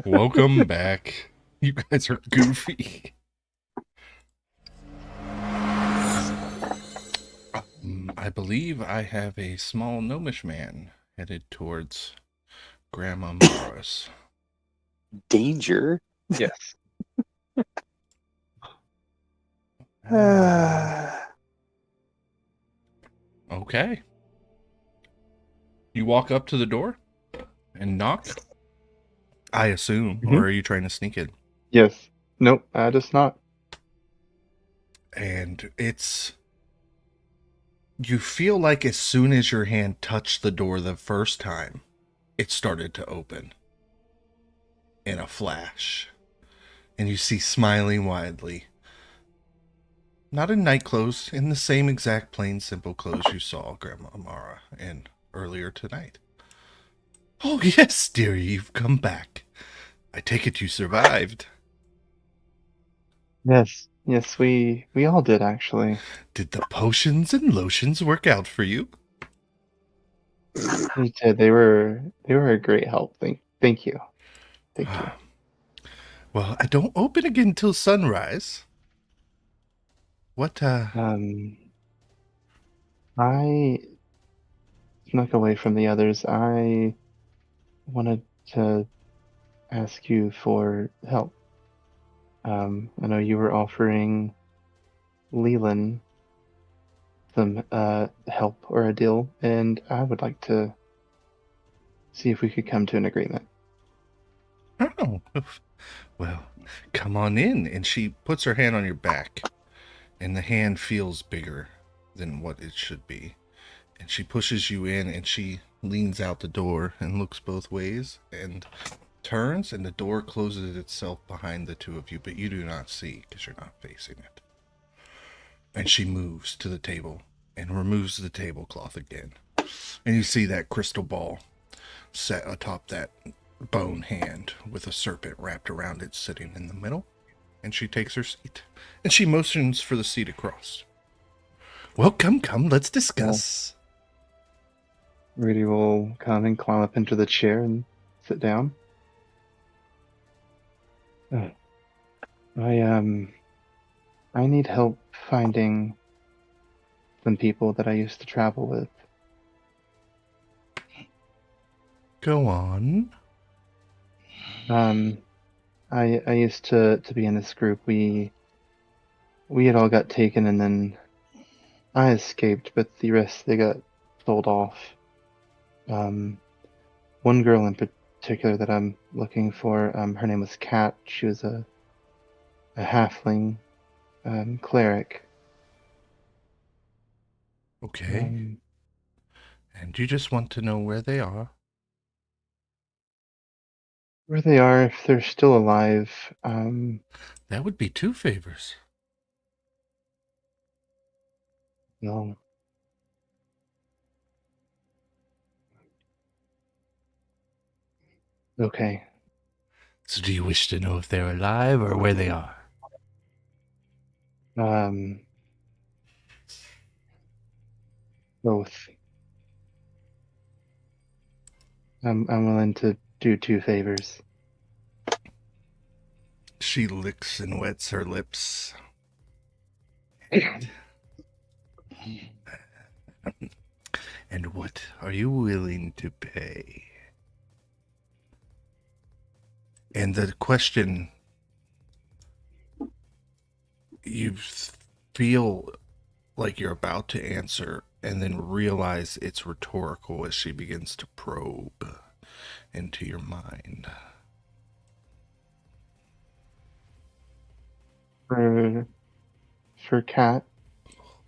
Welcome back. You guys are goofy. I believe I have a small gnomish man headed towards Grandma Mara's. Danger. Yes. Okay. You walk up to the door and knock, I assume, Mhm. or are you trying to sneak in? Yes. Nope. Just not. And you feel like as soon as your hand touched the door the first time, it started to open in a flash. And you see smiling widely. Not in night clothes, in the same exact plain simple clothes you saw Grandma Mara in earlier tonight. Oh yes, dearie, you've come back. I take it you survived. Yes. Yes, we all did actually. Did the potions and lotions work out for you? They did. They were a great help. Thank you. Thank you. Well, I don't open again till sunrise. What, I snuck away from the others. I wanted to ask you for help. I know you were offering Leland some help or a deal, and I would like to see if we could come to an agreement. Oh, well, come on in. And she puts her hand on your back, and the hand feels bigger than what it should be. And she pushes you in, and she leans out the door and looks both ways and turns, and the door closes itself behind the two of you, but you do not see because you're not facing it. And she moves to the table and removes the tablecloth again. And you see that crystal ball set atop that bone hand with a serpent wrapped around it sitting in the middle. And she takes her seat. And she motions for the seat across. Well, come, let's discuss. Rudy will come and climb up into the chair and sit down. I need help finding some people that I used to travel with. Go on. I used to be in this group. We had all got taken, and then I escaped, but the rest they got sold off. One girl in particular that I'm looking for. Her name was Kat. She was a halfling cleric. Okay. And you just want to know where they are? Where they are, if they're still alive. That would be 2 favors. No. Okay. So do you wish to know if they're alive or where they are? Both. I'm willing to do 2 favors. She licks and wets her lips. And what are you willing to pay? And the question, you feel like you're about to answer and then realize it's rhetorical as she begins to probe into your mind. For Kat,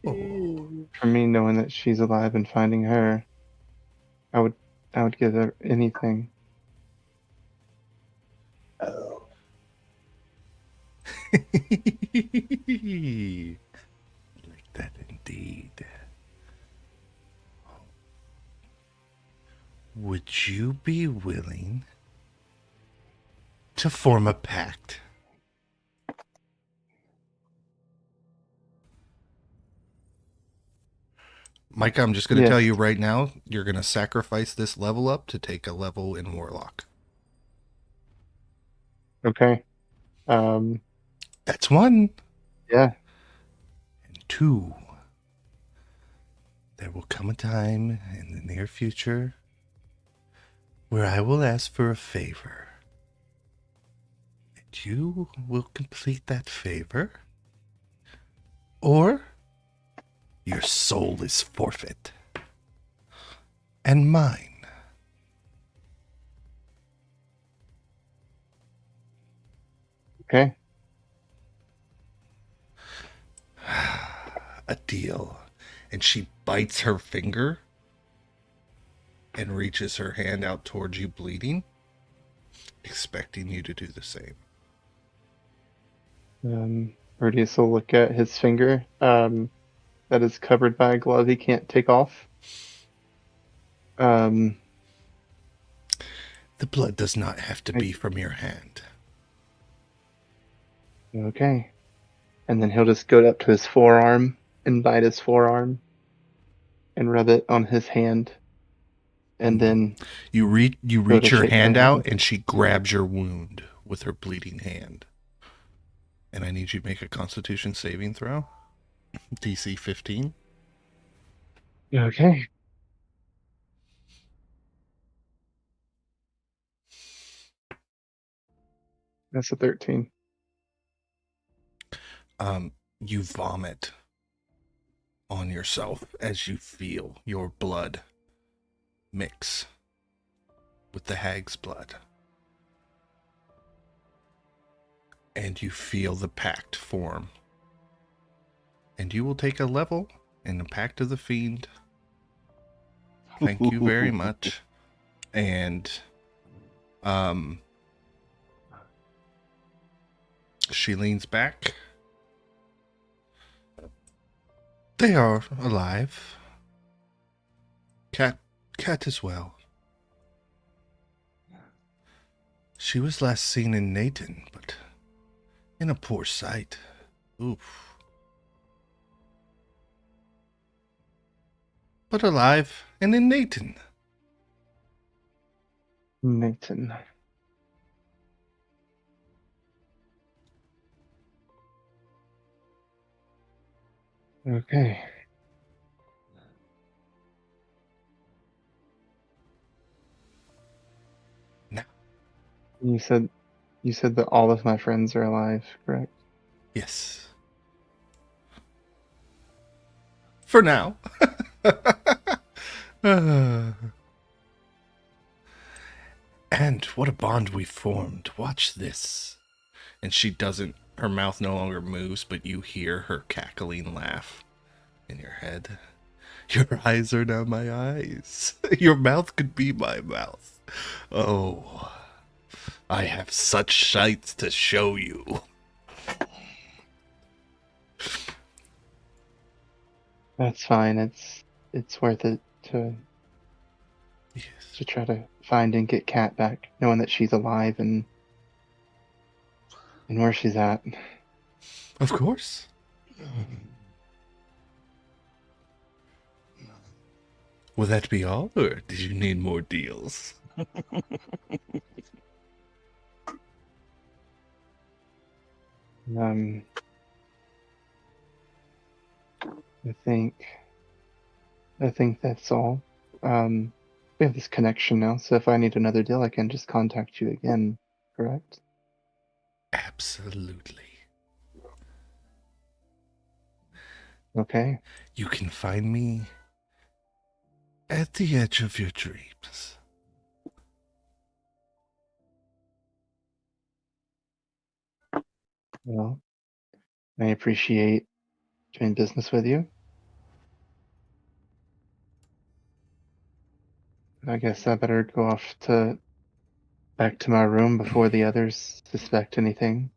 for me knowing that she's alive and finding her, I would give her anything. Like that indeed. Would you be willing to form a pact? Micah, I'm just going to Yes. tell you right now, you're going to sacrifice this level up to take a level in Warlock. Okay. That's one. Yeah. And two. There will come a time in the near future where I will ask for a favor. And you will complete that favor, or your soul is forfeit. And mine. Okay. A deal. And she bites her finger and reaches her hand out towards you, bleeding, expecting you to do the same. Rudius will look at his finger. That is covered by a glove he can't take off. The blood does not have to I- be from your hand. Okay. And then he'll just go up to his forearm and bite his forearm and rub it on his hand. And then You go reach to your shake hand my hand. out, and she grabs your wound with her bleeding hand. And I need you to make a Constitution saving throw. DC 15. Okay. That's a 13. You vomit on yourself as you feel your blood mix with the hag's blood. And you feel the pact form. And you will take a level in the Pact of the Fiend. Thank you very much. And she leans back. They are alive. Cat as well. She was last seen in Nathan, but in a poor sight. Oof. But alive and in Nathan. Nathan. Okay. Now. You said that all of my friends are alive, correct? Yes. For now. And what a bond we formed. Watch this. And she doesn't, her mouth no longer moves, but you hear her cackling laugh in your head. Your eyes are now my eyes. Your mouth could be my mouth. Oh, I have such sights to show you. That's fine. It's worth it to Yes. try to find and get Kat back, knowing that she's alive and where she's at. Of course. Will that be all, or did you need more deals? I think that's all. We have this connection now, so if I need another deal, I can just contact you again, correct? Absolutely. Okay. You can find me at the edge of your dreams. Well, I appreciate doing business with you. I guess I better go off back to my room before the others suspect anything.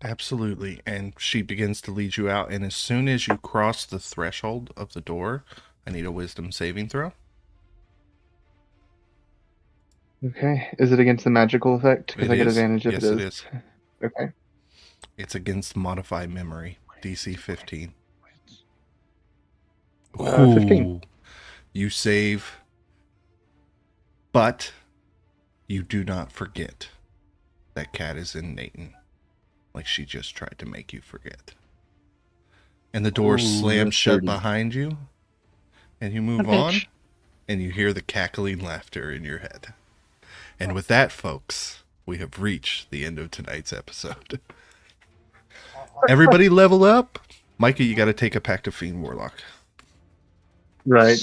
Absolutely. And she begins to lead you out. And as soon as you cross the threshold of the door, I need a wisdom saving throw. Okay. Is it against the magical effect? Because It I get is. advantage if Yes, it it is. is. Okay. It's against modify memory. DC 15. 15. Ooh. You save, but you do not forget. that cat is in Nathan. Like she just tried to make you forget. And the door Ooh, slams that's shut dirty. behind you. And you move on. And you hear the cackling laughter in your head. And with that, folks, we have reached the end of tonight's episode. Everybody level up. Micah, you got to take a Pact of Fiend Warlock. Right.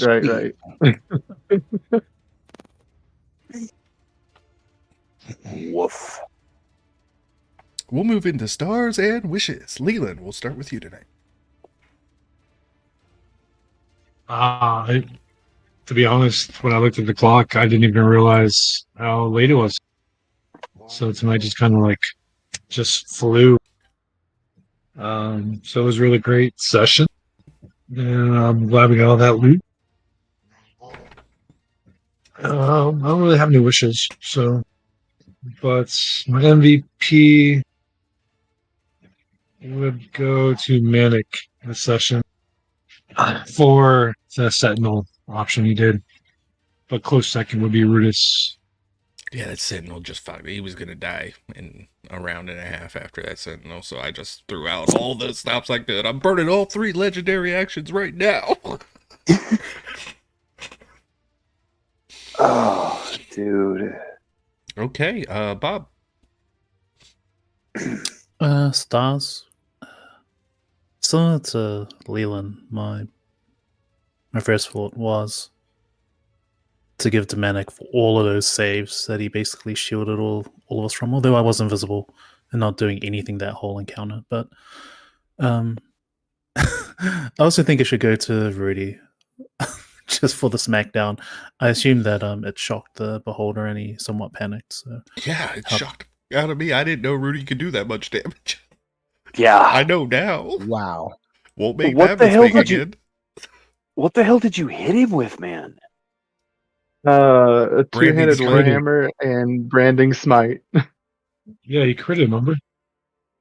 Woof. We'll move into stars and wishes. Leland, we'll start with you tonight. To be honest, when I looked at the clock, I didn't even realize how late it was. So tonight just kind of like just flew. So it was a really great session. And I'm glad we got all that loot. I don't really have any wishes, so but my MVP would go to Manic this session for the Sentinel option he did. But close second would be Rudis. Yeah, that Sentinel just fucked. He was going to die in a round and a half after that Sentinel, so I just threw out all the stops I could. I'm burning all 3 legendary actions right now. Oh, dude. Okay, Bob. Stars. Similar to Leland, my first thought was to give Domenic for all of those saves that he basically shielded all of us from, although I was invisible and not doing anything that whole encounter. But I also think it should go to Rudy just for the smackdown. I assume that it shocked the beholder and he somewhat panicked. So Yeah, it shocked out of me. I didn't know Rudy could do that much damage. Yeah. I know now. Wow. Won't make What that the hell mistake did you- again. What the hell did you hit him with, man? A Branding two-handed smite. warhammer and branding smite. Yeah, he critted, remember?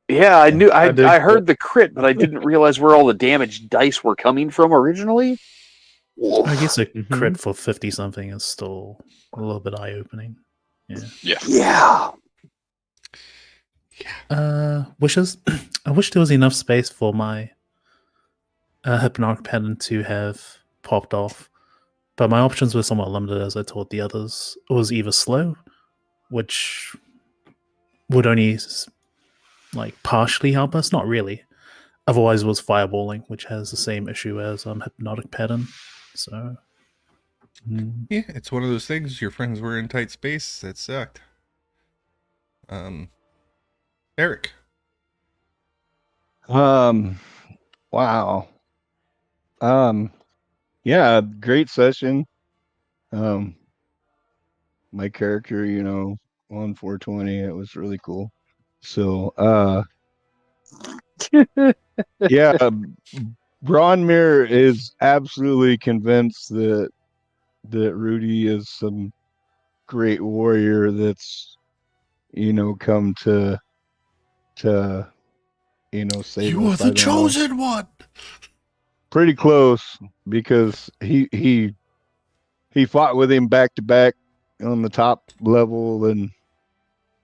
Yeah, I knew. I did I heard the crit, but I didn't realize where all the damage dice were coming from originally. I guess a Mhm. crit for 50 something is still a little bit eye opening. Yeah. Yeah. Wishes. I wish there was enough space for my hypnotic pattern to have popped off, but my options were somewhat limited as I told the others. It was either slow, which would only like partially help us, not really. Otherwise, it was fireballing, which has the same issue as hypnotic pattern. So, Yeah, it's one of those things. Your friends were in tight space. That sucked. Eric. Wow. Yeah, great session. My character, on 420, it was really cool. So, yeah, Bronmir is absolutely convinced that Rudy is some great warrior that's, come to save You are us. the I don't know. chosen one. Pretty close, because he fought with him back to back on the top level, and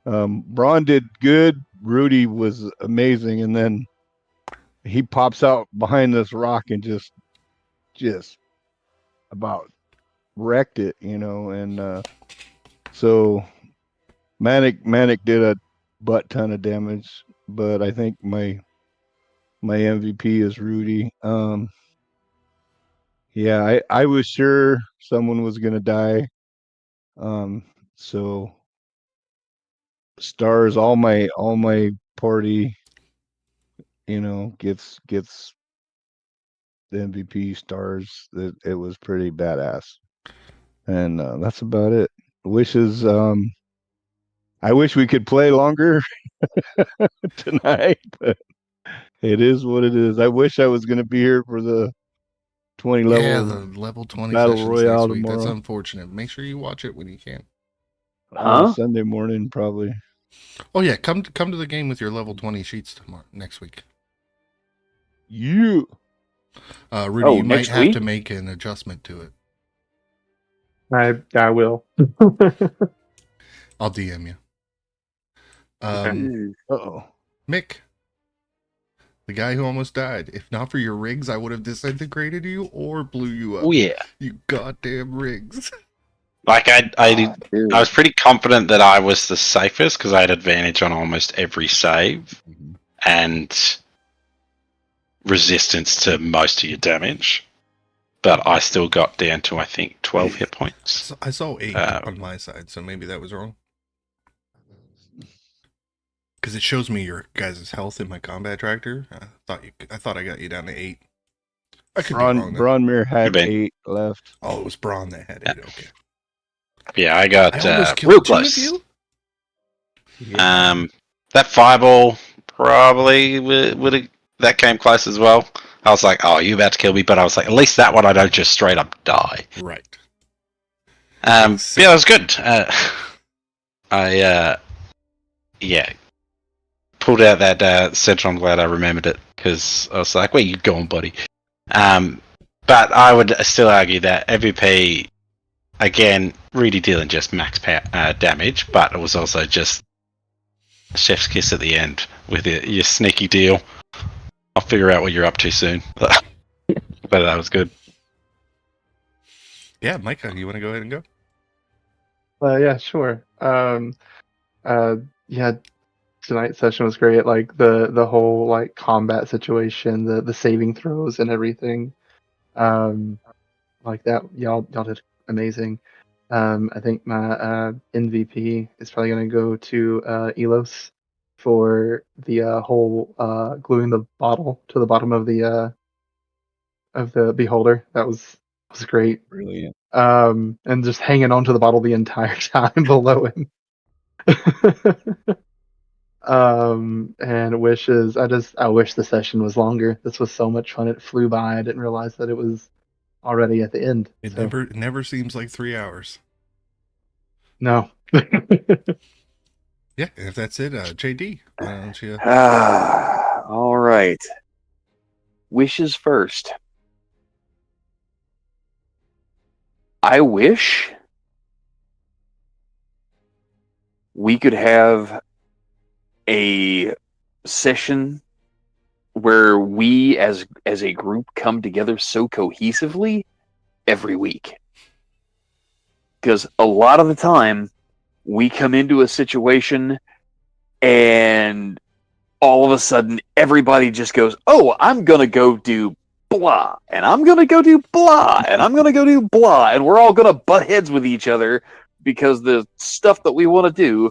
Braun did good. Rudy was amazing, and then he pops out behind this rock and just about wrecked it, and so Manic did a butt ton of damage, but I think my MVP is Rudy. Yeah, I was sure someone was gonna die. So stars, all my party, gets the MVP stars. It was pretty badass, and that's about it. Wishes. I wish we could play longer tonight, but it is what it is. I wish I was going to be here for the 20 Yeah, level the level 20 battle sessions royale next week. That's tomorrow. unfortunate. Make sure you watch it when you can. Huh? Sunday morning, probably. Oh yeah, come to the game with your level 20 sheets tomorrow next week. You. Rudy, Oh, you might next have week? to make an adjustment to it. I will. I'll DM you. Mm. Uh-oh. Mick, the guy who almost died. If not for your rigs, I would have disintegrated you or blew you up. Oh yeah. You goddamn rigs. Like I Dude. was pretty confident that I was the safest because I had advantage on almost every save and resistance to most of your damage. But I still got down to, I think, 12 hit points. So I saw 8 on my side, so maybe that was wrong. Because it shows me your guys' health in my combat tractor. I thought I got you down to 8. I could be wrong. Though. Bronmere had Could be. 8 left. Oh, it was Braun that had 8. Okay. Yeah, I got I almost real killed 2 of close. you. Yeah. That fireball probably would have. That came close as well. I was like, "Oh, you about to kill me?" But I was like, "At least that one I don't just straight up die." Right. Yeah, that was good. Yeah, pulled out that Sentinel. I'm glad I remembered it because I was like, "Where you going, buddy?" But I would still argue that MVP, again, really dealing just max damage, but it was also just a chef's kiss at the end with your sneaky deal. I'll figure out what you're up to soon. But that was good. Yeah, Micah, you want to go ahead and go? Yeah, sure. Yeah, tonight's session was great. Like the whole like combat situation, the saving throws and everything. Like that, y'all did amazing. I think my MVP is probably gonna go to Elos for the whole gluing the bottle to the bottom of the beholder. That was great. Brilliant. And just hanging on to the bottle the entire time below him. And wishes. I wish the session was longer. This was so much fun. It flew by. I didn't realize that it was already at the end. It So, never seems like 3 hours. no. Yeah, if that's it, JD, why don't you? All right. Wishes first. I wish we could have a session where we as a group come together so cohesively every week. Because a lot of the time we come into a situation and all of a sudden everybody just goes, "Oh, I'm going to go do blah, and I'm going to go do blah, and I'm going to go do blah," and we're all going to butt heads with each other because the stuff that we want to do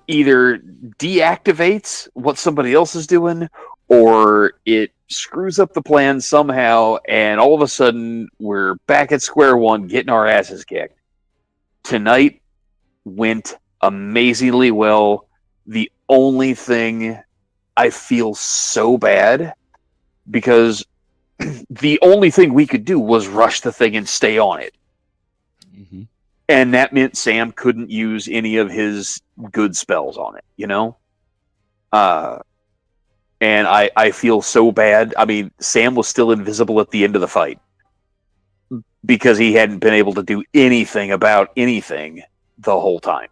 either deactivates what somebody else is doing or it screws up the plan somehow, and all of a sudden we're back at square one getting our asses kicked. Tonight went amazingly well. The only thing I feel so bad because the only thing we could do was rush the thing and stay on it. Mm-hmm. And that meant Sam couldn't use any of his good spells on it, you know? And I feel so bad. I mean, Sam was still invisible at the end of the fight because he hadn't been able to do anything about anything the whole time.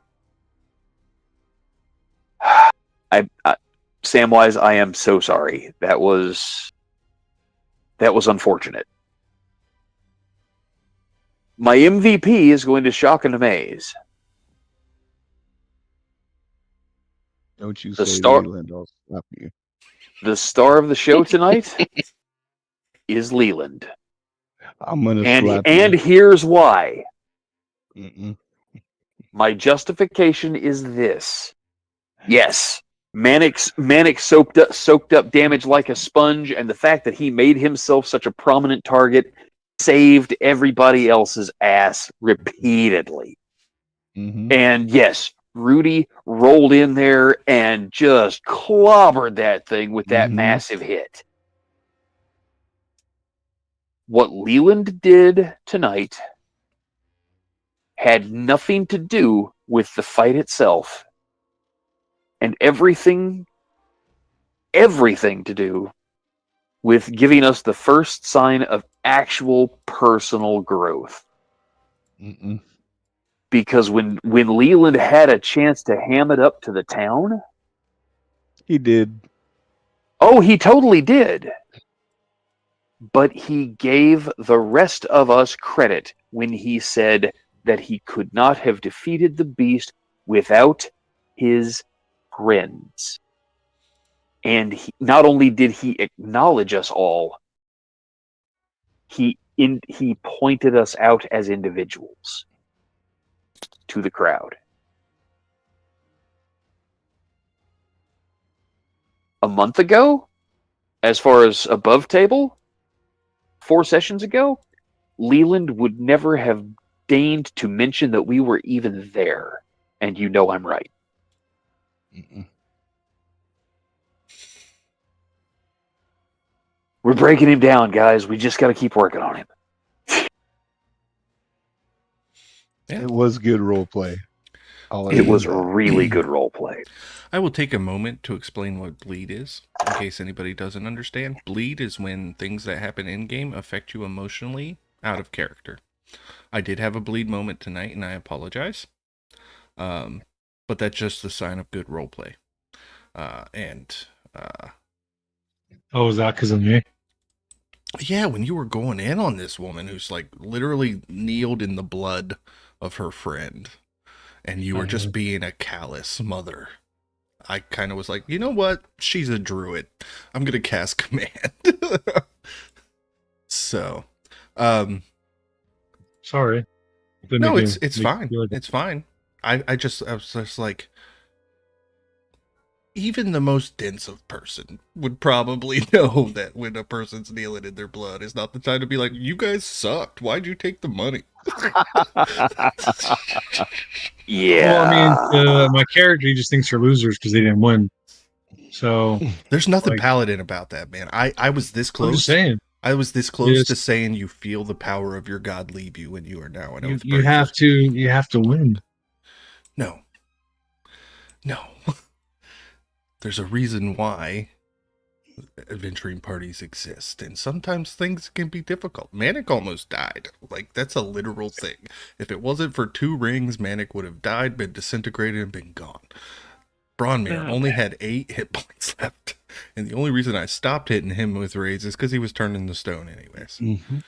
Samwise, I am so sorry. That was unfortunate. My MVP is going to shock and amaze. Don't you The say star- Leland, I'll slap you. The star of the show tonight is Leland. I'm gonna And slap here's why. you. Mm-mm. My justification is this. Yes, Manic soaked up damage like a sponge, and the fact that he made himself such a prominent target saved everybody else's ass repeatedly. Mm-hmm. And yes, Rudy rolled in there and just clobbered that thing with that massive hit. What Leland did tonight had nothing to do with the fight itself, and everything to do with giving us the first sign of actual personal growth. Mm-mm. Because when Leland had a chance to ham it up to the town, He did. oh, he totally did. But he gave the rest of us credit when he said that he could not have defeated the beast without his friends. And not only did he acknowledge us all, he pointed us out as individuals to the crowd. A month ago, as far as above table, 4 sessions ago, Leland would never have deigned to mention that we were even there. And you know I'm right. Mm-mm. We're breaking him down, guys. We just got to keep working on him. Yeah. It was good role play. It was really good role play. I will take a moment to explain what bleed is, in case anybody doesn't understand. Bleed is when things that happen in-game affect you emotionally out of character. I did have a bleed moment tonight, and I apologize. But that's just a sign of good roleplay. Oh, is that because of me? Yeah, when you were going in on this woman who's like literally kneeled in the blood of her friend, and you were just being a callous mother, I kind of was like, you know what? She's a druid. I'm gonna cast command. So, Sorry. no, it's fine. It's fine. I was just like, even the most dense of person would probably know that when a person's kneeling in their blood, it's not the time to be like, you guys sucked. Why'd you take the money? Yeah. Well, I mean, my character, he just thinks they're losers because they didn't win. So There's nothing like, paladin about that, man. I was this I'm close. just saying. I was this close Yes. to saying you feel the power of your god leave you when you are now an oath You have to win. No. There's a reason why adventuring parties exist, and sometimes things can be difficult. Manic almost died. Like, that's a literal thing. If it wasn't for 2 rings, Manic would have died, been disintegrated, and been gone. Bronmere only had 8 hit points left, and the only reason I stopped hitting him with raids is because he was turning to stone anyways. Mm-hmm.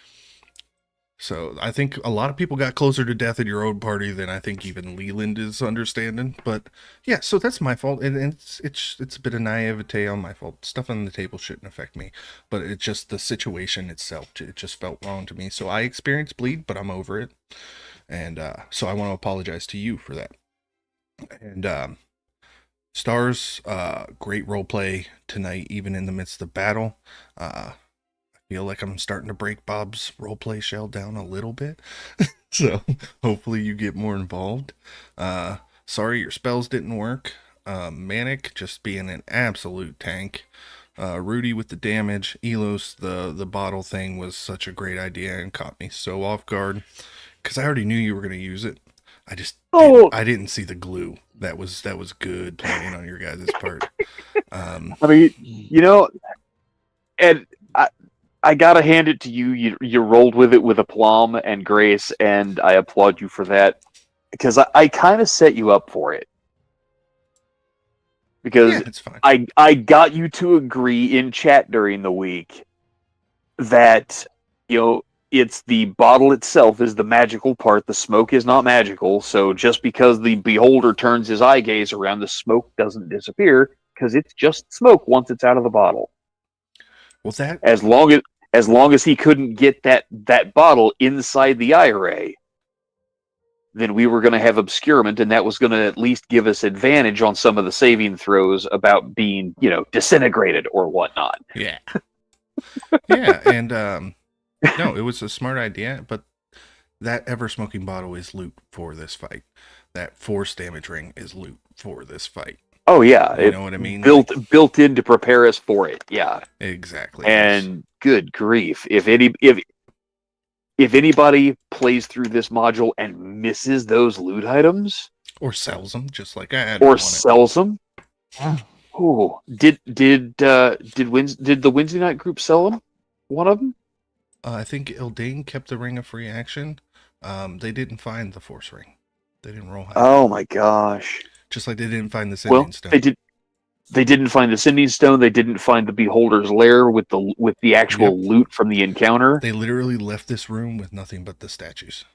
So I think a lot of people got closer to death in your own party than I think even Leland is understanding. But yeah, so that's my fault, and it's a bit of naivete on my fault. Stuff on the table shouldn't affect me, but it's just the situation itself. It just felt wrong to me. So I experienced bleed, but I'm over it, and so I want to apologize to you for that. And Stars, great role play tonight, even in the midst of battle. Feel like I'm starting to break Bob's roleplay shell down a little bit. So hopefully you get more involved. Sorry your spells didn't work. Manic just being an absolute tank. Rudy with the damage. Elos, the bottle thing was such a great idea and caught me so off guard. Because I already knew you were going to use it. I didn't see the glue. That was good planning on your guys' part. I mean, you know, and I gotta hand it to you. You rolled with it with aplomb and grace, and I applaud you for that. Because I kind of set you up for it. Because Yeah, it's fine. I got you to agree in chat during the week that, you know, it's the bottle itself is the magical part. The smoke is not magical. So just because the beholder turns his eye gaze around, the smoke doesn't disappear because it's just smoke once it's out of the bottle. Well, that As long as he couldn't get that bottle inside the IRA, then we were going to have obscurement, and that was going to at least give us advantage on some of the saving throws about being, you know, disintegrated or whatnot. Yeah. Yeah, and no, it was a smart idea, but that ever smoking bottle is loot for this fight. That force damage ring is loot for this fight. Oh yeah, You know what I mean? Built in to prepare us for it. Yeah, Exactly. and good grief, if anybody plays through this module and misses those loot items or sells them, just like I had. or sells them, oh, did the Wednesday night group sell them? One of them? I think Ildane kept the ring of free action. They didn't find the force ring. They didn't roll high. Oh my gosh. Just like they didn't find the Well, sending stone. They didn't find the sending stone. They didn't find the beholder's lair with the actual loot from the encounter. They literally left this room with nothing but the statues.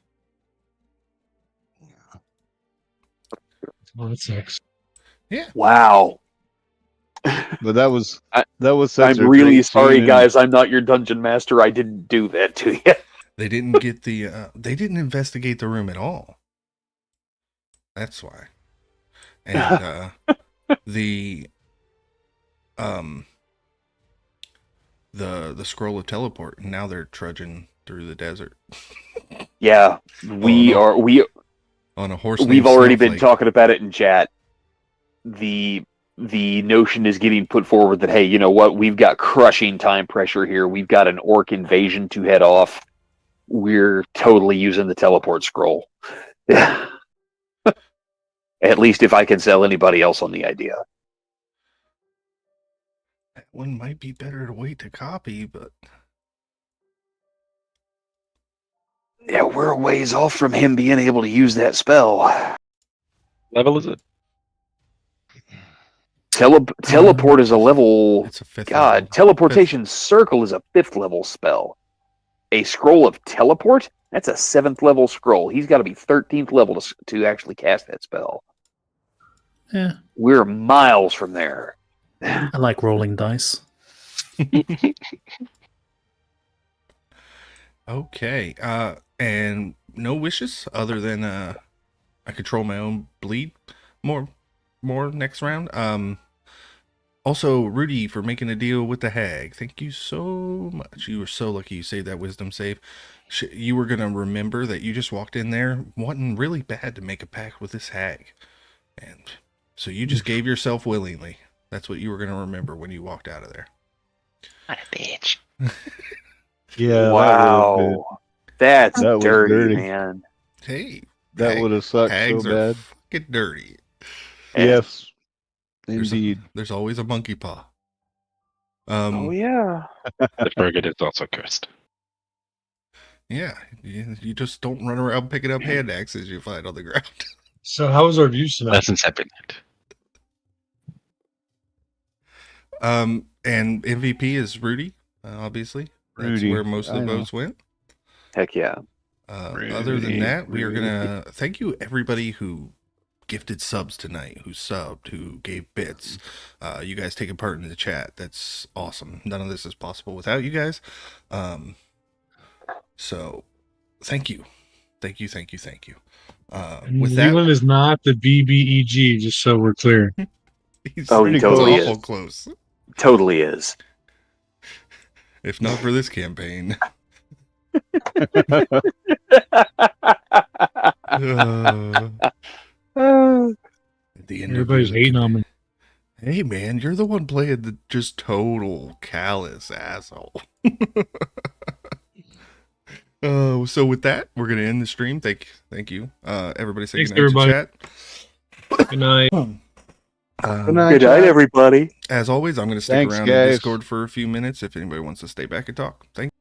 Well, that sucks. Yeah. Wow. But that was such I'm a really great sorry, scene, and guys. I'm not your dungeon master. I didn't do that to you. They didn't get the. They didn't investigate the room at all. That's why. And the scroll of teleport. And now they're trudging through the desert Yeah, we on a horse. we've named already been Snowflake. talking about it in chat. The notion is getting put forward that, hey, you know what? We've got crushing time pressure here. We've got an orc invasion to head off. We're totally using the teleport scroll. At least if I can sell anybody else on the idea. That one might be better to wait to copy, but Yeah, we're a ways off from him being able to use that spell. Level is it? Teleport is a level. it's a 5th God, level. teleportation circle is a 5th level spell. A scroll of teleport? That's a 7th level scroll. He's got to be 13th level to actually cast that spell. Yeah, We're miles from there. I like rolling dice. Okay. And no wishes other than I control my own bleed more next round. Also, Rudy, for making a deal with the hag. Thank you so much. You were so lucky you saved that wisdom save. You were going to remember that you just walked in there wanting really bad to make a pact with this hag. And so you just gave yourself willingly. That's what you were going to remember when you walked out of there. What a bitch. yeah, Wow. That's That was dirty, dirty. man. Hey. that would have sucked Hags so are bad. fucking dirty. Yes, There's indeed. There's always a monkey paw. Oh, yeah. The frigate is also cursed. Yeah, you just don't run around picking up hand axes you find on the ground. So how was our views tonight? Lessons have been learned. And MVP is Rudy, obviously. That's Rudy, where most of I the know. votes went. Heck yeah. Other than that, we are gonna thank you everybody who gifted subs tonight, who subbed, who gave bits. You guys taking part in the chat. That's awesome. None of this is possible without you guys. So thank you. Thank you. With that, Leland is not the BBEG, just so we're clear. he's Oh, he totally awful is. close. Totally is. If not for this campaign. At the end Everybody's of hating on me. Hey man, you're the one playing the just total callous asshole. So with that, we're gonna end the stream. Thank you. Everybody say Thanks, good night to everybody. chat. Good night. Good night, Good night, chat. everybody. As always, I'm gonna stick Thanks, around in guys. Discord for a few minutes if anybody wants to stay back and talk. Thank